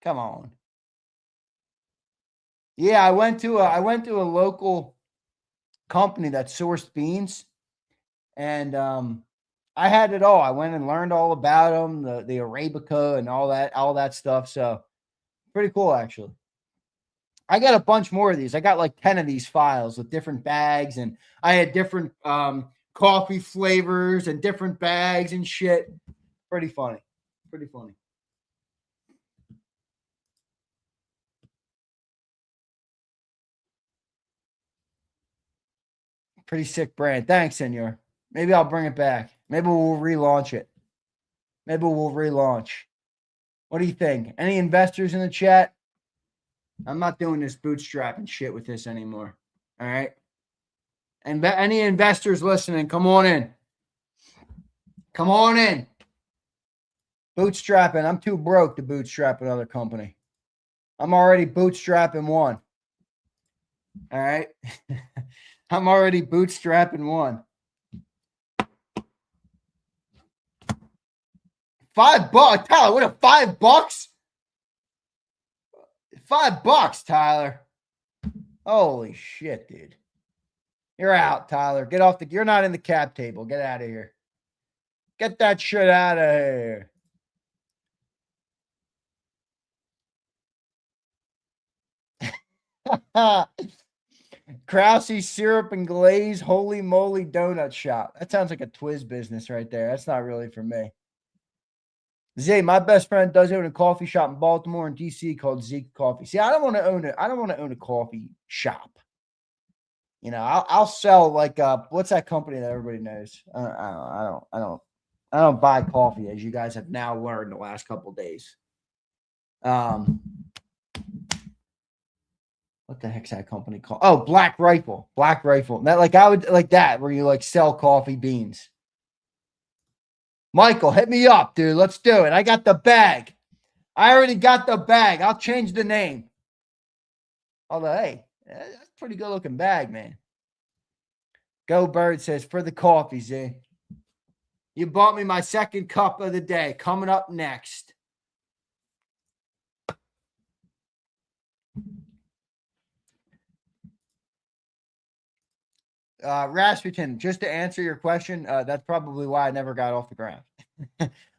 Come on. Yeah, I went to a local company that sourced beans, and I had it all. I went and learned all about them, the Arabica and all that stuff. So pretty cool, actually. I got a bunch more of these. I got like 10 of these files with different bags, and I had different coffee flavors and different bags and shit. Pretty funny. Pretty funny. Pretty sick brand. Thanks, senor. Maybe I'll bring it back. Maybe we'll relaunch it. Maybe we'll relaunch. What do you think? Any investors in the chat? I'm not doing this bootstrapping shit with this anymore. All right. And any investors listening, come on in. Come on in. Bootstrapping. I'm too broke to bootstrap another company. I'm already bootstrapping one. All right. I'm already bootstrapping one. $5. Tyler, what a $5? $5, Tyler. Holy shit, dude. You're out, Tyler. Get off you're not in the cap table. Get out of here. Get that shit out of here. Krause Syrup and Glaze Holy Moly Donut Shop. That sounds like a Twiz business right there. That's not really for me. Zay, my best friend does own a coffee shop in Baltimore and DC called Zeke Coffee. See, I don't want to own it. I don't want to own a coffee shop. You know, I'll sell like what's that company that everybody knows? I don't buy coffee, as you guys have now learned the last couple of days. What the heck's that company called? Oh, Black Rifle. Black Rifle. That I would like that where you sell coffee beans. Michael, hit me up, dude. Let's do it. I got the bag. I already got the bag. I'll change the name. Although, hey, that's a pretty good looking bag, man. Go Bird says, for the coffee, Z. You bought me my second cup of the day. Coming up next. Rasputin, just to answer your question, that's probably why I never got off the ground.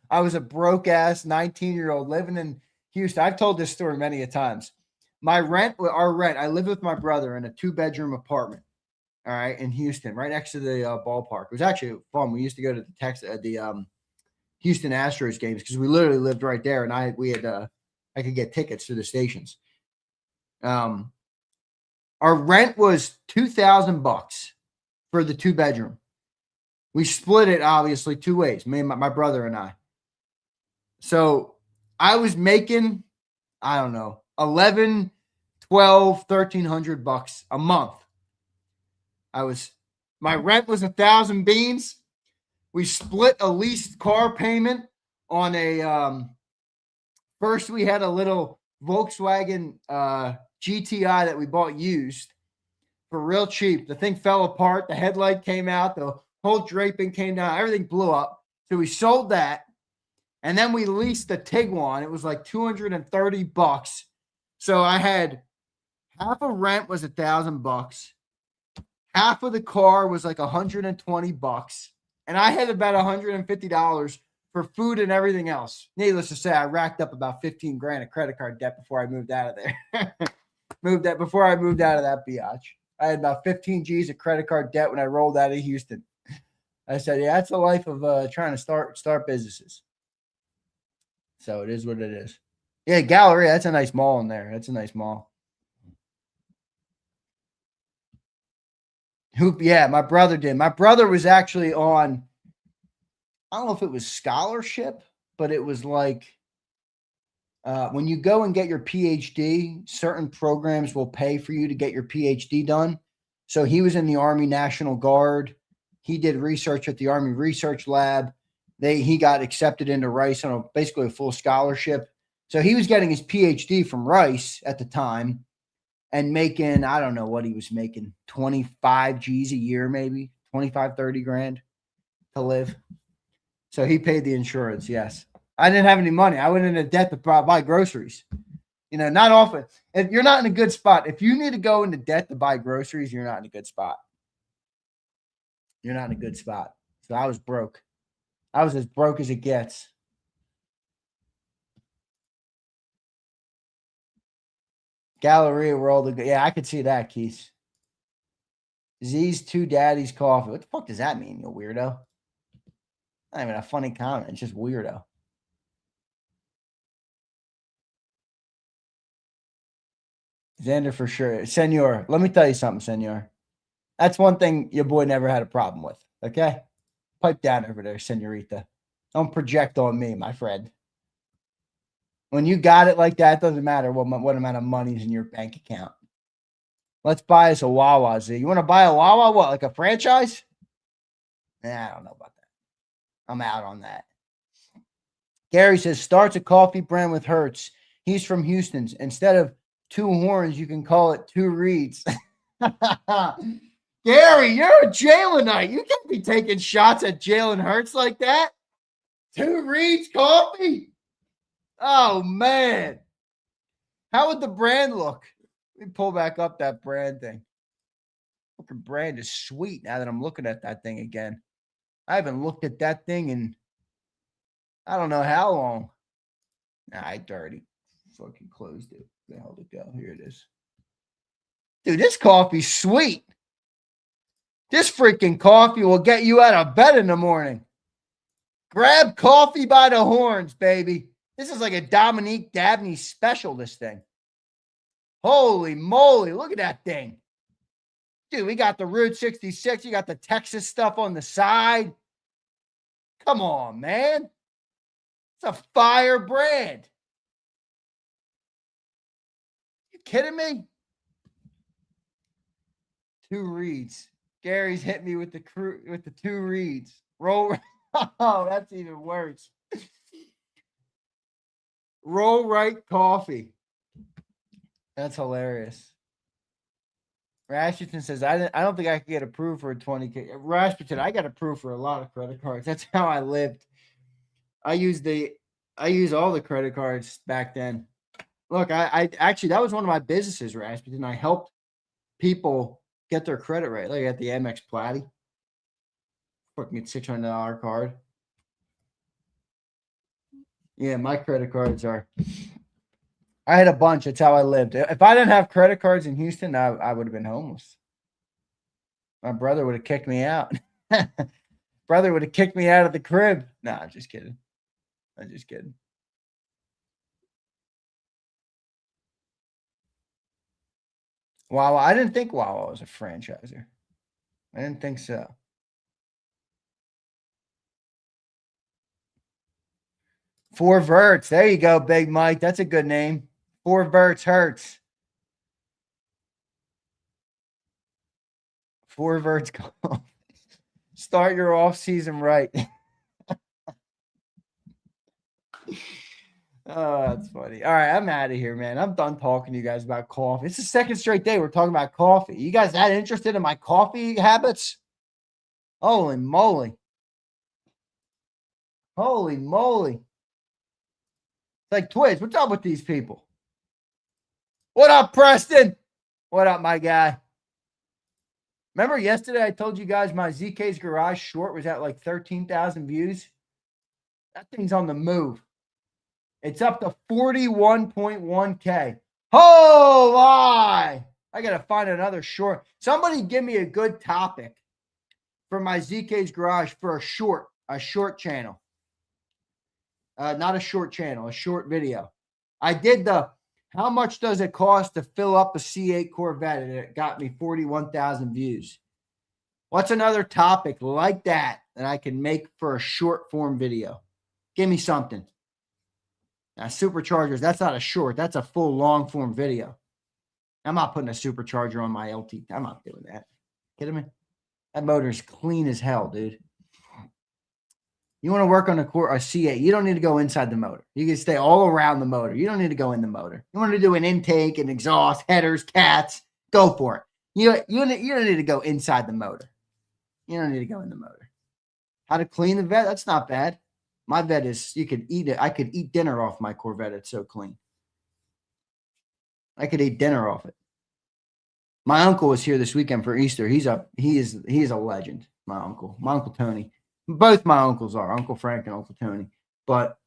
I was a broke-ass 19-year-old living in Houston. I've told this story many a times. Our rent, I lived with my brother in a 2-bedroom apartment, all right, in Houston, right next to the ballpark. It was actually fun. We used to go to the Houston Astros games because we literally lived right there, and I could get tickets to the stations. Our rent was $2,000 for the 2-bedroom. We split it, obviously, 2 ways, me and my brother and I. So I was making, I don't know, $1,100, $1,200, $1,300 a month. My rent was 1,000 beans. We split a leased car payment on first we had a little Volkswagen GTI that we bought used for real cheap. The thing fell apart. The headlight came out. The whole draping came down. Everything blew up. So we sold that. And then we leased the Tiguan. It was like $230. So I had half of rent was $1,000. Half of the car was like $120. And I had about $150 for food and everything else. Needless to say, I racked up about 15 grand of credit card debt before I moved out of there. Before I moved out of that biatch. I had about 15 G's of credit card debt when I rolled out of Houston. I said, yeah, that's the life of trying to start businesses. So it is what it is. Yeah, Galleria, that's a nice mall in there. That's a nice mall. Yeah, my brother did. My brother was actually on, I don't know if it was scholarship, but it was like when you go and get your PhD, certain programs will pay for you to get your PhD done. So he was in the Army National Guard. He did research at the Army Research Lab. He got accepted into Rice on basically a full scholarship. So he was getting his PhD from Rice at the time and making, I don't know what he was making, 25 G's a year, maybe 25, 30 grand to live. So he paid the insurance. Yes. I didn't have any money. I went into debt to buy groceries. Not often. If you're not in a good spot, if you need to go into debt to buy groceries, you're not in a good spot. You're not in a good spot. So I was broke. I was as broke as it gets. Galleria where all the I could see that, Keith. Z's two daddies coffee. What the fuck does that mean, you weirdo? Not even a funny comment. It's just weirdo. Zander for sure. Senor, let me tell you something, Senor. That's one thing your boy never had a problem with. Okay? Pipe down over there, senorita. Don't project on me, my friend. When you got it like that, it doesn't matter what amount of money's in your bank account. Let's buy us a Wawa, Z. You want to buy a Wawa? What, like a franchise? Nah, I don't know about that. I'm out on that. Gary says, starts a coffee brand with Hertz. He's from Houston's. Instead of 2 horns, you can call it 2 reeds. Gary, you're a Jalenite. You can't be taking shots at Jalen Hurts like that. 2 reeds coffee? Oh, man. How would the brand look? Let me pull back up that brand thing. Fucking brand is sweet now that I'm looking at that thing again. I haven't looked at that thing in I don't know how long. Nah, I dirty. Fucking closed it. Where the hell did it go? Here it is. Dude, this coffee's sweet. This freaking coffee will get you out of bed in the morning. Grab coffee by the horns, baby. This is like a Dominique Dabney special, this thing. Holy moly, look at that thing. Dude, we got the Route 66. You got the Texas stuff on the side. Come on, man. It's a fire brand. You kidding me? 2 reeds. Gary's hit me with the 2 reeds. Roll. Oh, that's even worse. Roll right coffee. That's hilarious. Rashington says, I don't think I could get approved for a 20K. Rashington, I got approved for a lot of credit cards. That's how I lived. I used all the credit cards back then. Look, I actually, that was one of my businesses, Rashington. I helped people get their credit right. Like at the Amex Platy. Fucking $600 card. Yeah, my credit cards are. I had a bunch. That's how I lived. If I didn't have credit cards in Houston, I would have been homeless. My brother would have kicked me out. Brother would have kicked me out of the crib. No, I'm just kidding. Wow, I didn't think Wawa was a franchiser. I didn't think so. Four Verts. There you go, Big Mike. That's a good name. 4 Verts Hurts. 4 Verts. Start your off season right. Oh, that's funny. All right, I'm out of here, man. I'm done talking to you guys about coffee. It's the second straight day we're talking about coffee. You guys that interested in my coffee habits? Holy moly. Holy moly. like, Twiz, what's up with these people? What up, Preston? What up, my guy? Remember yesterday I told you guys my ZK's Garage short was at like 13,000 views? That thing's on the move. It's up to 41.1K. Oh, my. I got to find another short. Somebody give me a good topic for my ZK's Garage for a short channel. Not a short channel, a short video. I did the how much does it cost to fill up a C8 Corvette, and it got me 41,000 views. What's another topic like that I can make for a short form video? Give me something. Now, superchargers, that's not a short. That's a full long form video. I'm not putting a supercharger on my LT. I'm not doing that. Kidding me? That motor's clean as hell, dude. You want to work on a C8, you don't need to go inside the motor. You can stay all around the motor. You don't need to go in the motor. You want to do an intake and exhaust, headers, cats, go for it. You don't need to go inside the motor. You don't need to go in the motor. How to clean the vet? That's not bad. My vet is, you could eat it. I could eat dinner off my Corvette. It's so clean. I could eat dinner off it. My uncle was here this weekend for Easter. He is a legend. My uncle Tony. Both my uncles are Uncle Frank and Uncle Tony, but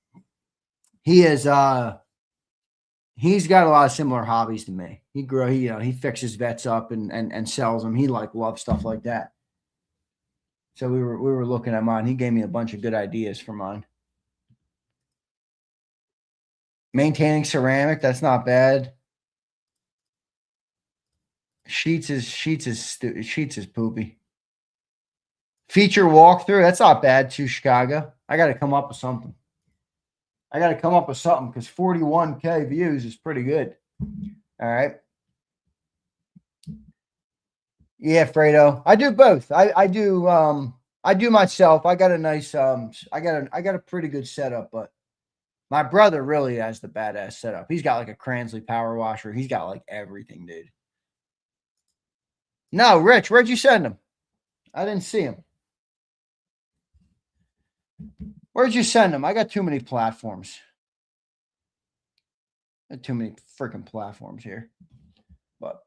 he is he's got a lot of similar hobbies to me. He fixes vets up and sells them. He loves stuff like that. So we were looking at mine. He gave me a bunch of good ideas for mine. Maintaining ceramic, that's not bad. Sheets is poopy. Feature walkthrough, that's not bad too, Chicago. I got to come up with something. Because 41K views is pretty good. All right. Yeah, Fredo. I do both. I do myself. I got a nice I got a pretty good setup, but my brother really has the badass setup. He's got like a Cransley power washer. He's got like everything, dude. No, Rich, where'd you send him? I didn't see him. Where'd you send him? I got too many platforms. Too many freaking platforms here. But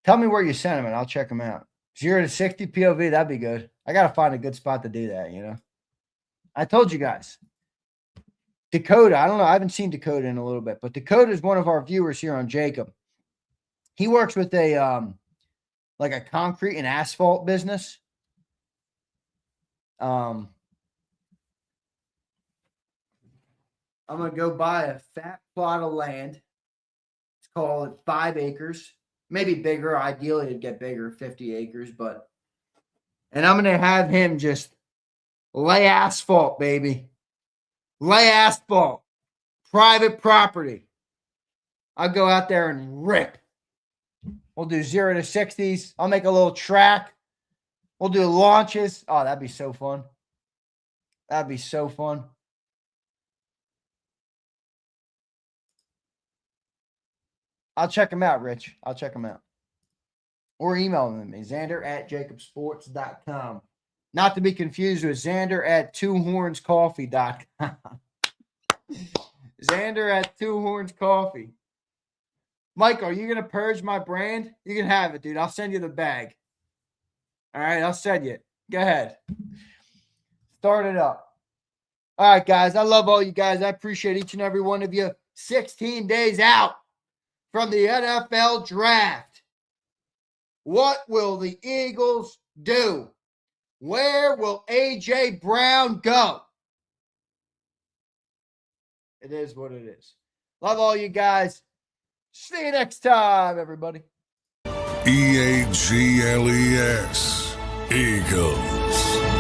tell me where you sent him and I'll check him out. 0 to 60 POV, that'd be good. I got to find a good spot to do that, you know. I told you guys. Dakota, I don't know. I haven't seen Dakota in a little bit, but Dakota is one of our viewers here on JAKIB. He works with a like a concrete and asphalt business. I'm going to go buy a fat plot of land. Let's call it 5 acres, maybe bigger. Ideally, it'd get bigger, 50 acres, and I'm going to have him just lay asphalt, baby. Lay asphalt. Private property. I'll go out there and rip. We'll do 0 to 60s. I'll make a little track. We'll do launches. Oh, that'd be so fun. That'd be so fun. I'll check him out, Rich. I'll check him out. Or email him me, Zander@jakibsports.com. Not to be confused with Zander@twohornscoffee.com. Zander@twohornscoffee. Mike, are you going to purge my brand? You can have it, dude. I'll send you the bag. All right, I'll send you it. Go ahead. Start it up. All right, guys. I love all you guys. I appreciate each and every one of you. 16 days out from the NFL draft. What will the Eagles do? Where will A.J. Brown go? It is what it is. Love all you guys. See you next time, everybody. EAGLES. Eagles.